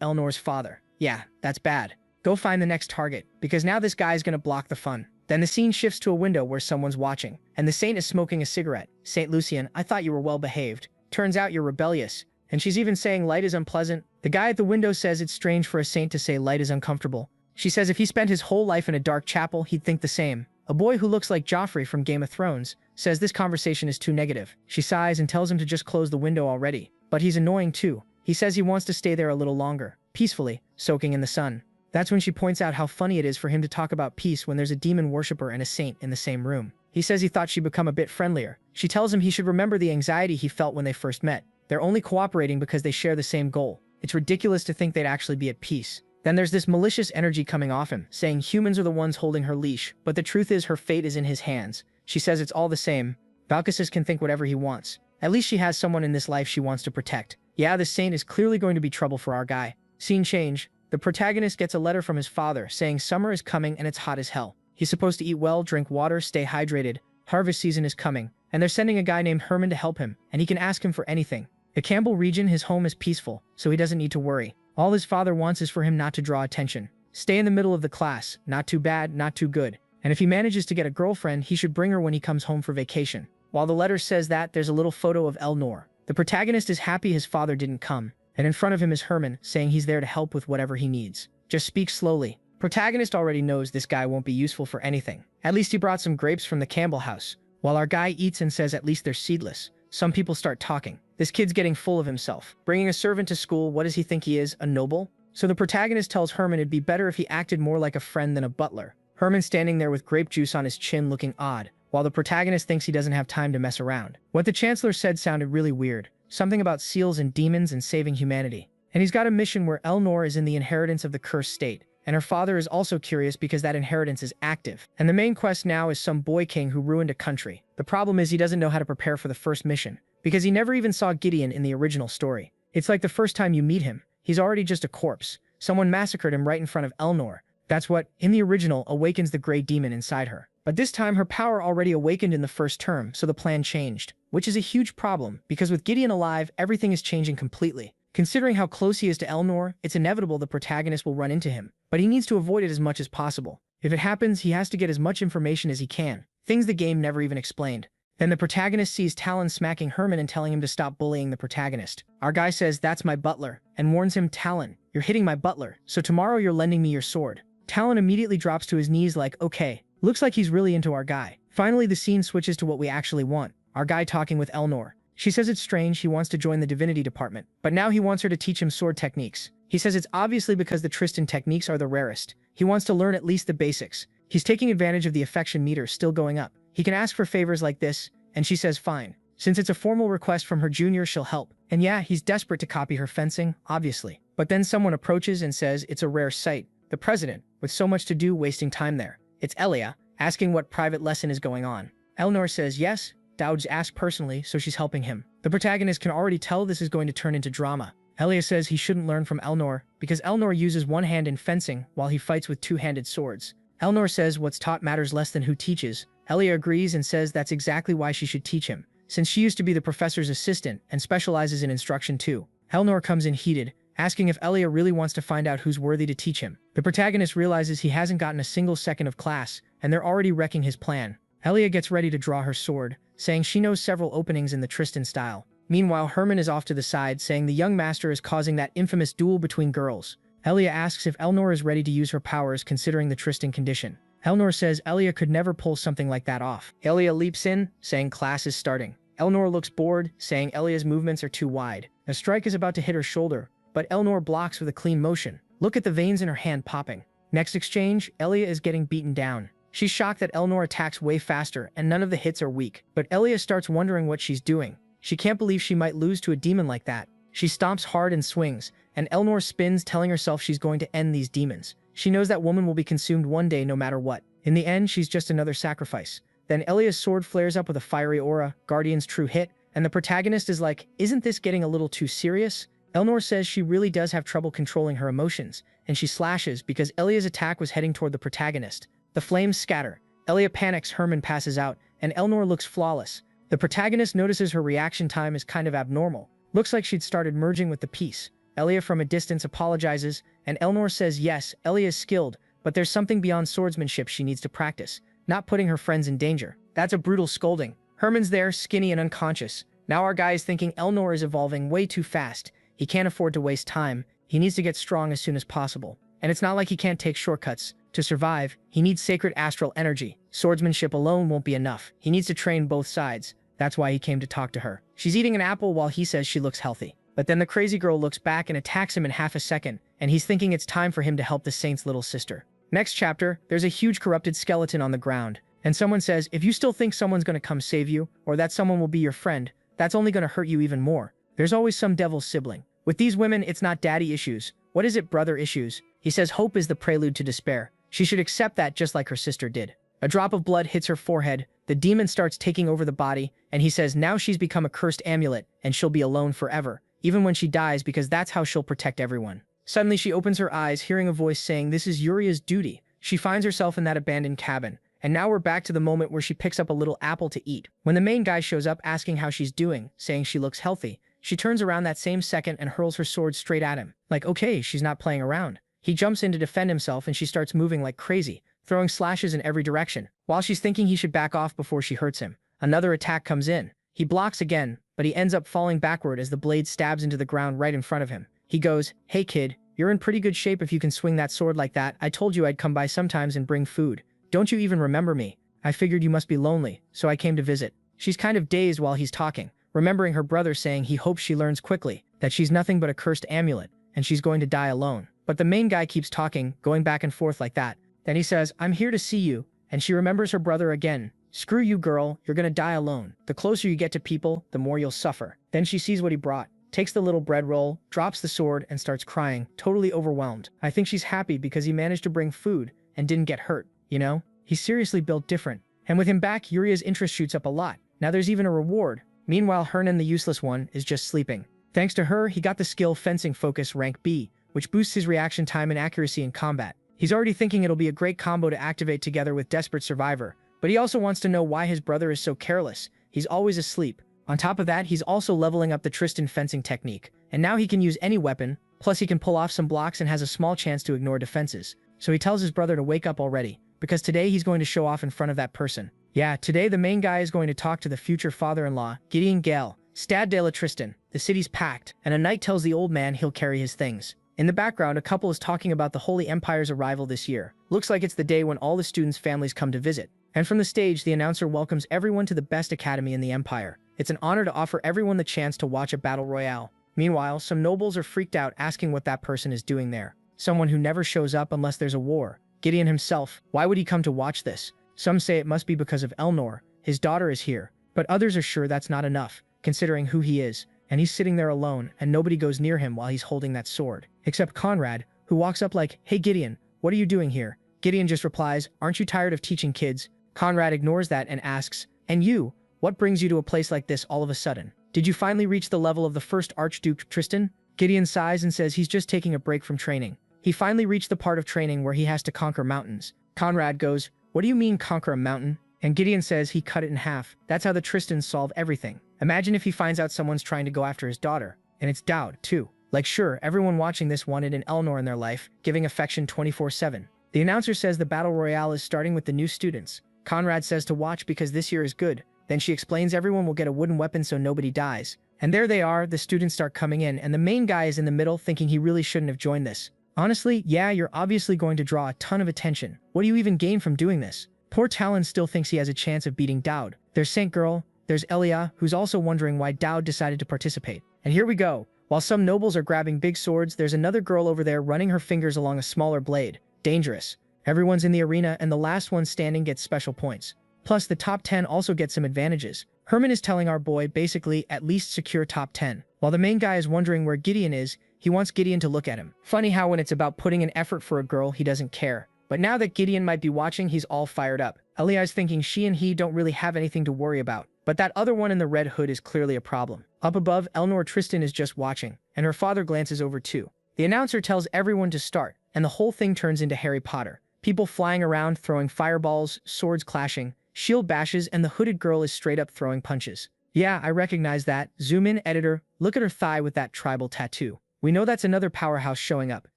Elnor's father. Yeah, that's bad. Go find the next target, because now this guy's gonna block the fun. Then the scene shifts to a window where someone's watching, and the saint is smoking a cigarette. Saint Lucian, I thought you were well behaved. Turns out you're rebellious. And she's even saying light is unpleasant. The guy at the window says it's strange for a saint to say light is uncomfortable. She says if he spent his whole life in a dark chapel, he'd think the same. A boy who looks like Joffrey from Game of Thrones says this conversation is too negative. She sighs and tells him to just close the window already. But he's annoying too. He says he wants to stay there a little longer, peacefully, soaking in the sun. That's when she points out how funny it is for him to talk about peace when there's a demon worshipper and a saint in the same room. He says he thought she'd become a bit friendlier. She tells him he should remember the anxiety he felt when they first met. They're only cooperating because they share the same goal. It's ridiculous to think they'd actually be at peace. Then there's this malicious energy coming off him, saying humans are the ones holding her leash, but the truth is her fate is in his hands. She says it's all the same. Valkasis can think whatever he wants. At least she has someone in this life she wants to protect. Yeah, this saint is clearly going to be trouble for our guy. Scene change. The protagonist gets a letter from his father saying summer is coming and it's hot as hell. He's supposed to eat well, drink water, stay hydrated. Harvest season is coming, and they're sending a guy named Herman to help him, and he can ask him for anything. The Campbell region, his home is peaceful, so he doesn't need to worry. All his father wants is for him not to draw attention. Stay in the middle of the class, not too bad, not too good. And if he manages to get a girlfriend, he should bring her when he comes home for vacation. While the letter says that, there's a little photo of Elnor. The protagonist is happy his father didn't come, and in front of him is Herman, saying he's there to help with whatever he needs. Just speak slowly. Protagonist already knows this guy won't be useful for anything. At least he brought some grapes from the Campbell house. While our guy eats and says at least they're seedless, some people start talking. This kid's getting full of himself. Bringing a servant to school, what does he think he is, a noble? So the protagonist tells Herman it'd be better if he acted more like a friend than a butler. Herman's standing there with grape juice on his chin looking odd, while the protagonist thinks he doesn't have time to mess around. What the Chancellor said sounded really weird. Something about seals and demons and saving humanity. And he's got a mission where Elnor is in the inheritance of the cursed state. And her father is also curious because that inheritance is active. And the main quest now is some boy king who ruined a country. The problem is he doesn't know how to prepare for the first mission, because he never even saw Gideon in the original story. It's like the first time you meet him, he's already just a corpse. Someone massacred him right in front of Elnor. That's what, in the original, awakens the gray demon inside her. But this time her power already awakened in the first term, so the plan changed. Which is a huge problem, because with Gideon alive, everything is changing completely. Considering how close he is to Elnor, it's inevitable the protagonist will run into him. But he needs to avoid it as much as possible. If it happens, he has to get as much information as he can. Things the game never even explained. Then the protagonist sees Talon smacking Herman and telling him to stop bullying the protagonist. Our guy says, "That's my butler," and warns him, "Talon, you're hitting my butler, so tomorrow you're lending me your sword." Talon immediately drops to his knees like, okay. Looks like he's really into our guy. Finally, the scene switches to what we actually want. Our guy talking with Elnor. She says it's strange he wants to join the divinity department, but now he wants her to teach him sword techniques. He says it's obviously because the Tristan techniques are the rarest. He wants to learn at least the basics. He's taking advantage of the affection meter still going up. He can ask for favors like this, and she says fine. Since it's a formal request from her junior, she'll help. And yeah, he's desperate to copy her fencing, obviously. But then someone approaches and says it's a rare sight. The president, with so much to do, wasting time there. It's Elia, asking what private lesson is going on. Elnor says yes. Dowd's asked personally, so she's helping him. The protagonist can already tell this is going to turn into drama. Elia says he shouldn't learn from Elnor because Elnor uses one hand in fencing while he fights with two-handed swords. Elnor says what's taught matters less than who teaches. Elia agrees and says that's exactly why she should teach him, since she used to be the professor's assistant and specializes in instruction too. Elnor comes in heated, asking if Elia really wants to find out who's worthy to teach him. The protagonist realizes he hasn't gotten a single second of class, and they're already wrecking his plan. Elia gets ready to draw her sword, saying she knows several openings in the Tristan style. Meanwhile, Herman is off to the side, saying the young master is causing that infamous duel between girls. Elia asks if Elnor is ready to use her powers considering the Tristan condition. Elnor says Elia could never pull something like that off. Elia leaps in, saying class is starting. Elnor looks bored, saying Elia's movements are too wide. A strike is about to hit her shoulder, but Elnor blocks with a clean motion. Look at the veins in her hand popping. Next exchange, Elia is getting beaten down. She's shocked that Elnor attacks way faster and none of the hits are weak, but Elia starts wondering what she's doing. She can't believe she might lose to a demon like that. She stomps hard and swings, and Elnor spins, telling herself she's going to end these demons. She knows that woman will be consumed one day no matter what. In the end, she's just another sacrifice. Then Elia's sword flares up with a fiery aura, Guardian's true hit, and the protagonist is like, isn't this getting a little too serious? Elnor says she really does have trouble controlling her emotions, and she slashes because Elia's attack was heading toward the protagonist. The flames scatter. Elia panics, Herman passes out, and Elnor looks flawless. The protagonist notices her reaction time is kind of abnormal. Looks like she'd started merging with the piece. Elia from a distance apologizes, and Elnor says yes, Elia is skilled, but there's something beyond swordsmanship she needs to practice, not putting her friends in danger. That's a brutal scolding. Herman's there, skinny and unconscious. Now our guy is thinking Elnor is evolving way too fast. He can't afford to waste time. He needs to get strong as soon as possible. And it's not like he can't take shortcuts. To survive, he needs sacred astral energy. Swordsmanship alone won't be enough. He needs to train both sides. That's why he came to talk to her. She's eating an apple while he says she looks healthy. But then the crazy girl looks back and attacks him in half a second, and he's thinking it's time for him to help the saint's little sister. Next chapter, there's a huge corrupted skeleton on the ground, and someone says, if you still think someone's gonna come save you, or that someone will be your friend, that's only gonna hurt you even more. There's always some devil's sibling. With these women, it's not daddy issues. What is it, brother issues? He says hope is the prelude to despair. She should accept that just like her sister did. A drop of blood hits her forehead, the demon starts taking over the body, and he says now she's become a cursed amulet, and she'll be alone forever, even when she dies, because that's how she'll protect everyone. Suddenly she opens her eyes, hearing a voice saying this is Yuria's duty. She finds herself in that abandoned cabin. And now we're back to the moment where she picks up a little apple to eat. When the main guy shows up asking how she's doing, saying she looks healthy, she turns around that same second and hurls her sword straight at him. Like, okay, she's not playing around. He jumps in to defend himself and she starts moving like crazy, throwing slashes in every direction. While she's thinking he should back off before she hurts him, another attack comes in. He blocks again, but he ends up falling backward as the blade stabs into the ground right in front of him. He goes, "Hey kid, you're in pretty good shape if you can swing that sword like that. I told you I'd come by sometimes and bring food. Don't you even remember me? I figured you must be lonely, so I came to visit." She's kind of dazed while he's talking, remembering her brother saying he hopes she learns quickly, that she's nothing but a cursed amulet, and she's going to die alone. But the main guy keeps talking, going back and forth like that. Then he says, "I'm here to see you," and she remembers her brother again. "Screw you, girl, you're gonna die alone. The closer you get to people, the more you'll suffer." Then she sees what he brought, takes the little bread roll, drops the sword, and starts crying, totally overwhelmed. I think she's happy because he managed to bring food and didn't get hurt, you know? He's seriously built different. And with him back, Yuria's interest shoots up a lot. Now there's even a reward. Meanwhile, Hernan, the useless one, is just sleeping. Thanks to her, he got the skill Fencing Focus rank B, which boosts his reaction time and accuracy in combat. He's already thinking it'll be a great combo to activate together with Desperate Survivor, but he also wants to know why his brother is so careless. He's always asleep. On top of that, he's also leveling up the Tristan fencing technique, and now he can use any weapon, plus he can pull off some blocks and has a small chance to ignore defenses. So he tells his brother to wake up already, because today he's going to show off in front of that person. Yeah, today the main guy is going to talk to the future father-in-law, Gideon Gale. Stad de la Tristan, the city's packed, and a knight tells the old man he'll carry his things. In the background, a couple is talking about the Holy Empire's arrival this year. Looks like it's the day when all the students' families come to visit. And from the stage, the announcer welcomes everyone to the best academy in the Empire. It's an honor to offer everyone the chance to watch a battle royale. Meanwhile, some nobles are freaked out asking what that person is doing there. Someone who never shows up unless there's a war. Gideon himself, why would he come to watch this? Some say it must be because of Elnor. His daughter is here. But others are sure that's not enough, considering who he is. And he's sitting there alone, and nobody goes near him while he's holding that sword. Except Conrad, who walks up like, "Hey Gideon, what are you doing here?" Gideon just replies, "Aren't you tired of teaching kids?" Conrad ignores that and asks, "And you? What brings you to a place like this all of a sudden? Did you finally reach the level of the first Archduke Tristan?" Gideon sighs and says he's just taking a break from training. He finally reached the part of training where he has to conquer mountains. Conrad goes, "What do you mean conquer a mountain?" And Gideon says he cut it in half. That's how the Tristans solve everything. Imagine if he finds out someone's trying to go after his daughter. And it's Dowd, too. Like sure, everyone watching this wanted an Elnor in their life, giving affection 24/7. The announcer says the battle royale is starting with the new students. Conrad says to watch because this year is good. Then she explains everyone will get a wooden weapon so nobody dies. And there they are, the students start coming in, and the main guy is in the middle thinking he really shouldn't have joined this. Honestly, yeah, you're obviously going to draw a ton of attention. What do you even gain from doing this? Poor Talon still thinks he has a chance of beating Dowd. There's Saint Girl, there's Elia, who's also wondering why Dowd decided to participate. And here we go. While some nobles are grabbing big swords, there's another girl over there running her fingers along a smaller blade. Dangerous. Everyone's in the arena, and the last one standing gets special points. Plus, the top 10 also get some advantages. Herman is telling our boy basically at least secure top 10. While the main guy is wondering where Gideon is, he wants Gideon to look at him. Funny how when it's about putting an effort for a girl, he doesn't care. But now that Gideon might be watching, he's all fired up. Elia is thinking she and he don't really have anything to worry about. But that other one in the red hood is clearly a problem. Up above, Elnor Tristan is just watching, and her father glances over too. The announcer tells everyone to start, and the whole thing turns into Harry Potter. People flying around, throwing fireballs, swords clashing, shield bashes, and the hooded girl is straight up throwing punches. Yeah, I recognize that. Zoom in, editor. Look at her thigh with that tribal tattoo. We know that's another powerhouse showing up.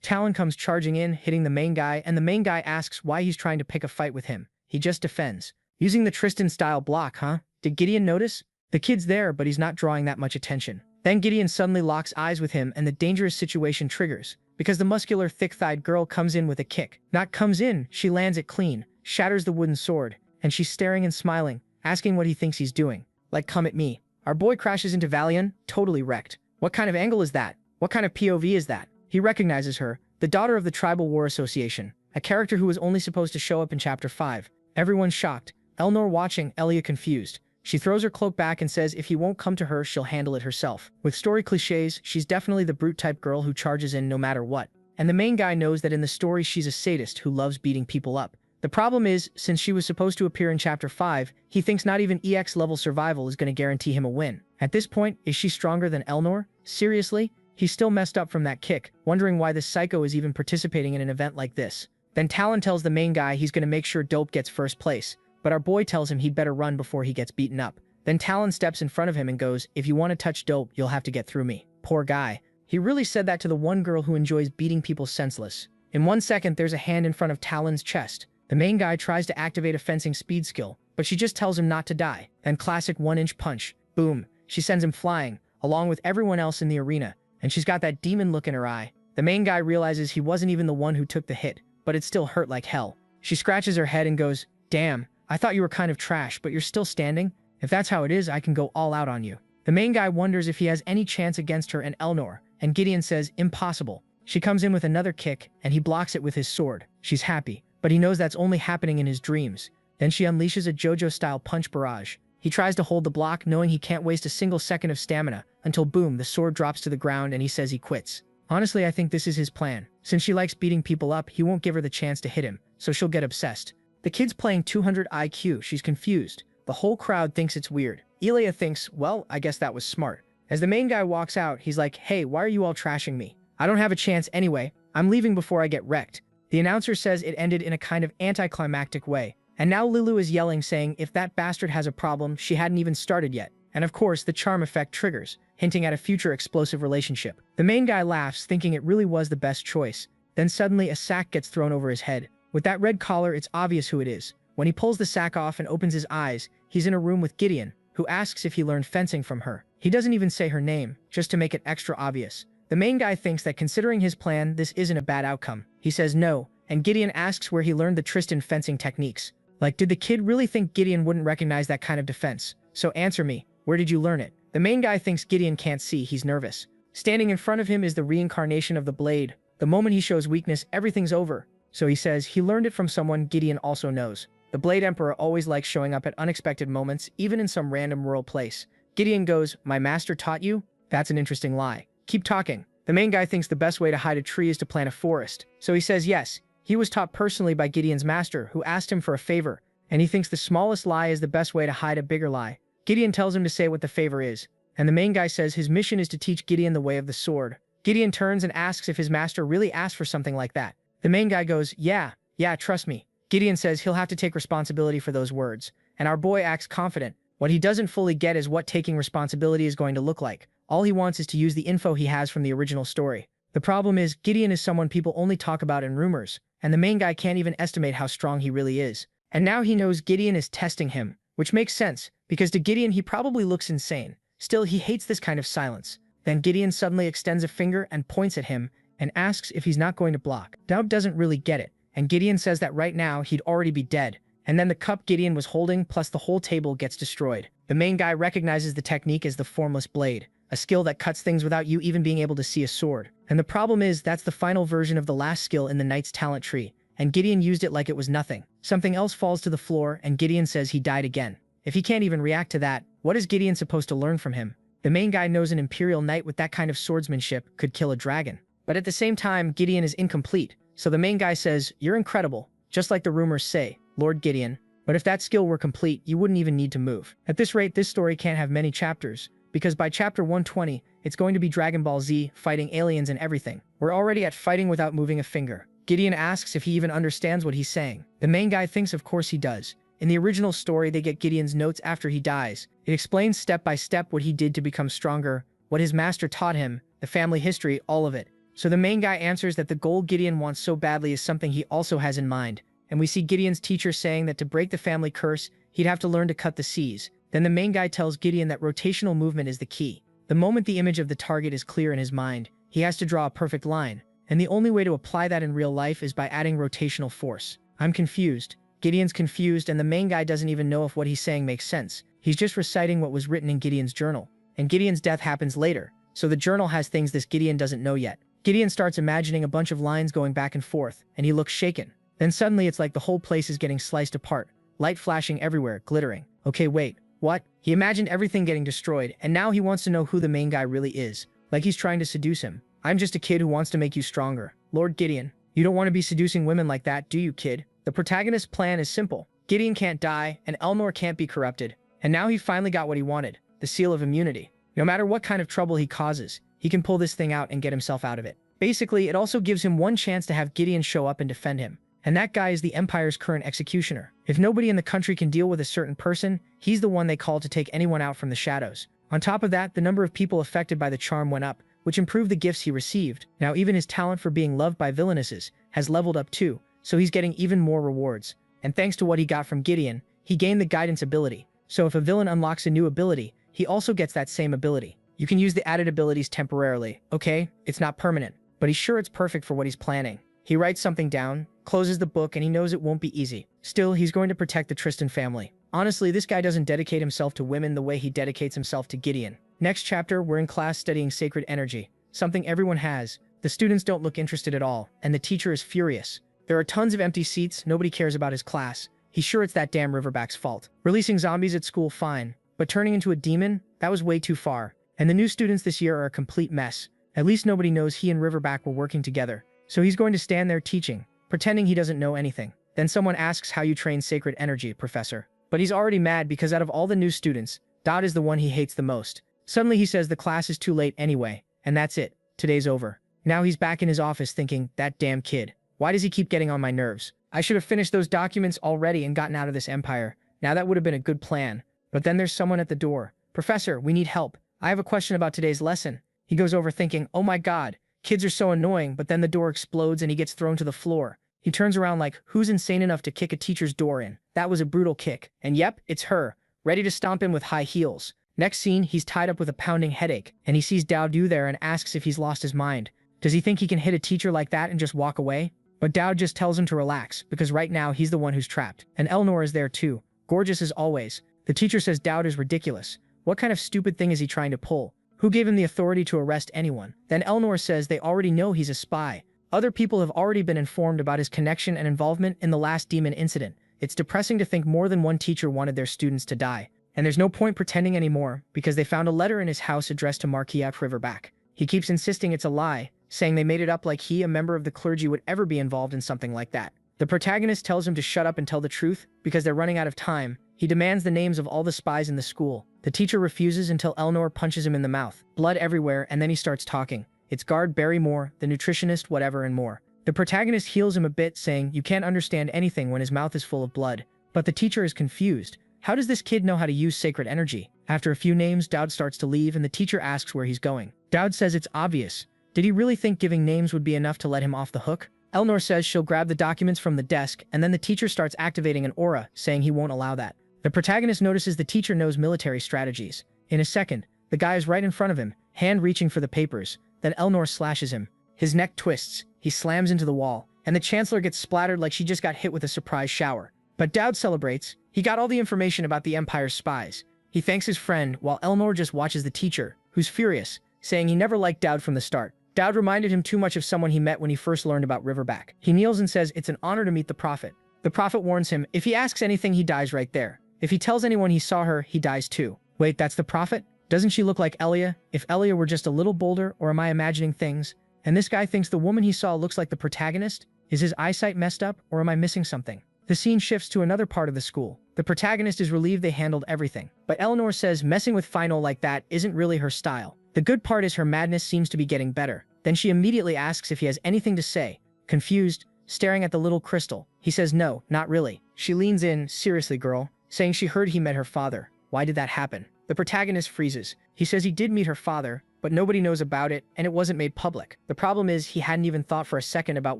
Talon comes charging in, hitting the main guy, and the main guy asks why he's trying to pick a fight with him. He just defends. Using the Tristan-style block, huh? Did Gideon notice? The kid's there, but he's not drawing that much attention. Then Gideon suddenly locks eyes with him, and the dangerous situation triggers. Because the muscular, thick-thighed girl comes in with a kick. Not comes in, she lands it clean, shatters the wooden sword, and she's staring and smiling, asking what he thinks he's doing. Like, come at me. Our boy crashes into Valian, totally wrecked. What kind of angle is that? What kind of POV is that? He recognizes her, the daughter of the Tribal War Association, a character who was only supposed to show up in Chapter 5. Everyone's shocked. Elnor watching, Elia confused. She throws her cloak back and says if he won't come to her, she'll handle it herself. With story cliches, she's definitely the brute-type girl who charges in no matter what. And the main guy knows that in the story she's a sadist who loves beating people up. The problem is, since she was supposed to appear in Chapter 5, he thinks not even EX-level survival is going to guarantee him a win. At this point, is she stronger than Elnor? Seriously? He's still messed up from that kick, wondering why this psycho is even participating in an event like this. Then Talon tells the main guy he's gonna make sure Dope gets first place, but our boy tells him he'd better run before he gets beaten up. Then Talon steps in front of him and goes, "If you want to touch Dope, you'll have to get through me." Poor guy. He really said that to the one girl who enjoys beating people senseless. In 1 second, there's a hand in front of Talon's chest. The main guy tries to activate a fencing speed skill, but she just tells him not to die. Then classic 1-inch punch. Boom. She sends him flying, along with everyone else in the arena, and she's got that demon look in her eye. The main guy realizes he wasn't even the one who took the hit, but it still hurt like hell. She scratches her head and goes, "Damn, I thought you were kind of trash, but you're still standing? If that's how it is, I can go all out on you." The main guy wonders if he has any chance against her and Elnor, and Gideon says, "Impossible." She comes in with another kick, and he blocks it with his sword. She's happy, but he knows that's only happening in his dreams. Then she unleashes a JoJo-style punch barrage. He tries to hold the block, knowing he can't waste a single second of stamina, until boom, the sword drops to the ground and he says he quits. Honestly, I think this is his plan. Since she likes beating people up, he won't give her the chance to hit him, so she'll get obsessed. The kid's playing 200 IQ, she's confused. The whole crowd thinks it's weird. Elia thinks, well, I guess that was smart. As the main guy walks out, he's like, "Hey, why are you all trashing me? I don't have a chance anyway. I'm leaving before I get wrecked." The announcer says it ended in a kind of anticlimactic way. And now Lulu is yelling, saying if that bastard has a problem, she hadn't even started yet. And of course, the charm effect triggers, hinting at a future explosive relationship. The main guy laughs, thinking it really was the best choice. Then suddenly a sack gets thrown over his head. With that red collar, it's obvious who it is. When he pulls the sack off and opens his eyes, he's in a room with Gideon, who asks if he learned fencing from her. He doesn't even say her name, just to make it extra obvious. The main guy thinks that considering his plan, this isn't a bad outcome. He says no, and Gideon asks where he learned the Tristan fencing techniques. Like, did the kid really think Gideon wouldn't recognize that kind of defense? So answer me, where did you learn it? The main guy thinks Gideon can't see, he's nervous. Standing in front of him is the reincarnation of the blade. The moment he shows weakness, everything's over. So he says he learned it from someone Gideon also knows. The Blade Emperor always likes showing up at unexpected moments, even in some random rural place. Gideon goes, "My master taught you?" That's an interesting lie. Keep talking. The main guy thinks the best way to hide a tree is to plant a forest. So he says yes. He was taught personally by Gideon's master, who asked him for a favor, and he thinks the smallest lie is the best way to hide a bigger lie. Gideon tells him to say what the favor is, and the main guy says his mission is to teach Gideon the way of the sword. Gideon turns and asks if his master really asked for something like that. The main guy goes, yeah, trust me." Gideon says he'll have to take responsibility for those words, and our boy acts confident. What he doesn't fully get is what taking responsibility is going to look like. All he wants is to use the info he has from the original story. The problem is, Gideon is someone people only talk about in rumors, and the main guy can't even estimate how strong he really is. And now he knows Gideon is testing him, which makes sense, because to Gideon he probably looks insane. Still, he hates this kind of silence. Then Gideon suddenly extends a finger and points at him, and asks if he's not going to block. Doubt doesn't really get it, and Gideon says that right now he'd already be dead. And then the cup Gideon was holding plus the whole table gets destroyed. The main guy recognizes the technique as the Formless Blade, a skill that cuts things without you even being able to see a sword. And the problem is, that's the final version of the last skill in the knight's talent tree, and Gideon used it like it was nothing. Something else falls to the floor, and Gideon says he died again. If he can't even react to that, what is Gideon supposed to learn from him? The main guy knows an Imperial Knight with that kind of swordsmanship could kill a dragon. But at the same time, Gideon is incomplete, so the main guy says, "You're incredible, just like the rumors say, Lord Gideon. But if that skill were complete, you wouldn't even need to move." At this rate, this story can't have many chapters, because by chapter 120, it's going to be Dragon Ball Z, fighting aliens and everything. We're already at fighting without moving a finger. Gideon asks if he even understands what he's saying. The main guy thinks of course he does. In the original story, they get Gideon's notes after he dies. It explains step by step what he did to become stronger, what his master taught him, the family history, all of it. So the main guy answers that the goal Gideon wants so badly is something he also has in mind. And we see Gideon's teacher saying that to break the family curse, he'd have to learn to cut the seas. Then the main guy tells Gideon that rotational movement is the key. The moment the image of the target is clear in his mind, he has to draw a perfect line. And the only way to apply that in real life is by adding rotational force. I'm confused. Gideon's confused, and the main guy doesn't even know if what he's saying makes sense. He's just reciting what was written in Gideon's journal. And Gideon's death happens later, so the journal has things this Gideon doesn't know yet. Gideon starts imagining a bunch of lines going back and forth, and he looks shaken. Then suddenly it's like the whole place is getting sliced apart, light flashing everywhere, glittering. Okay, wait, what? He imagined everything getting destroyed, and now he wants to know who the main guy really is, like he's trying to seduce him. "I'm just a kid who wants to make you stronger. Lord Gideon, you don't want to be seducing women like that, do you, kid?" The protagonist's plan is simple. Gideon can't die, and Elnor can't be corrupted. And now he finally got what he wanted, the seal of immunity. No matter what kind of trouble he causes, he can pull this thing out and get himself out of it. Basically, it also gives him one chance to have Gideon show up and defend him. And that guy is the Empire's current executioner. If nobody in the country can deal with a certain person, he's the one they call to take anyone out from the shadows. On top of that, the number of people affected by the charm went up, which improved the gifts he received. Now even his talent for being loved by villainesses has leveled up too, so he's getting even more rewards. And thanks to what he got from Gideon, he gained the guidance ability. So if a villain unlocks a new ability, he also gets that same ability. You can use the added abilities temporarily, okay? It's not permanent, but he's sure it's perfect for what he's planning. He writes something down, closes the book, and he knows it won't be easy. Still, he's going to protect the Tristan family. Honestly, this guy doesn't dedicate himself to women the way he dedicates himself to Gideon. Next chapter, we're in class studying sacred energy, something everyone has. The students don't look interested at all, and the teacher is furious. There are tons of empty seats, nobody cares about his class. He's sure it's that damn Riverback's fault. Releasing zombies at school, fine. But turning into a demon? That was way too far. And the new students this year are a complete mess. At least nobody knows he and Riverback were working together. So he's going to stand there teaching, pretending he doesn't know anything. Then someone asks how you train sacred energy, professor. But he's already mad because out of all the new students, Dot is the one he hates the most. Suddenly he says the class is too late anyway, and that's it. Today's over. Now he's back in his office thinking, that damn kid. Why does he keep getting on my nerves? I should have finished those documents already and gotten out of this empire. Now that would have been a good plan. But then there's someone at the door. Professor, we need help. I have a question about today's lesson. He goes over thinking, oh my god, kids are so annoying, but then the door explodes and he gets thrown to the floor. He turns around like, who's insane enough to kick a teacher's door in? That was a brutal kick. And yep, it's her, ready to stomp him with high heels. Next scene, he's tied up with a pounding headache, and he sees Dowd there and asks if he's lost his mind. Does he think he can hit a teacher like that and just walk away? But Dowd just tells him to relax, because right now he's the one who's trapped. And Elnor is there too, gorgeous as always. The teacher says Dowd is ridiculous. What kind of stupid thing is he trying to pull? Who gave him the authority to arrest anyone? Then Elnor says they already know he's a spy. Other people have already been informed about his connection and involvement in the last demon incident. It's depressing to think more than one teacher wanted their students to die. And there's no point pretending anymore, because they found a letter in his house addressed to Marquis Riverback. He keeps insisting it's a lie, saying they made it up like he, a member of the clergy, would ever be involved in something like that. The protagonist tells him to shut up and tell the truth, because they're running out of time. He demands the names of all the spies in the school. The teacher refuses until Elnor punches him in the mouth. Blood everywhere, and then he starts talking. It's guard Barrymore, the nutritionist, whatever and more. The protagonist heals him a bit, saying, you can't understand anything when his mouth is full of blood. But the teacher is confused. How does this kid know how to use sacred energy? After a few names, Dowd starts to leave and the teacher asks where he's going. Dowd says it's obvious. Did he really think giving names would be enough to let him off the hook? Elnor says she'll grab the documents from the desk, and then the teacher starts activating an aura, saying he won't allow that. The protagonist notices the teacher knows military strategies. In a second, the guy is right in front of him, hand reaching for the papers. Then Elnor slashes him. His neck twists, he slams into the wall, and the Chancellor gets splattered like she just got hit with a surprise shower. But Dowd celebrates. He got all the information about the Empire's spies. He thanks his friend, while Elnor just watches the teacher, who's furious, saying he never liked Dowd from the start. Dowd reminded him too much of someone he met when he first learned about Riverback. He kneels and says it's an honor to meet the Prophet. The Prophet warns him, if he asks anything he dies right there. If he tells anyone he saw her, he dies too. Wait, that's the Prophet? Doesn't she look like Elia? If Elia were just a little bolder, or am I imagining things? And this guy thinks the woman he saw looks like the protagonist? Is his eyesight messed up, or am I missing something? The scene shifts to another part of the school. The protagonist is relieved they handled everything. But Elnor says messing with Final like that isn't really her style. The good part is her madness seems to be getting better. Then she immediately asks if he has anything to say. Confused, staring at the little crystal, he says no, not really. She leans in, seriously girl, saying she heard he met her father. Why did that happen? The protagonist freezes. He says he did meet her father, but nobody knows about it, and it wasn't made public. The problem is he hadn't even thought for a second about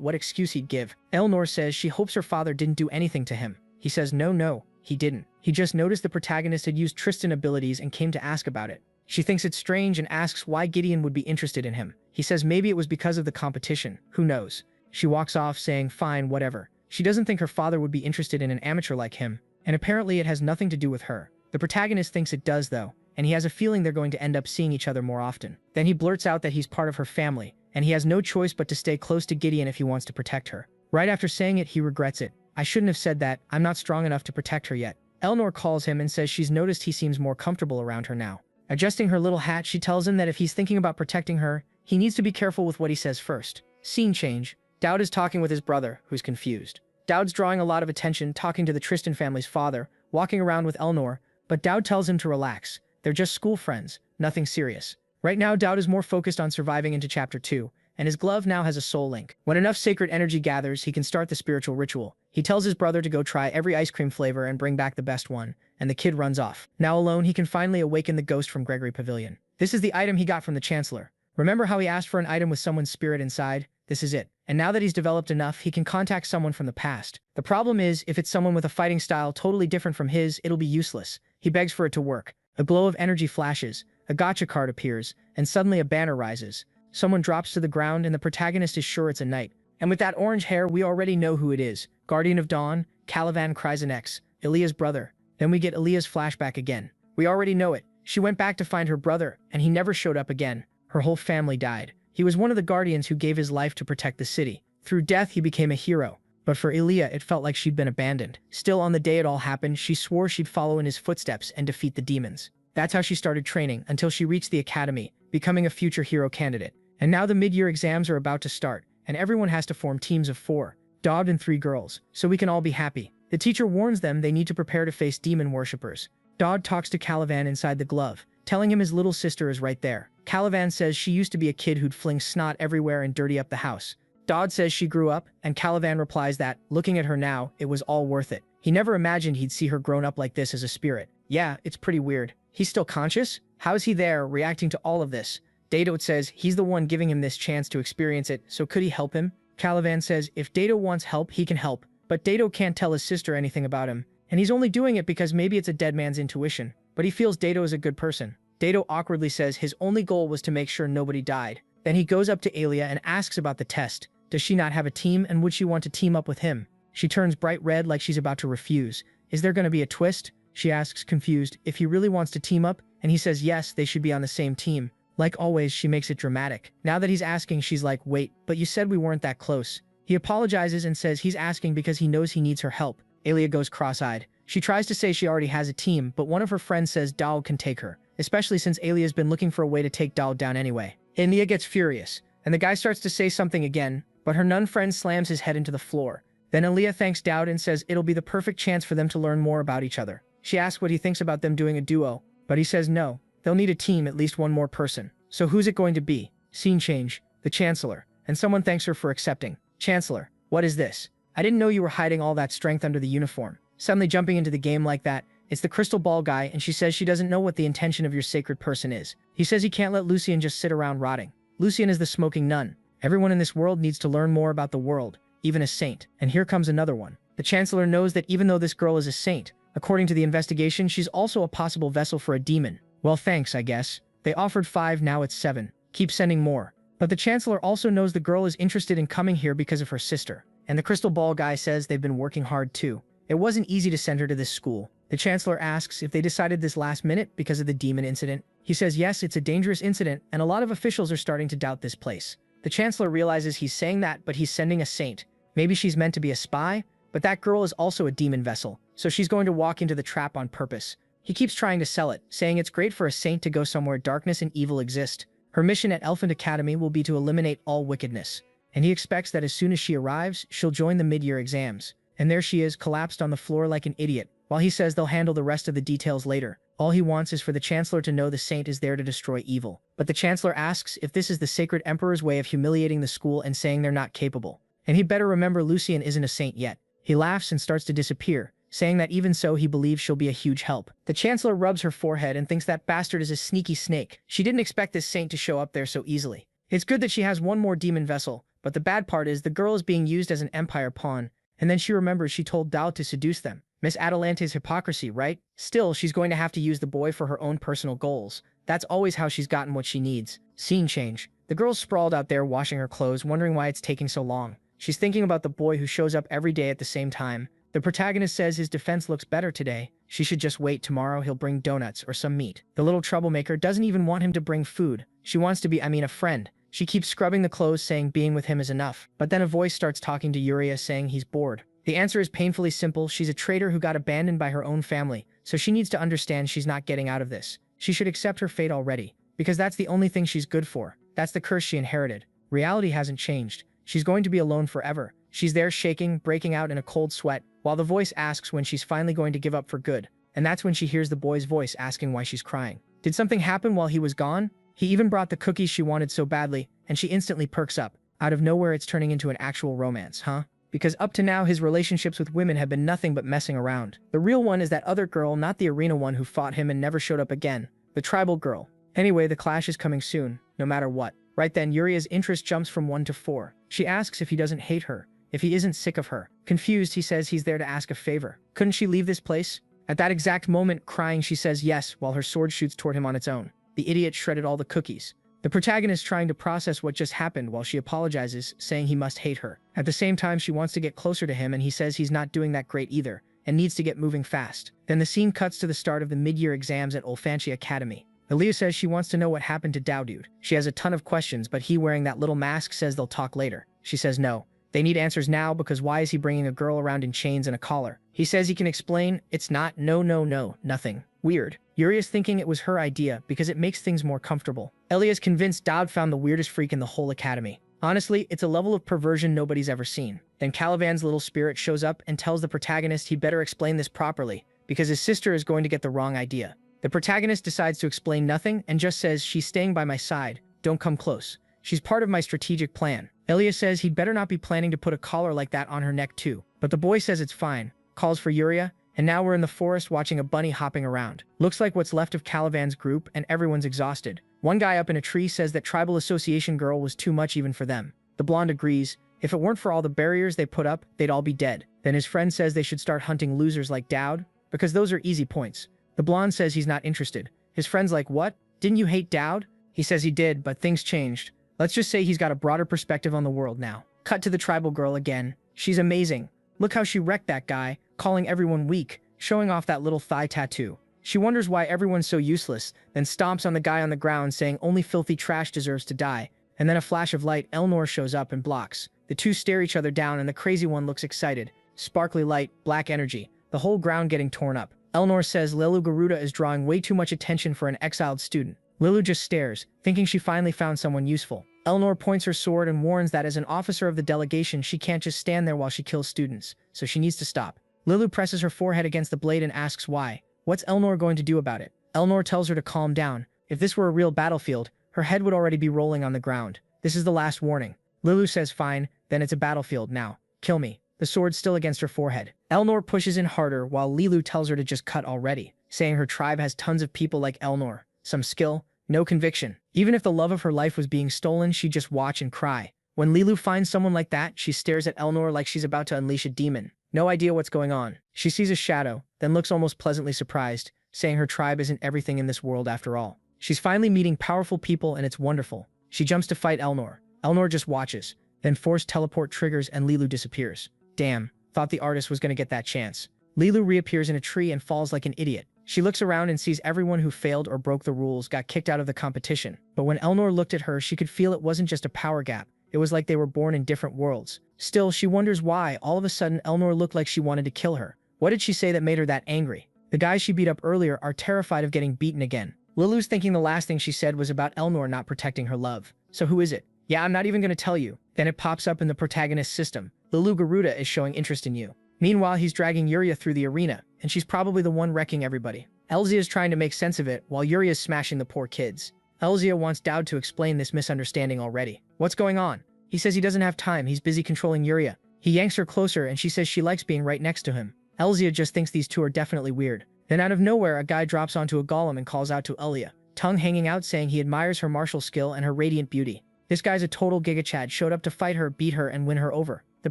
what excuse he'd give. Elnor says she hopes her father didn't do anything to him. He says no, he didn't. He just noticed the protagonist had used Tristan abilities and came to ask about it. She thinks it's strange and asks why Gideon would be interested in him. He says maybe it was because of the competition. Who knows? She walks off saying fine, whatever. She doesn't think her father would be interested in an amateur like him, and apparently it has nothing to do with her. The protagonist thinks it does though, and he has a feeling they're going to end up seeing each other more often. Then he blurts out that he's part of her family, and he has no choice but to stay close to Gideon if he wants to protect her. Right after saying it, he regrets it. I shouldn't have said that, I'm not strong enough to protect her yet. Elnor calls him and says she's noticed he seems more comfortable around her now. Adjusting her little hat, she tells him that if he's thinking about protecting her, he needs to be careful with what he says first. Scene change. Dowd is talking with his brother, who's confused. Dowd's drawing a lot of attention, talking to the Tristan family's father, walking around with Elnor, but Dowd tells him to relax. They're just school friends, nothing serious. Right now, Dowd is more focused on surviving into Chapter 2, and his glove now has a soul link. When enough sacred energy gathers, he can start the spiritual ritual. He tells his brother to go try every ice cream flavor and bring back the best one, and the kid runs off. Now alone, he can finally awaken the ghost from Gregory Pavilion. This is the item he got from the Chancellor. Remember how he asked for an item with someone's spirit inside? This is it. And now that he's developed enough, he can contact someone from the past. The problem is, if it's someone with a fighting style totally different from his, it'll be useless. He begs for it to work. A glow of energy flashes, a gacha card appears, and suddenly a banner rises. Someone drops to the ground and the protagonist is sure it's a knight. And with that orange hair, we already know who it is. Guardian of Dawn, Calivan Kryzenex, Ilia's brother. Then we get Ilia's flashback again. We already know it. She went back to find her brother, and he never showed up again. Her whole family died. He was one of the guardians who gave his life to protect the city. Through death, he became a hero. But for Ilia, it felt like she'd been abandoned. Still, on the day it all happened, she swore she'd follow in his footsteps and defeat the demons. That's how she started training, until she reached the academy, becoming a future hero candidate. And now the mid-year exams are about to start, and everyone has to form teams of 4, Dowd and 3 girls, so we can all be happy. The teacher warns them they need to prepare to face demon worshippers. Dowd talks to Calivan inside the glove, telling him his little sister is right there. Calivan says she used to be a kid who'd fling snot everywhere and dirty up the house. Dowd says she grew up, and Calivan replies that, looking at her now, it was all worth it. He never imagined he'd see her grown up like this as a spirit. Yeah, it's pretty weird. He's still conscious? How is he there, reacting to all of this? Dato says he's the one giving him this chance to experience it, so could he help him? Calivan says if Dato wants help, he can help, but Dato can't tell his sister anything about him, and he's only doing it because maybe it's a dead man's intuition, but he feels Dato is a good person. Dato awkwardly says his only goal was to make sure nobody died. Then he goes up to Alia and asks about the test. Does she not have a team, and would she want to team up with him? She turns bright red like she's about to refuse. Is there going to be a twist? She asks, confused, if he really wants to team up, and he says yes, they should be on the same team. Like always, she makes it dramatic. Now that he's asking, she's like, wait, but you said we weren't that close. He apologizes and says he's asking because he knows he needs her help. Alia goes cross-eyed. She tries to say she already has a team, but one of her friends says Dowd can take her, especially since Alia's been looking for a way to take Dowd down anyway. Alia gets furious, and the guy starts to say something again, but her nun friend slams his head into the floor. Then Alia thanks Dowd and says it'll be the perfect chance for them to learn more about each other. She asks what he thinks about them doing a duo, but he says no. They'll need a team, at least one more person. So who's it going to be? Scene change. The Chancellor. And someone thanks her for accepting. Chancellor, what is this? I didn't know you were hiding all that strength under the uniform. Suddenly jumping into the game like that. It's the crystal ball guy, and she says she doesn't know what the intention of your sacred person is. He says he can't let Lucien just sit around rotting. Lucien is the smoking nun. Everyone in this world needs to learn more about the world, even a saint. And here comes another one. The Chancellor knows that even though this girl is a saint, according to the investigation, she's also a possible vessel for a demon. Well, thanks, I guess. They offered 5, now it's 7. Keep sending more. But the Chancellor also knows the girl is interested in coming here because of her sister. And the crystal ball guy says they've been working hard too. It wasn't easy to send her to this school. The Chancellor asks if they decided this last minute because of the demon incident. He says yes, it's a dangerous incident, and a lot of officials are starting to doubt this place. The Chancellor realizes he's saying that, but he's sending a saint. Maybe she's meant to be a spy, but that girl is also a demon vessel, so she's going to walk into the trap on purpose. He keeps trying to sell it, saying it's great for a saint to go somewhere darkness and evil exist. Her mission at Elephant Academy will be to eliminate all wickedness, and he expects that as soon as she arrives, she'll join the mid-year exams. And there she is, collapsed on the floor like an idiot, while he says they'll handle the rest of the details later. All he wants is for the Chancellor to know the saint is there to destroy evil. But the Chancellor asks if this is the Sacred Emperor's way of humiliating the school and saying they're not capable. And he'd better remember Lucien isn't a saint yet. He laughs and starts to disappear, saying that even so he believes she'll be a huge help. The Chancellor rubs her forehead and thinks that bastard is a sneaky snake. She didn't expect this saint to show up there so easily. It's good that she has one more demon vessel, but the bad part is the girl is being used as an empire pawn, and then she remembers she told Dowd to seduce them. Miss Atalante's hypocrisy, right? Still, she's going to have to use the boy for her own personal goals. That's always how she's gotten what she needs. Scene change. The girl's sprawled out there washing her clothes, wondering why it's taking so long. She's thinking about the boy who shows up every day at the same time. The protagonist says his defense looks better today. She should just wait, tomorrow he'll bring donuts or some meat. The little troublemaker doesn't even want him to bring food. She wants to be, a friend. She keeps scrubbing the clothes, saying being with him is enough. But then a voice starts talking to Yuria, saying he's bored. The answer is painfully simple. She's a traitor who got abandoned by her own family, so she needs to understand she's not getting out of this. She should accept her fate already, because that's the only thing she's good for. That's the curse she inherited. Reality hasn't changed. She's going to be alone forever. She's there shaking, breaking out in a cold sweat, while the voice asks when she's finally going to give up for good. And that's when she hears the boy's voice asking why she's crying. Did something happen while he was gone? He even brought the cookies she wanted so badly, and she instantly perks up. Out of nowhere, it's turning into an actual romance, huh? Because up to now, his relationships with women have been nothing but messing around. The real one is that other girl, not the arena one who fought him and never showed up again. The tribal girl. Anyway, the clash is coming soon, no matter what. Right then, Yuria's interest jumps from 1 to 4. She asks if he doesn't hate her, if he isn't sick of her. Confused, he says he's there to ask a favor. Couldn't she leave this place? At that exact moment, crying, she says yes, while her sword shoots toward him on its own. The idiot shredded all the cookies. The protagonist trying to process what just happened while she apologizes, saying he must hate her. At the same time, she wants to get closer to him and he says he's not doing that great either, and needs to get moving fast. Then the scene cuts to the start of the mid-year exams at Olfantia Academy. Aaliyah says she wants to know what happened to Dow Dude. She has a ton of questions, but he wearing that little mask says they'll talk later. She says no. They need answers now because why is he bringing a girl around in chains and a collar? He says he can explain. It's not nothing. Weird. Yuria's thinking it was her idea because it makes things more comfortable. Elia's convinced Dowd found the weirdest freak in the whole academy. Honestly, it's a level of perversion nobody's ever seen. Then Calivan's little spirit shows up and tells the protagonist he'd better explain this properly because his sister is going to get the wrong idea. The protagonist decides to explain nothing and just says she's staying by my side, don't come close. She's part of my strategic plan. Elia says he'd better not be planning to put a collar like that on her neck too. But the boy says it's fine, calls for Yuria, and now we're in the forest watching a bunny hopping around. Looks like what's left of Calivan's group and everyone's exhausted. One guy up in a tree says that Tribal Association girl was too much even for them. The blonde agrees. If it weren't for all the barriers they put up, they'd all be dead. Then his friend says they should start hunting losers like Dowd, because those are easy points. The blonde says he's not interested. His friend's like, what? Didn't you hate Dowd? He says he did, but things changed. Let's just say he's got a broader perspective on the world now. Cut to the tribal girl again. She's amazing. Look how she wrecked that guy, calling everyone weak, showing off that little thigh tattoo. She wonders why everyone's so useless, then stomps on the guy on the ground saying only filthy trash deserves to die. And then a flash of light, Elnor shows up and blocks. The two stare each other down and the crazy one looks excited. Sparkly light, black energy, the whole ground getting torn up. Elnor says Lilu Garuda is drawing way too much attention for an exiled student. Lilu just stares, thinking she finally found someone useful. Elnor points her sword and warns that as an officer of the delegation, she can't just stand there while she kills students, so she needs to stop. Lilu presses her forehead against the blade and asks why. What's Elnor going to do about it? Elnor tells her to calm down. If this were a real battlefield, her head would already be rolling on the ground. This is the last warning. Lilu says fine, then it's a battlefield now. Kill me. The sword's still against her forehead. Elnor pushes in harder while Lilu tells her to just cut already, saying her tribe has tons of people like Elnor. Some skill, no conviction. Even if the love of her life was being stolen, she'd just watch and cry. When Lilu finds someone like that, she stares at Elnor like she's about to unleash a demon. No idea what's going on. She sees a shadow, then looks almost pleasantly surprised, saying her tribe isn't everything in this world after all. She's finally meeting powerful people and it's wonderful. She jumps to fight Elnor. Elnor just watches, then forced teleport triggers and Lilu disappears. Damn, thought the artist was going to get that chance. Lilu reappears in a tree and falls like an idiot. She looks around and sees everyone who failed or broke the rules got kicked out of the competition. But when Elnor looked at her, she could feel it wasn't just a power gap. It was like they were born in different worlds. Still, she wonders why all of a sudden Elnor looked like she wanted to kill her. What did she say that made her that angry? The guys she beat up earlier are terrified of getting beaten again. Lilu's thinking the last thing she said was about Elnor not protecting her love. So who is it? Yeah, I'm not even going to tell you. Then it pops up in the protagonist's system. Lilu Garuda is showing interest in you. Meanwhile, he's dragging Yuria through the arena, and she's probably the one wrecking everybody. Elzia is trying to make sense of it, while Yuria is smashing the poor kids. Elzia wants Dowd to explain this misunderstanding already. What's going on? He says he doesn't have time, he's busy controlling Yuria. He yanks her closer, and she says she likes being right next to him. Elzia just thinks these two are definitely weird. Then out of nowhere, a guy drops onto a golem and calls out to Elia, tongue hanging out saying he admires her martial skill and her radiant beauty. This guy's a total gigachad, showed up to fight her, beat her, and win her over. The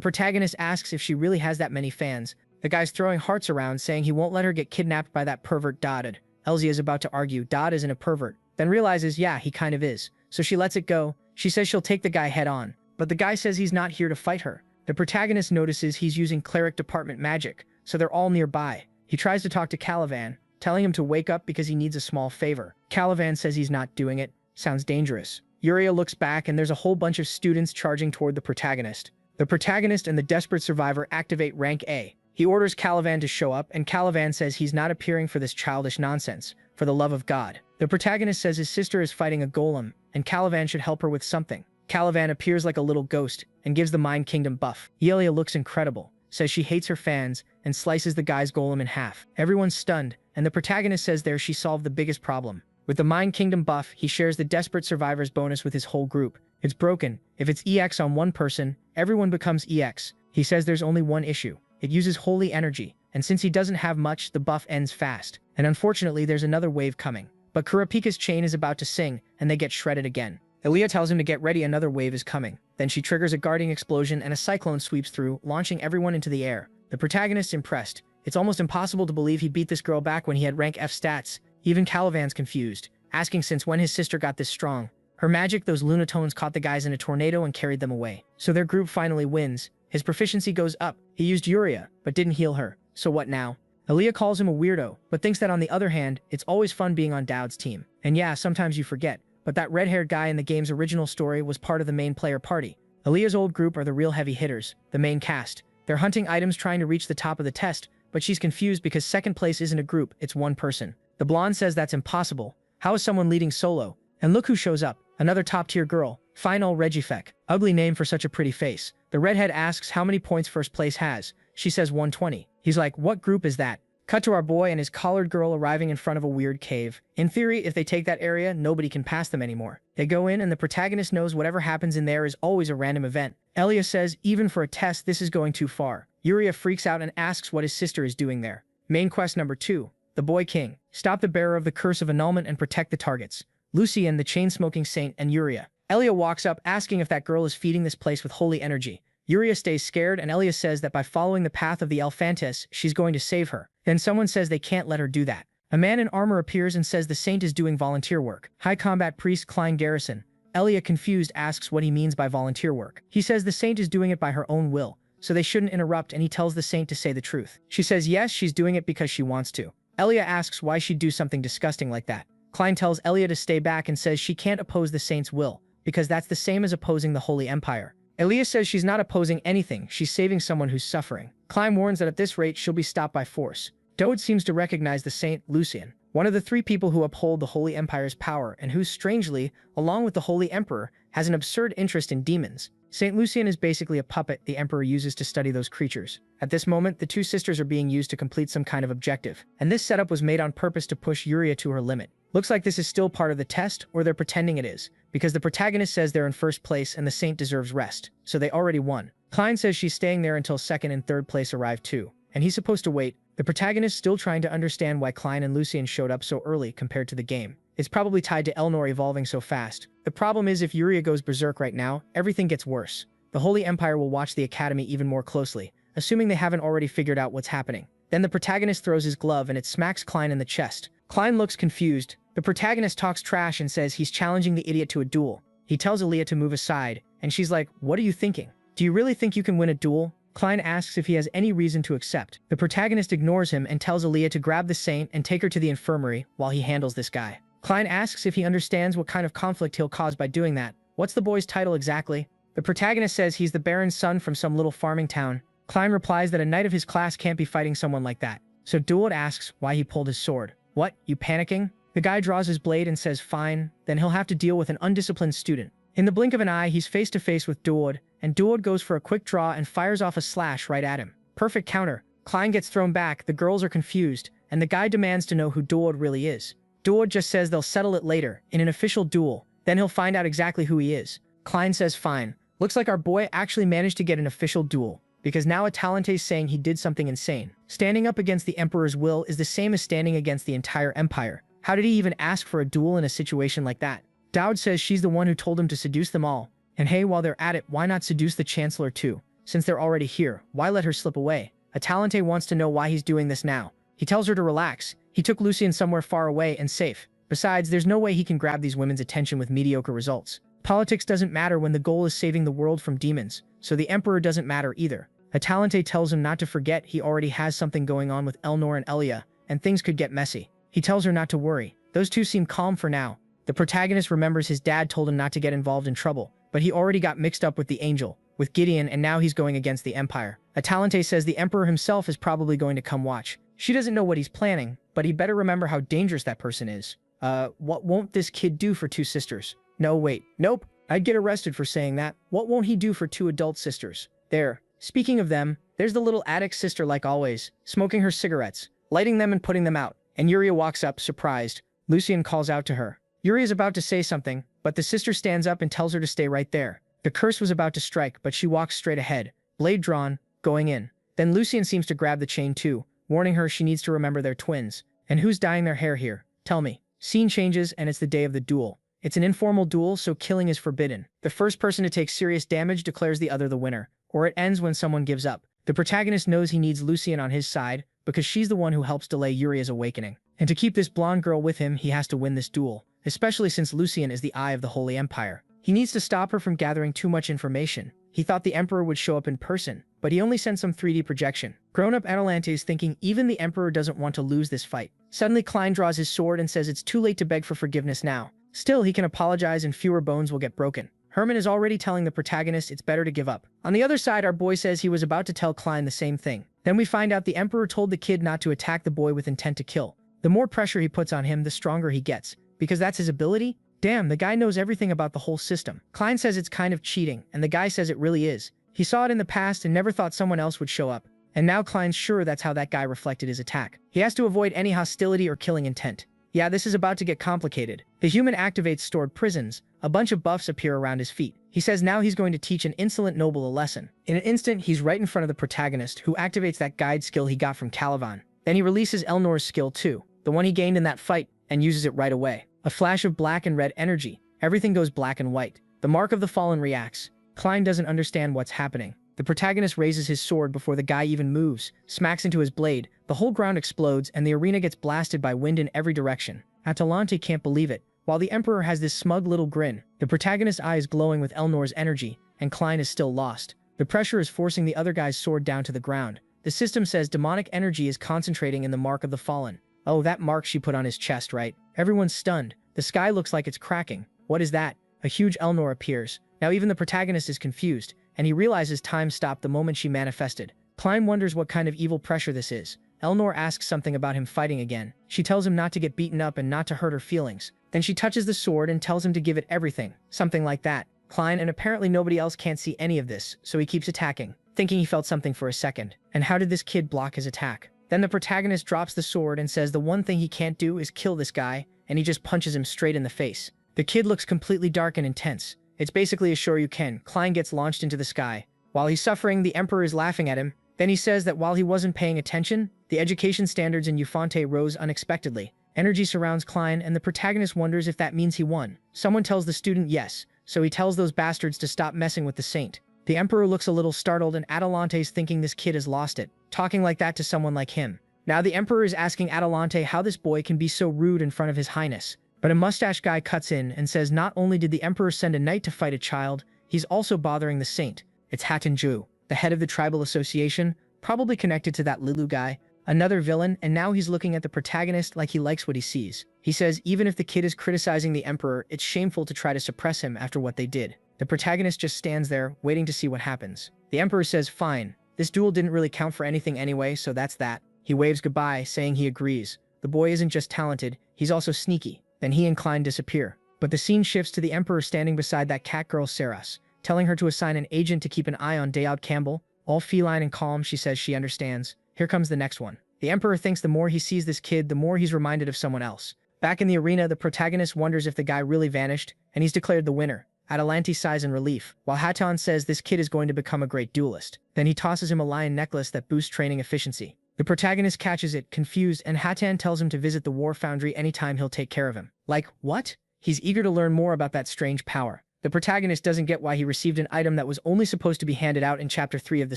protagonist asks if she really has that many fans. The guy's throwing hearts around, saying he won't let her get kidnapped by that pervert Dodd. Elzia is about to argue Dodd isn't a pervert, then realizes, yeah, he kind of is. So she lets it go. She says she'll take the guy head on. But the guy says he's not here to fight her. The protagonist notices he's using cleric department magic, so they're all nearby. He tries to talk to Calivan, telling him to wake up because he needs a small favor. Calivan says he's not doing it. Sounds dangerous. Yuria looks back and there's a whole bunch of students charging toward the protagonist. The protagonist and the desperate survivor activate rank A. He orders Calivan to show up, and Calivan says he's not appearing for this childish nonsense, for the love of God. The protagonist says his sister is fighting a golem, and Calivan should help her with something. Calivan appears like a little ghost, and gives the Mind Kingdom buff. Yahello looks incredible, says she hates her fans, and slices the guy's golem in half. Everyone's stunned, and the protagonist says there she solved the biggest problem. With the Mind Kingdom buff, he shares the Desperate Survivors bonus with his whole group. It's broken. If it's EX on one person, everyone becomes EX. He says there's only one issue. It uses holy energy, and since he doesn't have much, the buff ends fast. And unfortunately, there's another wave coming. But Kurapika's chain is about to sing, and they get shredded again. Aaliyah tells him to get ready, another wave is coming. Then she triggers a guarding explosion and a cyclone sweeps through, launching everyone into the air. The protagonist's impressed. It's almost impossible to believe he beat this girl back when he had rank F stats. Even Calivan's confused, asking since when his sister got this strong. Her magic, those lunatones caught the guys in a tornado and carried them away. So their group finally wins. His proficiency goes up. He used Yuria, but didn't heal her. So what now? Aaliyah calls him a weirdo, but thinks that on the other hand, it's always fun being on Dowd's team. And yeah, sometimes you forget, but that red-haired guy in the game's original story was part of the main player party. Aaliyah's old group are the real heavy hitters, the main cast. They're hunting items trying to reach the top of the test, but she's confused because second place isn't a group, it's one person. The blonde says that's impossible. How is someone leading solo? And look who shows up, another top-tier girl, Final Regifek. Ugly name for such a pretty face. The redhead asks how many points first place has. She says 120. He's like, what group is that? Cut to our boy and his collared girl arriving in front of a weird cave. In theory, if they take that area, nobody can pass them anymore. They go in and the protagonist knows whatever happens in there is always a random event. Elia says, even for a test, this is going too far. Yuria freaks out and asks what his sister is doing there. Main quest number 2. The Boy King. Stop the bearer of the curse of annulment and protect the targets. Lucien, the chain-smoking saint, and Yuria. Elia walks up asking if that girl is feeding this place with holy energy. Yuria stays scared and Elia says that by following the path of the Alphantes, she's going to save her. Then someone says they can't let her do that. A man in armor appears and says the saint is doing volunteer work. High Combat Priest Klein Garrison. Elia, confused, asks what he means by volunteer work. He says the saint is doing it by her own will, so they shouldn't interrupt, and he tells the saint to say the truth. She says yes, she's doing it because she wants to. Elia asks why she'd do something disgusting like that. Klein tells Elia to stay back and says she can't oppose the saint's will, because that's the same as opposing the Holy Empire. Elia says she's not opposing anything, she's saving someone who's suffering. Klein warns that at this rate she'll be stopped by force. Dode seems to recognize the saint, Lucien, one of the 3 people who uphold the Holy Empire's power and who, strangely, along with the Holy Emperor, has an absurd interest in demons. Saint Lucien is basically a puppet the Emperor uses to study those creatures. At this moment, the 2 sisters are being used to complete some kind of objective, and this setup was made on purpose to push Yuria to her limit. Looks like this is still part of the test, or they're pretending it is, because the protagonist says they're in first place and the saint deserves rest, so they already won. Klein says she's staying there until second and third place arrive too, and he's supposed to wait. The protagonist still trying to understand why Klein and Lucien showed up so early compared to the game. It's probably tied to Elnor evolving so fast. The problem is if Yuria goes berserk right now, everything gets worse. The Holy Empire will watch the Academy even more closely, assuming they haven't already figured out what's happening. Then the protagonist throws his glove and it smacks Klein in the chest. Klein looks confused. The protagonist talks trash and says he's challenging the idiot to a duel. He tells Aaliyah to move aside, and she's like, what are you thinking? Do you really think you can win a duel? Klein asks if he has any reason to accept. The protagonist ignores him and tells Aaliyah to grab the saint and take her to the infirmary while he handles this guy. Klein asks if he understands what kind of conflict he'll cause by doing that. What's the boy's title exactly? The protagonist says he's the Baron's son from some little farming town. Klein replies that a knight of his class can't be fighting someone like that. So Duod asks why he pulled his sword. What, you panicking? The guy draws his blade and says fine, then he'll have to deal with an undisciplined student. In the blink of an eye, he's face to face with Duod, and Duod goes for a quick draw and fires off a slash right at him. Perfect counter. Klein gets thrown back, the girls are confused, and the guy demands to know who Duod really is. Duod just says they'll settle it later, in an official duel, then he'll find out exactly who he is. Klein says fine. Looks like our boy actually managed to get an official duel, because now Atalante's saying he did something insane. Standing up against the Emperor's will is the same as standing against the entire Empire. How did he even ask for a duel in a situation like that? Dowd says she's the one who told him to seduce them all. And hey, while they're at it, why not seduce the Chancellor too? Since they're already here, why let her slip away? Atalante wants to know why he's doing this now. He tells her to relax. He took Lucien somewhere far away and safe. Besides, there's no way he can grab these women's attention with mediocre results. Politics doesn't matter when the goal is saving the world from demons, so the Emperor doesn't matter either. Atalante tells him not to forget he already has something going on with Elnor and Elia, and things could get messy. He tells her not to worry. Those two seem calm for now. The protagonist remembers his dad told him not to get involved in trouble, but he already got mixed up with the Angel, with Gideon, and now he's going against the Empire. Atalante says the Emperor himself is probably going to come watch. She doesn't know what he's planning, but he better remember how dangerous that person is. What won't this kid do for 2 sisters? No, wait. Nope. I'd get arrested for saying that. What won't he do for 2 adult sisters? There. Speaking of them, there's the little addict sister like always, smoking her cigarettes, lighting them and putting them out. And Yuria walks up, surprised. Lucian calls out to her. Yuri is about to say something, but the sister stands up and tells her to stay right there. The curse was about to strike, but she walks straight ahead, blade drawn, going in. Then Lucian seems to grab the chain too, warning her she needs to remember they're twins. And who's dyeing their hair here? Tell me. Scene changes and it's the day of the duel. It's an informal duel, so killing is forbidden. The first person to take serious damage declares the other the winner, or it ends when someone gives up. The protagonist knows he needs Lucian on his side, because she's the one who helps delay Yuri's awakening. And to keep this blonde girl with him, he has to win this duel, especially since Lucian is the eye of the Holy Empire. He needs to stop her from gathering too much information. He thought the Emperor would show up in person, but he only sent some 3D projection. Grown-up Adelante is thinking even the Emperor doesn't want to lose this fight. Suddenly Klein draws his sword and says it's too late to beg for forgiveness now. Still, he can apologize and fewer bones will get broken. Herman is already telling the protagonist it's better to give up. On the other side, our boy says he was about to tell Klein the same thing. Then we find out the Emperor told the kid not to attack the boy with intent to kill. The more pressure he puts on him, the stronger he gets. Because that's his ability? Damn, the guy knows everything about the whole system. Klein says it's kind of cheating, and the guy says it really is. He saw it in the past and never thought someone else would show up. And now Klein's sure that's how that guy reflected his attack. He has to avoid any hostility or killing intent. Yeah, this is about to get complicated. The human activates stored prisons. A bunch of buffs appear around his feet. He says now he's going to teach an insolent noble a lesson. In an instant, he's right in front of the protagonist, who activates that guide skill he got from Caliban. Then he releases Elnor's skill too, the one he gained in that fight, and uses it right away. A flash of black and red energy. Everything goes black and white. The Mark of the Fallen reacts. Klein doesn't understand what's happening. The protagonist raises his sword before the guy even moves, smacks into his blade, the whole ground explodes, and the arena gets blasted by wind in every direction. Atalante can't believe it, while the Emperor has this smug little grin. The protagonist's eye is glowing with Elnor's energy, and Klein is still lost. The pressure is forcing the other guy's sword down to the ground. The system says demonic energy is concentrating in the Mark of the Fallen. Oh, that mark she put on his chest, right? Everyone's stunned. The sky looks like it's cracking. What is that? A huge Elnor appears. Now even the protagonist is confused, and he realizes time stopped the moment she manifested. Klein wonders what kind of evil pressure this is. Elnor asks something about him fighting again. She tells him not to get beaten up and not to hurt her feelings. Then she touches the sword and tells him to give it everything. Something like that. Klein and apparently nobody else can't see any of this, so he keeps attacking, thinking he felt something for a second. And how did this kid block his attack? Then the protagonist drops the sword and says the one thing he can't do is kill this guy, and he just punches him straight in the face. The kid looks completely dark and intense. It's basically a sure you can. Klein gets launched into the sky. While he's suffering, the Emperor is laughing at him. Then he says that while he wasn't paying attention, the education standards in Euphante rose unexpectedly. Energy surrounds Klein, and the protagonist wonders if that means he won. Someone tells the student yes, so he tells those bastards to stop messing with the saint. The Emperor looks a little startled, and Atalante's thinking this kid has lost it, talking like that to someone like him. Now the Emperor is asking Atalante how this boy can be so rude in front of his highness. But a mustache guy cuts in and says not only did the Emperor send a knight to fight a child, he's also bothering the saint. It's Hatanju, the head of the tribal association, probably connected to that Lilu guy, another villain, and now he's looking at the protagonist like he likes what he sees. He says even if the kid is criticizing the Emperor, it's shameful to try to suppress him after what they did. The protagonist just stands there, waiting to see what happens. The Emperor says fine, this duel didn't really count for anything anyway, so that's that. He waves goodbye, saying he agrees. The boy isn't just talented, he's also sneaky. Then he and Klein disappear. But the scene shifts to the Emperor standing beside that cat girl Saras, telling her to assign an agent to keep an eye on Dayod Campbell. All feline and calm, she says she understands. Here comes the next one. The Emperor thinks the more he sees this kid, the more he's reminded of someone else. Back in the arena, the protagonist wonders if the guy really vanished, and he's declared the winner. Atalante sighs in relief, while Hatan says this kid is going to become a great duelist. Then he tosses him a lion necklace that boosts training efficiency. The protagonist catches it, confused, and Hatan tells him to visit the War Foundry anytime he'll take care of him. Like, what? He's eager to learn more about that strange power. The protagonist doesn't get why he received an item that was only supposed to be handed out in Chapter 3 of the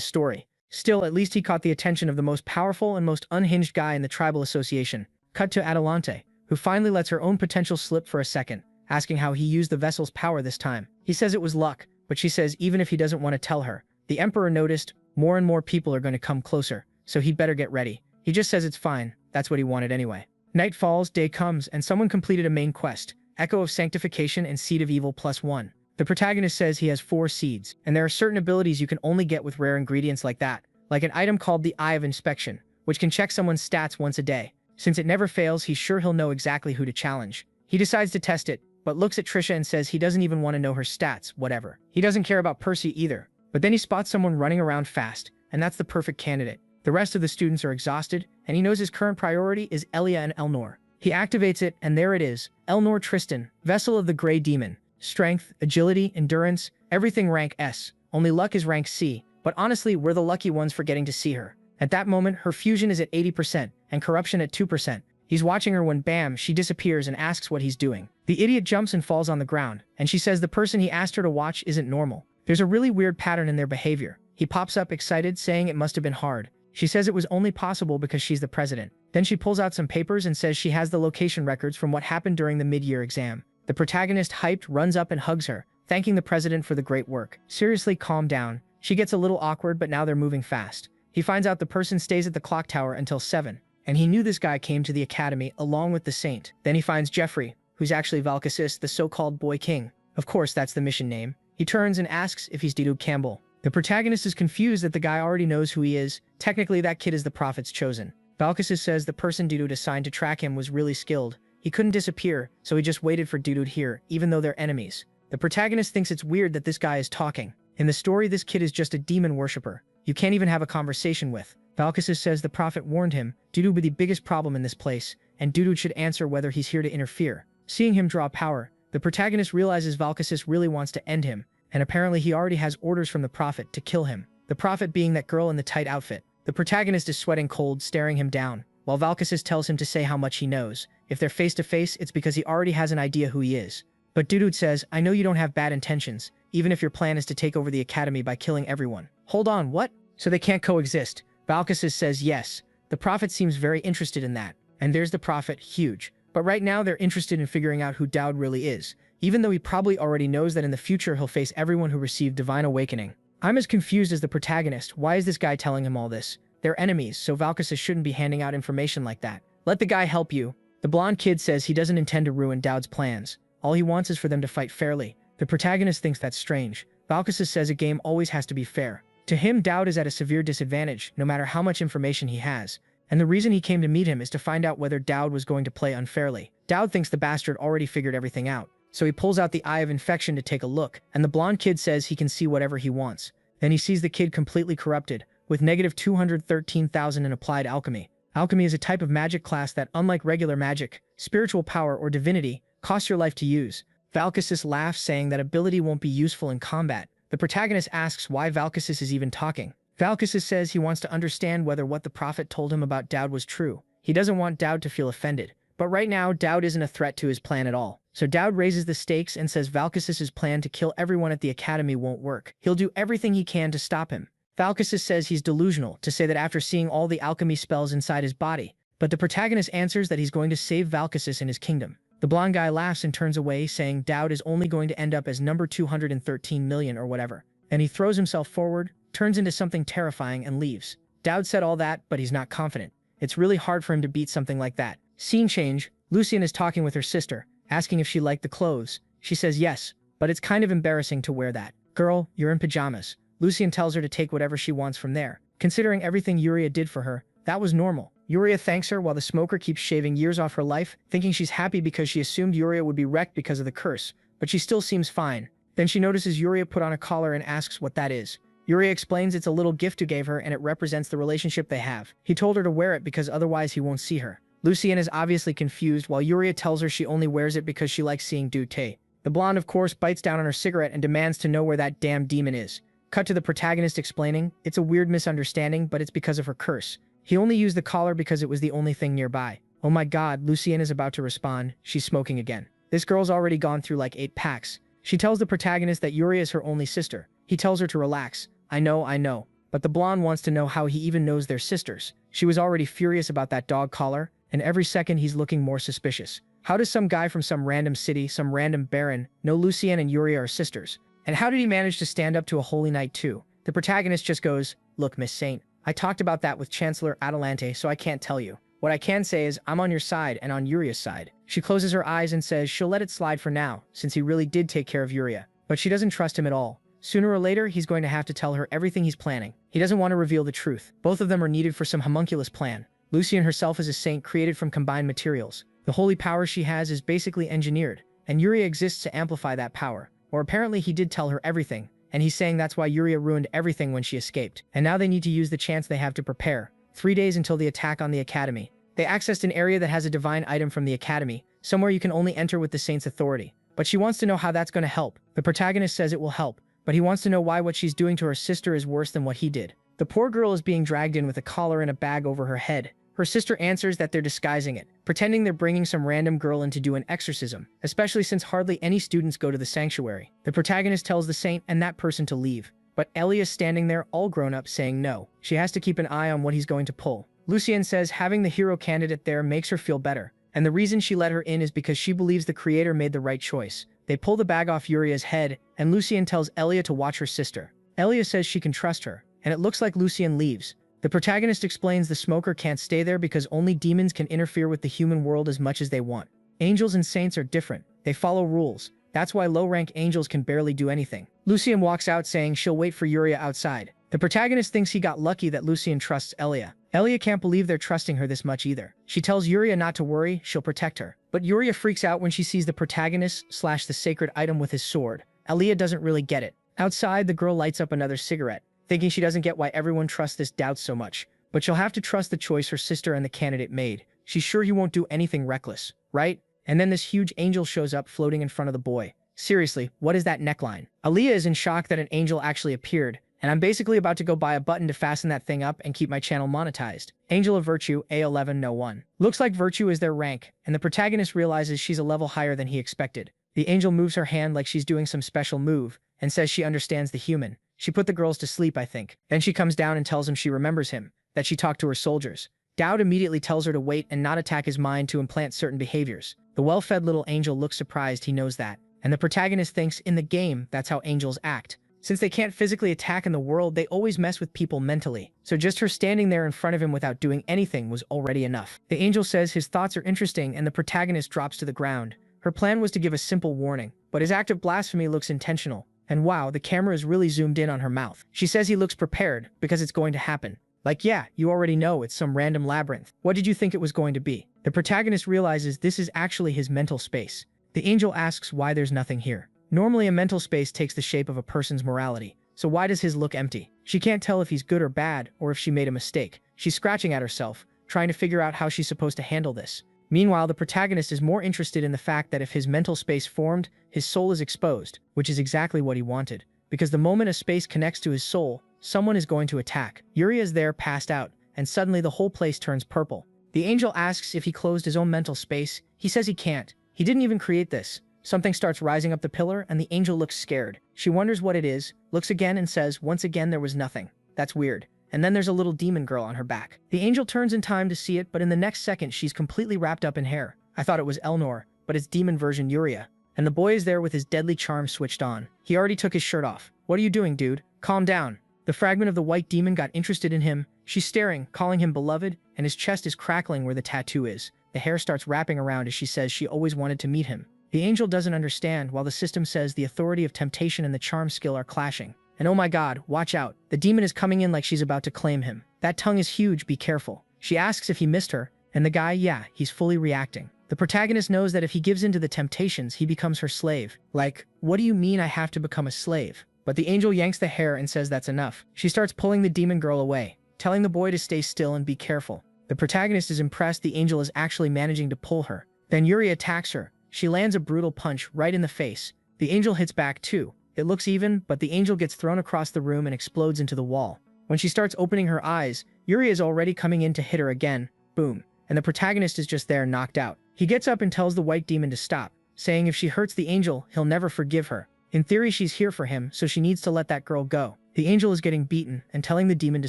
story. Still, at least he caught the attention of the most powerful and most unhinged guy in the tribal association. Cut to Atalante, who finally lets her own potential slip for a second, asking how he used the vessel's power this time. He says it was luck, but she says even if he doesn't want to tell her. The Emperor noticed more and more people are going to come closer, so he'd better get ready. He just says it's fine, that's what he wanted anyway. Night falls, day comes, and someone completed a main quest, Echo of Sanctification and Seed of Evil +1. The protagonist says he has 4 seeds, and there are certain abilities you can only get with rare ingredients like that, like an item called the Eye of Inspection, which can check someone's stats once a day. Since it never fails, he's sure he'll know exactly who to challenge. He decides to test it, but looks at Trisha and says he doesn't even want to know her stats, whatever. He doesn't care about Percy either, but then he spots someone running around fast, and that's the perfect candidate. The rest of the students are exhausted, and he knows his current priority is Elia and Elnor. He activates it, and there it is. Elnor Tristan, vessel of the Grey Demon. Strength, agility, endurance, everything rank S. Only luck is rank C. But honestly, we're the lucky ones for getting to see her. At that moment, her fusion is at 80%, and corruption at 2%. He's watching her when bam, she disappears and asks what he's doing. The idiot jumps and falls on the ground, and she says the person he asked her to watch isn't normal. There's a really weird pattern in their behavior. He pops up excited, saying it must have been hard. She says it was only possible because she's the president. Then she pulls out some papers and says she has the location records from what happened during the mid-year exam. The protagonist, hyped, runs up and hugs her, thanking the president for the great work. Seriously, calm down. She gets a little awkward, but now they're moving fast. He finds out the person stays at the clock tower until 7, and he knew this guy came to the academy along with the saint. Then he finds Jeffrey, who's actually Valkasis, the so-called boy king. Of course, that's the mission name. He turns and asks if he's Didu Campbell. The protagonist is confused that the guy already knows who he is. Technically, that kid is the prophet's chosen. Valkasis says the person Didu assigned to track him was really skilled. He couldn't disappear, so he just waited for Didu here, even though they're enemies. The protagonist thinks it's weird that this guy is talking. In the story, this kid is just a demon worshipper. You can't even have a conversation with. Valkasis says the prophet warned him, Didu would be the biggest problem in this place, and Didu should answer whether he's here to interfere. Seeing him draw power, the protagonist realizes Valkasis really wants to end him, and apparently he already has orders from the prophet to kill him. The prophet being that girl in the tight outfit. The protagonist is sweating cold, staring him down, while Valkasis tells him to say how much he knows. If they're face to face, it's because he already has an idea who he is. But Didu says, I know you don't have bad intentions, even if your plan is to take over the academy by killing everyone. Hold on, what? So they can't coexist? Valkasis says yes. The prophet seems very interested in that. And there's the prophet, huge. But right now they're interested in figuring out who Dowd really is, even though he probably already knows that in the future he'll face everyone who received divine awakening. I'm as confused as the protagonist. Why is this guy telling him all this? They're enemies, so Valkasis shouldn't be handing out information like that. Let the guy help you. The blonde kid says he doesn't intend to ruin Dowd's plans. All he wants is for them to fight fairly. The protagonist thinks that's strange. Valkasis says a game always has to be fair. To him, Dowd is at a severe disadvantage, no matter how much information he has. And the reason he came to meet him is to find out whether Dowd was going to play unfairly. Dowd thinks the bastard already figured everything out. So he pulls out the Eye of Infection to take a look, and the blonde kid says he can see whatever he wants. Then he sees the kid completely corrupted, with negative 213,000 in applied alchemy. Alchemy is a type of magic class that, unlike regular magic, spiritual power, or divinity, costs your life to use. Valkasis laughs, saying that ability won't be useful in combat. The protagonist asks why Valkasis is even talking. Valkasis says he wants to understand whether what the prophet told him about Dowd was true. He doesn't want Dowd to feel offended. But right now, Dowd isn't a threat to his plan at all. So Dowd raises the stakes and says Valkasis's plan to kill everyone at the academy won't work. He'll do everything he can to stop him. Valkasis says he's delusional to say that after seeing all the alchemy spells inside his body. But the protagonist answers that he's going to save Valkasis and his kingdom. The blonde guy laughs and turns away, saying Dowd is only going to end up as number 213 million or whatever. And he throws himself forward, turns into something terrifying, and leaves. Dowd said all that, but he's not confident. It's really hard for him to beat something like that. Scene change. Lucian is talking with her sister, asking if she liked the clothes. She says yes, but it's kind of embarrassing to wear that. Girl, you're in pajamas. Lucian tells her to take whatever she wants from there. Considering everything Yuria did for her, that was normal. Yuria thanks her while the smoker keeps shaving years off her life, thinking she's happy because she assumed Yuria would be wrecked because of the curse, but she still seems fine. Then she notices Yuria put on a collar and asks what that is. Yuria explains it's a little gift you gave her and it represents the relationship they have. He told her to wear it because otherwise he won't see her. Lucian is obviously confused while Yuria tells her she only wears it because she likes seeing Dute. The blonde, of course, bites down on her cigarette and demands to know where that damn demon is. Cut to the protagonist explaining, it's a weird misunderstanding, but it's because of her curse. He only used the collar because it was the only thing nearby. Oh my god, Lucian is about to respond. She's smoking again. This girl's already gone through like 8 packs. She tells the protagonist that Yuria is her only sister. He tells her to relax. I know. But the blonde wants to know how he even knows they're sisters. She was already furious about that dog collar, and every second he's looking more suspicious. How does some guy from some random city, some random baron, know Lucian and Yuria are sisters? And how did he manage to stand up to a holy knight too? The protagonist just goes, look, Miss Saint, I talked about that with Chancellor Adelante, so I can't tell you. What I can say is I'm on your side and on Yuria's side. She closes her eyes and says she'll let it slide for now, since he really did take care of Yuria. But she doesn't trust him at all. Sooner or later, he's going to have to tell her everything he's planning. He doesn't want to reveal the truth. Both of them are needed for some homunculus plan. Lucian herself is a saint created from combined materials. The holy power she has is basically engineered, and Yuria exists to amplify that power. Or apparently he did tell her everything, and he's saying that's why Yuria ruined everything when she escaped. And now they need to use the chance they have to prepare. 3 days until the attack on the academy. They accessed an area that has a divine item from the academy, somewhere you can only enter with the saint's authority. But she wants to know how that's going to help. The protagonist says it will help, but he wants to know why what she's doing to her sister is worse than what he did. The poor girl is being dragged in with a collar and a bag over her head. Her sister answers that they're disguising it, pretending they're bringing some random girl in to do an exorcism, especially since hardly any students go to the sanctuary. The protagonist tells the saint and that person to leave, but Ellie is standing there all grown up saying no. She has to keep an eye on what he's going to pull. Lucienne says having the hero candidate there makes her feel better, and the reason she let her in is because she believes the creator made the right choice. They pull the bag off Uria's head, and Lucienne tells Elia to watch her sister. Elia says she can trust her, and it looks like Lucienne leaves. The protagonist explains the smoker can't stay there because only demons can interfere with the human world as much as they want. Angels and saints are different. They follow rules. That's why low-rank angels can barely do anything. Lucienne walks out saying she'll wait for Yuria outside. The protagonist thinks he got lucky that Lucienne trusts Elia. Elia can't believe they're trusting her this much either. She tells Yuria not to worry, she'll protect her. But Yuria freaks out when she sees the protagonist slash the sacred item with his sword. Elia doesn't really get it. Outside, the girl lights up another cigarette, thinking she doesn't get why everyone trusts this doubt so much. But she'll have to trust the choice her sister and the candidate made. She's sure he won't do anything reckless, right? And then this huge angel shows up floating in front of the boy. Seriously, what is that neckline? Aaliyah is in shock that an angel actually appeared, and I'm basically about to go buy a button to fasten that thing up and keep my channel monetized. Angel of Virtue, A1101. Looks like Virtue is their rank, and the protagonist realizes she's a level higher than he expected. The angel moves her hand like she's doing some special move, and says she understands the human. She put the girls to sleep, I think. Then she comes down and tells him she remembers him, that she talked to her soldiers. Dowd immediately tells her to wait and not attack his mind to implant certain behaviors. The well-fed little angel looks surprised he knows that, and the protagonist thinks in the game that's how angels act. Since they can't physically attack in the world, they always mess with people mentally. So just her standing there in front of him without doing anything was already enough. The angel says his thoughts are interesting and the protagonist drops to the ground. Her plan was to give a simple warning, but his act of blasphemy looks intentional. And wow, the camera is really zoomed in on her mouth. She says he looks prepared because it's going to happen. Like, yeah, you already know it's some random labyrinth. What did you think it was going to be? The protagonist realizes this is actually his mental space. The angel asks why there's nothing here. Normally a mental space takes the shape of a person's morality, so why does his look empty? She can't tell if he's good or bad, or if she made a mistake. She's scratching at herself, trying to figure out how she's supposed to handle this. Meanwhile, the protagonist is more interested in the fact that if his mental space formed, his soul is exposed, which is exactly what he wanted. Because the moment a space connects to his soul, someone is going to attack. Yuri is there, passed out, and suddenly the whole place turns purple. The angel asks if he closed his own mental space. He says he can't. He didn't even create this. Something starts rising up the pillar, and the angel looks scared. She wonders what it is, looks again and says, once again there was nothing. That's weird. And then there's a little demon girl on her back. The angel turns in time to see it, but in the next second she's completely wrapped up in hair. I thought it was Elnor, but it's demon version Yuria. And the boy is there with his deadly charm switched on. He already took his shirt off. What are you doing, dude? Calm down. The fragment of the white demon got interested in him. She's staring, calling him beloved, and his chest is crackling where the tattoo is. The hair starts wrapping around as she says she always wanted to meet him. The angel doesn't understand, while the system says the authority of temptation and the charm skill are clashing. And oh my god, watch out. The demon is coming in like she's about to claim him. That tongue is huge, be careful. She asks if he missed her, and the guy, yeah, he's fully reacting. The protagonist knows that if he gives in to the temptations, he becomes her slave. Like, what do you mean I have to become a slave? But the angel yanks the hair and says that's enough. She starts pulling the demon girl away, telling the boy to stay still and be careful. The protagonist is impressed the angel is actually managing to pull her. Then Yuri attacks her. She lands a brutal punch right in the face. The angel hits back too. It looks even, but the angel gets thrown across the room and explodes into the wall. When she starts opening her eyes, Yuri is already coming in to hit her again. Boom. And the protagonist is just there, knocked out. He gets up and tells the white demon to stop, saying if she hurts the angel, he'll never forgive her. In theory, she's here for him, so she needs to let that girl go. The angel is getting beaten and telling the demon to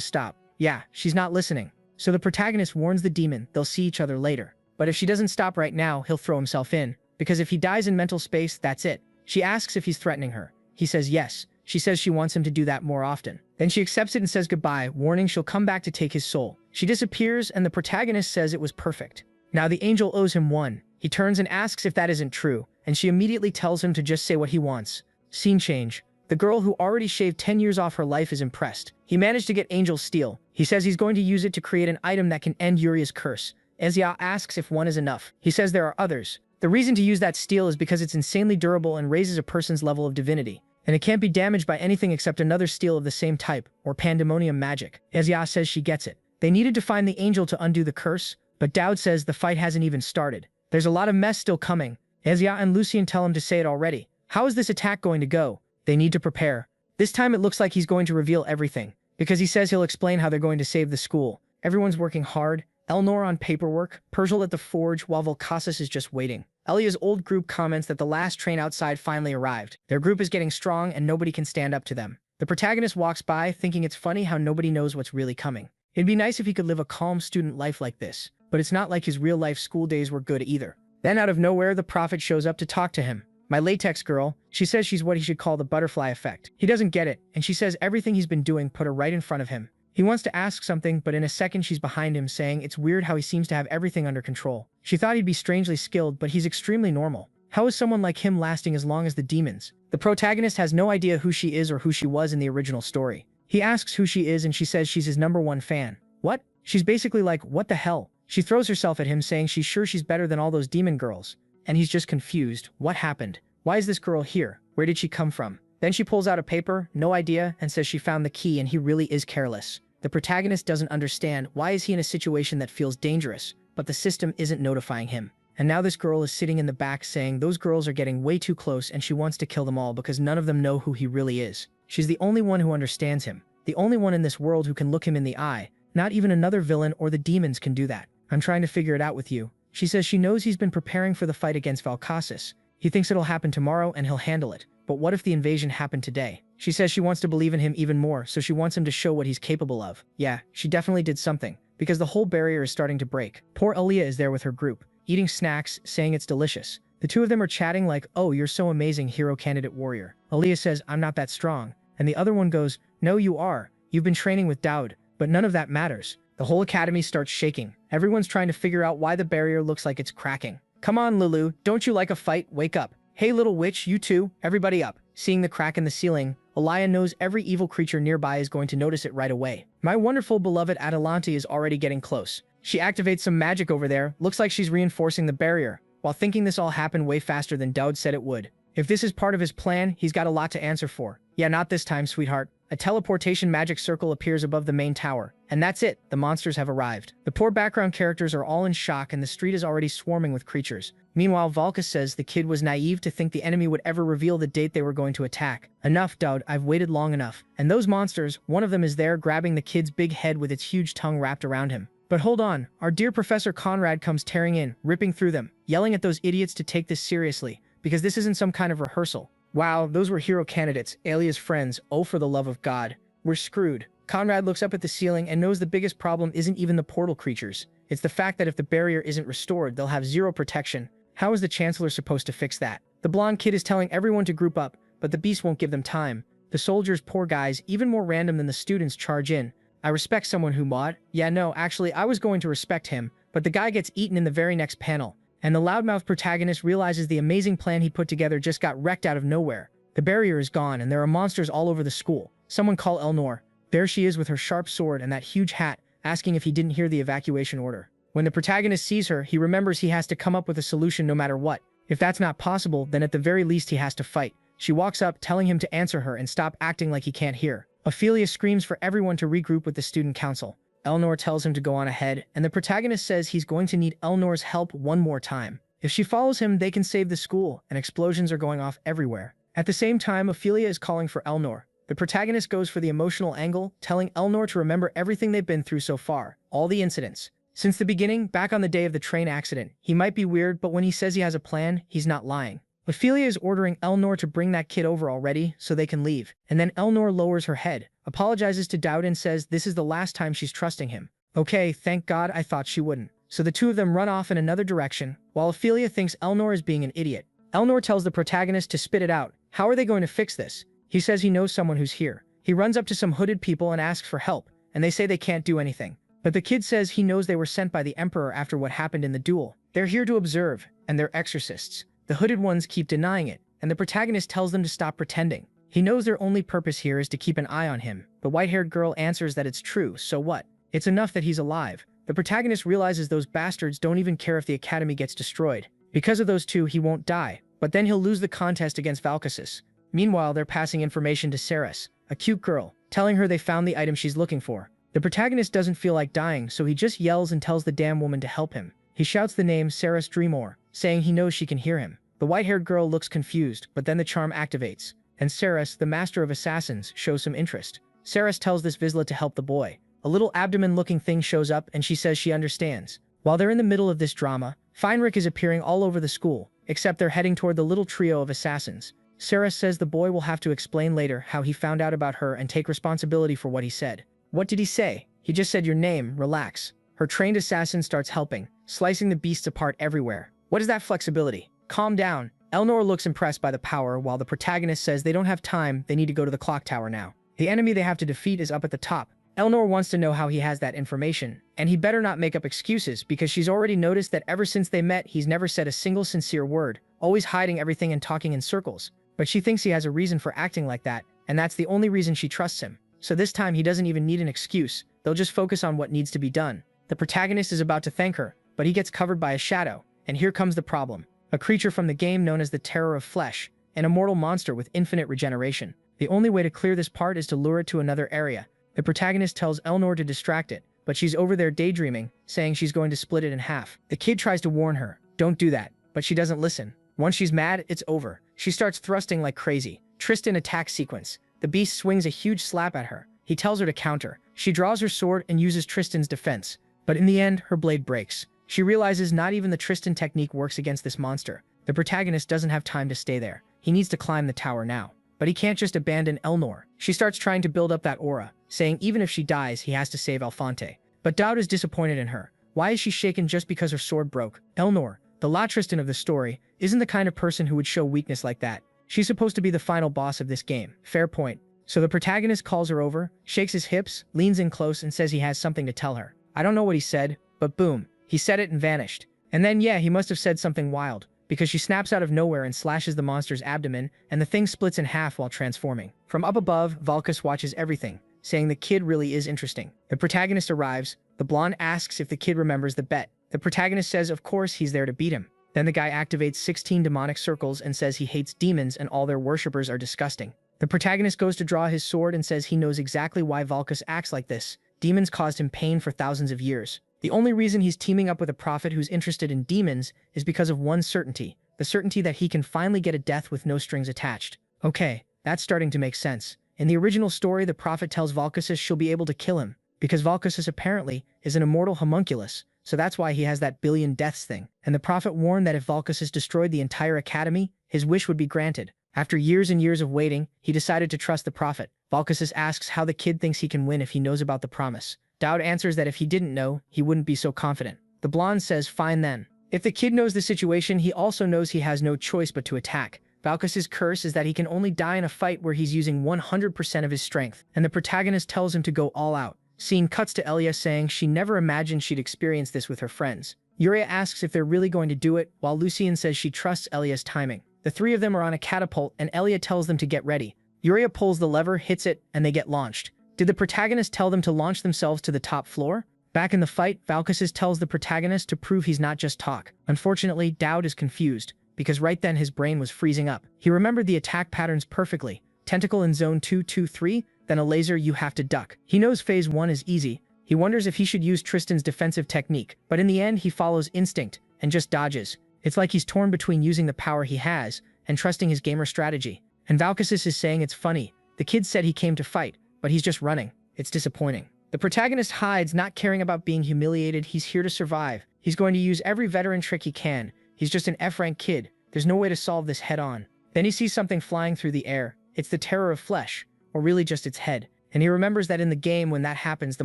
stop. Yeah, she's not listening. So the protagonist warns the demon they'll see each other later. But if she doesn't stop right now, he'll throw himself in. Because if he dies in mental space, that's it. She asks if he's threatening her. He says yes. She says she wants him to do that more often. Then she accepts it and says goodbye, warning she'll come back to take his soul. She disappears and the protagonist says it was perfect. Now the angel owes him one. He turns and asks if that isn't true, and she immediately tells him to just say what he wants. Scene change. The girl who already shaved 10 years off her life is impressed. He managed to get Angel's steel. He says he's going to use it to create an item that can end Yuria's curse. Ezia asks if one is enough. He says there are others. The reason to use that steel is because it's insanely durable and raises a person's level of divinity. And it can't be damaged by anything except another steel of the same type, or pandemonium magic. Ezia says she gets it. They needed to find the angel to undo the curse, But Dowd says the fight hasn't even started. There's a lot of mess still coming. Ezia and Lucien tell him to say it already. How is this attack going to go? They need to prepare. This time it looks like he's going to reveal everything, because he says he'll explain how they're going to save the school. Everyone's working hard. Elnor on paperwork, Persial at the forge, while Volcasis is just waiting. Elia's old group comments that the last train outside finally arrived. Their group is getting strong and nobody can stand up to them. The protagonist walks by, thinking it's funny how nobody knows what's really coming. It'd be nice if he could live a calm student life like this, but it's not like his real-life school days were good either. Then out of nowhere, the prophet shows up to talk to him. My latex girl, she says she's what he should call the butterfly effect. He doesn't get it, and she says everything he's been doing put her right in front of him. He wants to ask something, but in a second she's behind him saying it's weird how he seems to have everything under control. She thought he'd be strangely skilled, but he's extremely normal. How is someone like him lasting as long as the demons? The protagonist has no idea who she is or who she was in the original story. He asks who she is and she says she's his #1 fan. What? She's basically like, what the hell? She throws herself at him saying she's sure she's better than all those demon girls. And he's just confused. What happened? Why is this girl here? Where did she come from? Then she pulls out a paper, no idea, and says she found the key and he really is careless. The protagonist doesn't understand why is he in a situation that feels dangerous, but the system isn't notifying him. And now this girl is sitting in the back saying those girls are getting way too close and she wants to kill them all because none of them know who he really is. She's the only one who understands him, the only one in this world who can look him in the eye. Not even another villain or the demons can do that. I'm trying to figure it out with you. She says she knows he's been preparing for the fight against Volcasis. He thinks it'll happen tomorrow and he'll handle it. But what if the invasion happened today? She says she wants to believe in him even more, so she wants him to show what he's capable of. Yeah, she definitely did something, because the whole barrier is starting to break. Poor Aaliyah is there with her group, eating snacks, saying it's delicious. The two of them are chatting like, oh, you're so amazing, hero candidate warrior. Aaliyah says, I'm not that strong. And the other one goes, no, you are. You've been training with Dowd, but none of that matters. The whole academy starts shaking. Everyone's trying to figure out why the barrier looks like it's cracking. Come on, Lulu, don't you like a fight? Wake up. Hey, little witch, you too. Everybody up. Seeing the crack in the ceiling, Aliyah knows every evil creature nearby is going to notice it right away. My wonderful beloved Atalante is already getting close. She activates some magic over there. Looks like she's reinforcing the barrier, while thinking this all happened way faster than Dowd said it would. If this is part of his plan, he's got a lot to answer for. Yeah, not this time, sweetheart. A teleportation magic circle appears above the main tower. And that's it, the monsters have arrived. The poor background characters are all in shock and the street is already swarming with creatures. Meanwhile, Volcas says the kid was naive to think the enemy would ever reveal the date they were going to attack. Enough, Dowd, I've waited long enough. And those monsters, one of them is there grabbing the kid's big head with its huge tongue wrapped around him. But hold on, our dear Professor Conrad comes tearing in, ripping through them, yelling at those idiots to take this seriously, because this isn't some kind of rehearsal. Wow, those were hero candidates, Alia's friends, oh for the love of God. We're screwed. Conrad looks up at the ceiling and knows the biggest problem isn't even the portal creatures. It's the fact that if the barrier isn't restored, they'll have zero protection. How is the Chancellor supposed to fix that? The blonde kid is telling everyone to group up, but the beast won't give them time. The soldiers, poor guys, even more random than the students, charge in. I respect someone who mod. Yeah, no, actually, I was going to respect him, but the guy gets eaten in the very next panel. And the loudmouth protagonist realizes the amazing plan he put together just got wrecked out of nowhere. The barrier is gone, and there are monsters all over the school. Someone call Elnor. There she is with her sharp sword and that huge hat, asking if he didn't hear the evacuation order. When the protagonist sees her, he remembers he has to come up with a solution no matter what. If that's not possible, then at the very least he has to fight. She walks up, telling him to answer her and stop acting like he can't hear. Ophelia screams for everyone to regroup with the student council. Elnor tells him to go on ahead, and the protagonist says he's going to need Elnor's help one more time. If she follows him, they can save the school, and explosions are going off everywhere. At the same time, Ophelia is calling for Elnor. The protagonist goes for the emotional angle, telling Elnor to remember everything they've been through so far, all the incidents. Since the beginning, back on the day of the train accident, he might be weird, but when he says he has a plan, he's not lying. Ophelia is ordering Elnor to bring that kid over already, so they can leave. And then Elnor lowers her head, apologizes to Dowd and says this is the last time she's trusting him. Okay, thank God, I thought she wouldn't. So the two of them run off in another direction, while Ophelia thinks Elnor is being an idiot. Elnor tells the protagonist to spit it out. How are they going to fix this? He says he knows someone who's here. He runs up to some hooded people and asks for help, and they say they can't do anything. But the kid says he knows they were sent by the Emperor after what happened in the duel. They're here to observe, and they're exorcists. The hooded ones keep denying it, and the protagonist tells them to stop pretending. He knows their only purpose here is to keep an eye on him. The white-haired girl answers that it's true, so what? It's enough that he's alive. The protagonist realizes those bastards don't even care if the academy gets destroyed. Because of those two, he won't die, but then he'll lose the contest against Valkasis. Meanwhile, they're passing information to Ceres, a cute girl, telling her they found the item she's looking for. The protagonist doesn't feel like dying, so he just yells and tells the damn woman to help him. He shouts the name Saras Dreamore, saying he knows she can hear him. The white-haired girl looks confused, but then the charm activates, and Saras, the master of assassins, shows some interest. Saras tells this Vizsla to help the boy. A little abdomen-looking thing shows up and she says she understands. While they're in the middle of this drama, Feinrich is appearing all over the school, except they're heading toward the little trio of assassins. Saras says the boy will have to explain later how he found out about her and take responsibility for what he said. What did he say? He just said your name, relax. Her trained assassin starts helping, slicing the beasts apart everywhere. What is that flexibility? Calm down. Elnor looks impressed by the power, while the protagonist says they don't have time, they need to go to the clock tower now. The enemy they have to defeat is up at the top. Elnor wants to know how he has that information, and he better not make up excuses because she's already noticed that ever since they met he's never said a single sincere word, always hiding everything and talking in circles. But she thinks he has a reason for acting like that, and that's the only reason she trusts him. So this time he doesn't even need an excuse, they'll just focus on what needs to be done. The protagonist is about to thank her, but he gets covered by a shadow, and here comes the problem. A creature from the game known as the Terror of Flesh, an immortal monster with infinite regeneration. The only way to clear this part is to lure it to another area. The protagonist tells Elnor to distract it, but she's over there daydreaming, saying she's going to split it in half. The kid tries to warn her, don't do that, but she doesn't listen. Once she's mad, it's over. She starts thrusting like crazy. Tristan attacks sequence. The beast swings a huge slap at her. He tells her to counter. She draws her sword and uses Tristan's defense. But in the end, her blade breaks. She realizes not even the Tristan technique works against this monster. The protagonist doesn't have time to stay there. He needs to climb the tower now. But he can't just abandon Elnor. She starts trying to build up that aura, saying even if she dies, he has to save Alphonte. But Dowd is disappointed in her. Why is she shaken just because her sword broke? Elnor, the La Tristan of the story, isn't the kind of person who would show weakness like that. She's supposed to be the final boss of this game. Fair point. So the protagonist calls her over, shakes his hips, leans in close and says he has something to tell her. I don't know what he said, but boom, he said it and vanished. And then yeah, he must have said something wild, because she snaps out of nowhere and slashes the monster's abdomen, and the thing splits in half while transforming. From up above, Valkas watches everything, saying the kid really is interesting. The protagonist arrives. The blonde asks if the kid remembers the bet. The protagonist says of course he's there to beat him. Then the guy activates 16 demonic circles and says he hates demons and all their worshippers are disgusting. The protagonist goes to draw his sword and says he knows exactly why Valkas acts like this. Demons caused him pain for thousands of years. The only reason he's teaming up with a prophet who's interested in demons is because of one certainty, the certainty that he can finally get a death with no strings attached. Okay, that's starting to make sense. In the original story, the prophet tells Valkasis she'll be able to kill him, because Valkasis apparently is an immortal homunculus, so that's why he has that billion deaths thing. And the prophet warned that if Valkasis destroyed the entire academy, his wish would be granted. After years and years of waiting, he decided to trust the prophet. Valkasis asks how the kid thinks he can win if he knows about the promise. Dowd answers that if he didn't know, he wouldn't be so confident. The blonde says fine then. If the kid knows the situation, he also knows he has no choice but to attack. Valkas's curse is that he can only die in a fight where he's using 100% of his strength, and the protagonist tells him to go all out. Scene cuts to Elia saying she never imagined she'd experience this with her friends. Yuria asks if they're really going to do it, while Lucien says she trusts Elia's timing. The three of them are on a catapult, and Elia tells them to get ready. Yuria pulls the lever, hits it, and they get launched. Did the protagonist tell them to launch themselves to the top floor? Back in the fight, Valkasis tells the protagonist to prove he's not just talk. Unfortunately, Dowd is confused, because right then his brain was freezing up. He remembered the attack patterns perfectly. Tentacle in zone 223, then a laser you have to duck. He knows phase 1 is easy. He wonders if he should use Tristan's defensive technique, but in the end he follows instinct and just dodges. It's like he's torn between using the power he has and trusting his gamer strategy. And Valkasis is saying it's funny. The kid said he came to fight, but he's just running. It's disappointing. The protagonist hides, not caring about being humiliated. He's here to survive. He's going to use every veteran trick he can. He's just an F-rank kid. There's no way to solve this head on. Then he sees something flying through the air. It's the Terror of Flesh, or really just its head. And he remembers that in the game when that happens, the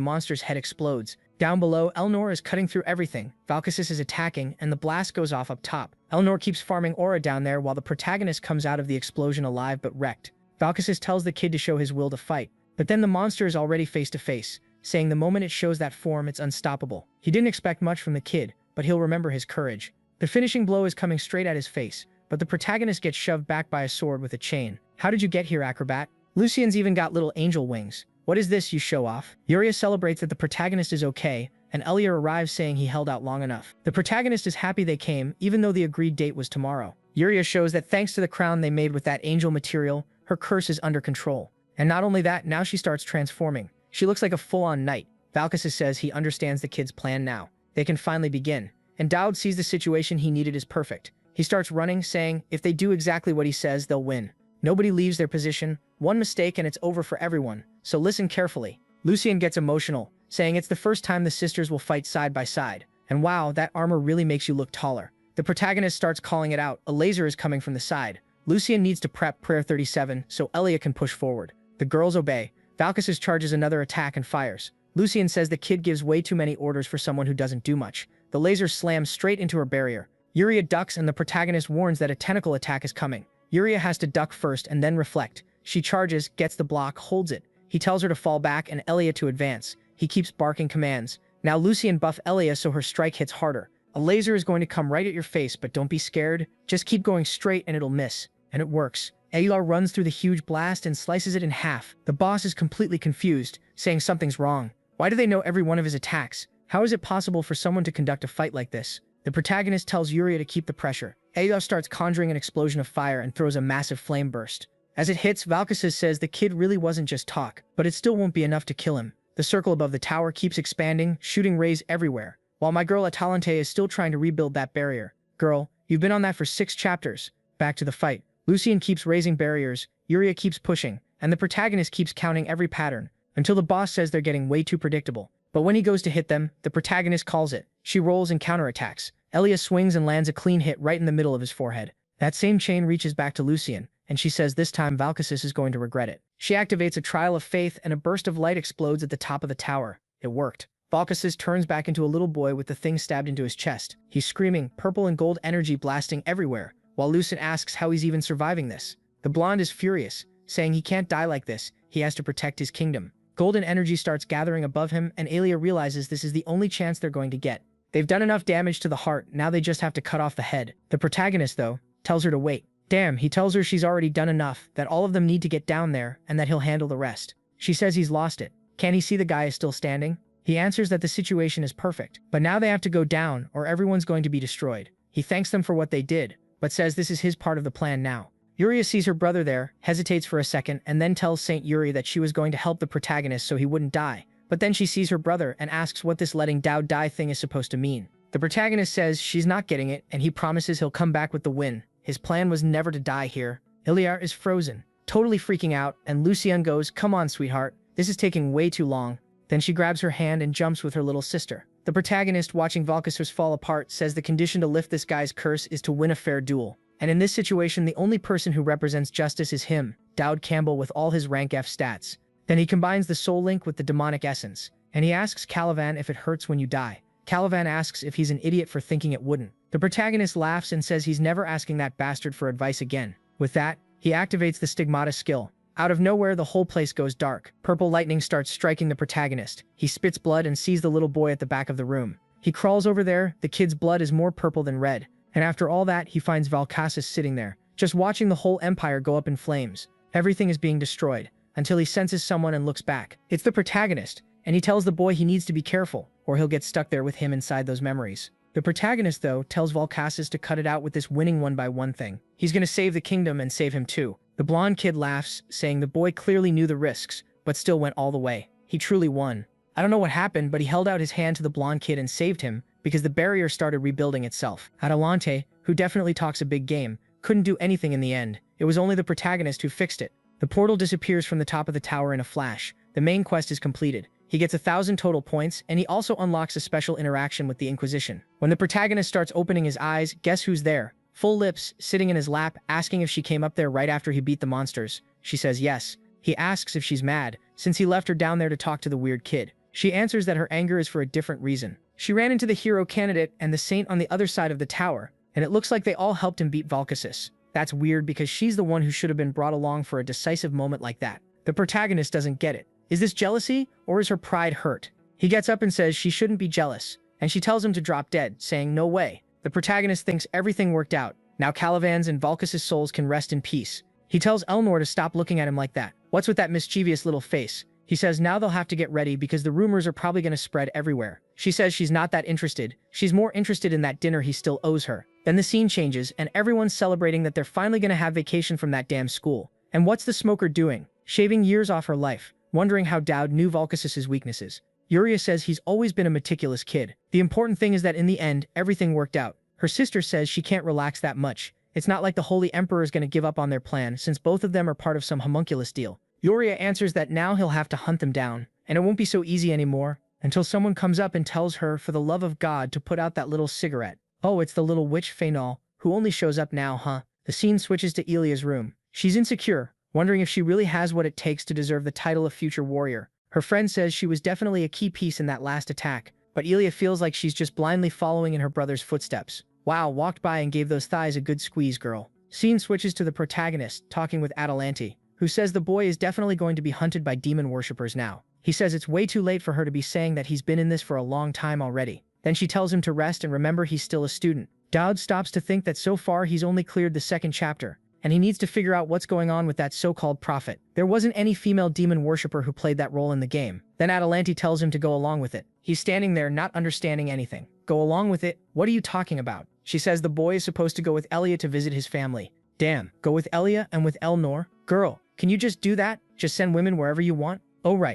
monster's head explodes. Down below, Elnor is cutting through everything. Valkasis is attacking, and the blast goes off up top. Elnor keeps farming aura down there while the protagonist comes out of the explosion alive but wrecked. Valkasis tells the kid to show his will to fight. But then the monster is already face to face, saying the moment it shows that form, it's unstoppable. He didn't expect much from the kid, but he'll remember his courage. The finishing blow is coming straight at his face, but the protagonist gets shoved back by a sword with a chain. How did you get here, acrobat? Lucien's even got little angel wings. What is this, you show off? Yuria celebrates that the protagonist is okay, and Elia arrives saying he held out long enough. The protagonist is happy they came, even though the agreed date was tomorrow. Yuria shows that thanks to the crown they made with that angel material, her curse is under control. And not only that, now she starts transforming. She looks like a full-on knight. Valkasis says he understands the kid's plan now. They can finally begin. And Dowd sees the situation he needed is perfect. He starts running, saying, if they do exactly what he says, they'll win. Nobody leaves their position. One mistake and it's over for everyone. So listen carefully. Lucien gets emotional, saying it's the first time the sisters will fight side by side. And wow, that armor really makes you look taller. The protagonist starts calling it out. A laser is coming from the side. Lucien needs to prep Prayer 37 so Elia can push forward. The girls obey. Valkasis charges another attack and fires. Lucien says the kid gives way too many orders for someone who doesn't do much. The laser slams straight into her barrier. Yuria ducks and the protagonist warns that a tentacle attack is coming. Yuria has to duck first and then reflect. She charges, gets the block, holds it. He tells her to fall back and Elia to advance. He keeps barking commands. Now Lucien buff Elia so her strike hits harder. A laser is going to come right at your face, but don't be scared. Just keep going straight and it'll miss. And it works. Elia runs through the huge blast and slices it in half. The boss is completely confused, saying something's wrong. Why do they know every one of his attacks? How is it possible for someone to conduct a fight like this? The protagonist tells Yuria to keep the pressure. Elia starts conjuring an explosion of fire and throws a massive flame burst. As it hits, Valkasis says the kid really wasn't just talk, but it still won't be enough to kill him. The circle above the tower keeps expanding, shooting rays everywhere, while my girl Atalante is still trying to rebuild that barrier. Girl, you've been on that for 6 chapters. Back to the fight. Lucien keeps raising barriers, Yuria keeps pushing, and the protagonist keeps counting every pattern, until the boss says they're getting way too predictable. But when he goes to hit them, the protagonist calls it. She rolls and counterattacks. Elia swings and lands a clean hit right in the middle of his forehead. That same chain reaches back to Lucien, and she says this time Valkasis is going to regret it. She activates a trial of faith and a burst of light explodes at the top of the tower. It worked. Valkasis turns back into a little boy with the thing stabbed into his chest. He's screaming, purple and gold energy blasting everywhere, while Lucien asks how he's even surviving this. The blonde is furious, saying he can't die like this, he has to protect his kingdom. Golden energy starts gathering above him, and Elia realizes this is the only chance they're going to get. They've done enough damage to the heart, now they just have to cut off the head. The protagonist, though, tells her to wait. Damn, he tells her she's already done enough, that all of them need to get down there, and that he'll handle the rest. She says he's lost it. Can he see the guy is still standing? He answers that the situation is perfect, but now they have to go down, or everyone's going to be destroyed. He thanks them for what they did, but says this is his part of the plan now. Yuria sees her brother there, hesitates for a second, and then tells Saint Yuri that she was going to help the protagonist so he wouldn't die. But then she sees her brother and asks what this letting Dowd die thing is supposed to mean. The protagonist says she's not getting it, and he promises he'll come back with the win. His plan was never to die here. Iliar is frozen, totally freaking out, and Lucien goes, come on, sweetheart. This is taking way too long. Then she grabs her hand and jumps with her little sister. The protagonist, watching Valkasis fall apart, says the condition to lift this guy's curse is to win a fair duel. And in this situation, the only person who represents justice is him, Dowd Campbell, with all his rank F stats. Then he combines the soul link with the demonic essence, and he asks Calivan if it hurts when you die. Calivan asks if he's an idiot for thinking it wouldn't. The protagonist laughs and says he's never asking that bastard for advice again. With that, he activates the Stigmata skill. Out of nowhere, the whole place goes dark. Purple lightning starts striking the protagonist. He spits blood and sees the little boy at the back of the room. He crawls over there. The kid's blood is more purple than red. And after all that, he finds Valkasis sitting there, just watching the whole empire go up in flames. Everything is being destroyed, until he senses someone and looks back. It's the protagonist, and he tells the boy he needs to be careful, or he'll get stuck there with him inside those memories. The protagonist, though, tells Valkasis to cut it out with this winning one-by-one thing. He's gonna save the kingdom and save him too. The blonde kid laughs, saying the boy clearly knew the risks, but still went all the way. He truly won. I don't know what happened, but he held out his hand to the blonde kid and saved him, because the barrier started rebuilding itself. Atalante, who definitely talks a big game, couldn't do anything in the end. It was only the protagonist who fixed it. The portal disappears from the top of the tower in a flash. The main quest is completed. He gets 1,000 total points, and he also unlocks a special interaction with the Inquisition. When the protagonist starts opening his eyes, guess who's there? Full lips, sitting in his lap, asking if she came up there right after he beat the monsters. She says yes. He asks if she's mad, since he left her down there to talk to the weird kid. She answers that her anger is for a different reason. She ran into the hero candidate and the saint on the other side of the tower, and it looks like they all helped him beat Valkasis. That's weird because she's the one who should have been brought along for a decisive moment like that. The protagonist doesn't get it. Is this jealousy, or is her pride hurt? He gets up and says she shouldn't be jealous, and she tells him to drop dead, saying no way. The protagonist thinks everything worked out. Now Calivan's and Valkasis' souls can rest in peace. He tells Elnor to stop looking at him like that. What's with that mischievous little face? He says now they'll have to get ready because the rumors are probably going to spread everywhere. She says she's not that interested. She's more interested in that dinner he still owes her. Then the scene changes, and everyone's celebrating that they're finally going to have vacation from that damn school. And what's the smoker doing? Shaving years off her life, wondering how Dowd knew Valkasis' weaknesses. Yuria says he's always been a meticulous kid. The important thing is that in the end, everything worked out. Her sister says she can't relax that much. It's not like the Holy Emperor is going to give up on their plan since both of them are part of some homunculus deal. Yuria answers that now he'll have to hunt them down, and it won't be so easy anymore until someone comes up and tells her for the love of God to put out that little cigarette. Oh, it's the little witch Fainal, who only shows up now, huh? The scene switches to Elia's room. She's insecure, wondering if she really has what it takes to deserve the title of future warrior. Her friend says she was definitely a key piece in that last attack, but Elia feels like she's just blindly following in her brother's footsteps. Wow, walked by and gave those thighs a good squeeze, girl. Scene switches to the protagonist, talking with Adelanti, who says the boy is definitely going to be hunted by demon worshippers now. He says it's way too late for her to be saying that he's been in this for a long time already. Then she tells him to rest and remember he's still a student. Dowd stops to think that so far he's only cleared the second chapter, and he needs to figure out what's going on with that so-called prophet. There wasn't any female demon worshipper who played that role in the game. Then Adelanti tells him to go along with it. He's standing there not understanding anything. Go along with it? What are you talking about? She says the boy is supposed to go with Elia to visit his family. Damn, go with Elia and with Elnor? Girl, can you just do that? Just send women wherever you want? Oh right.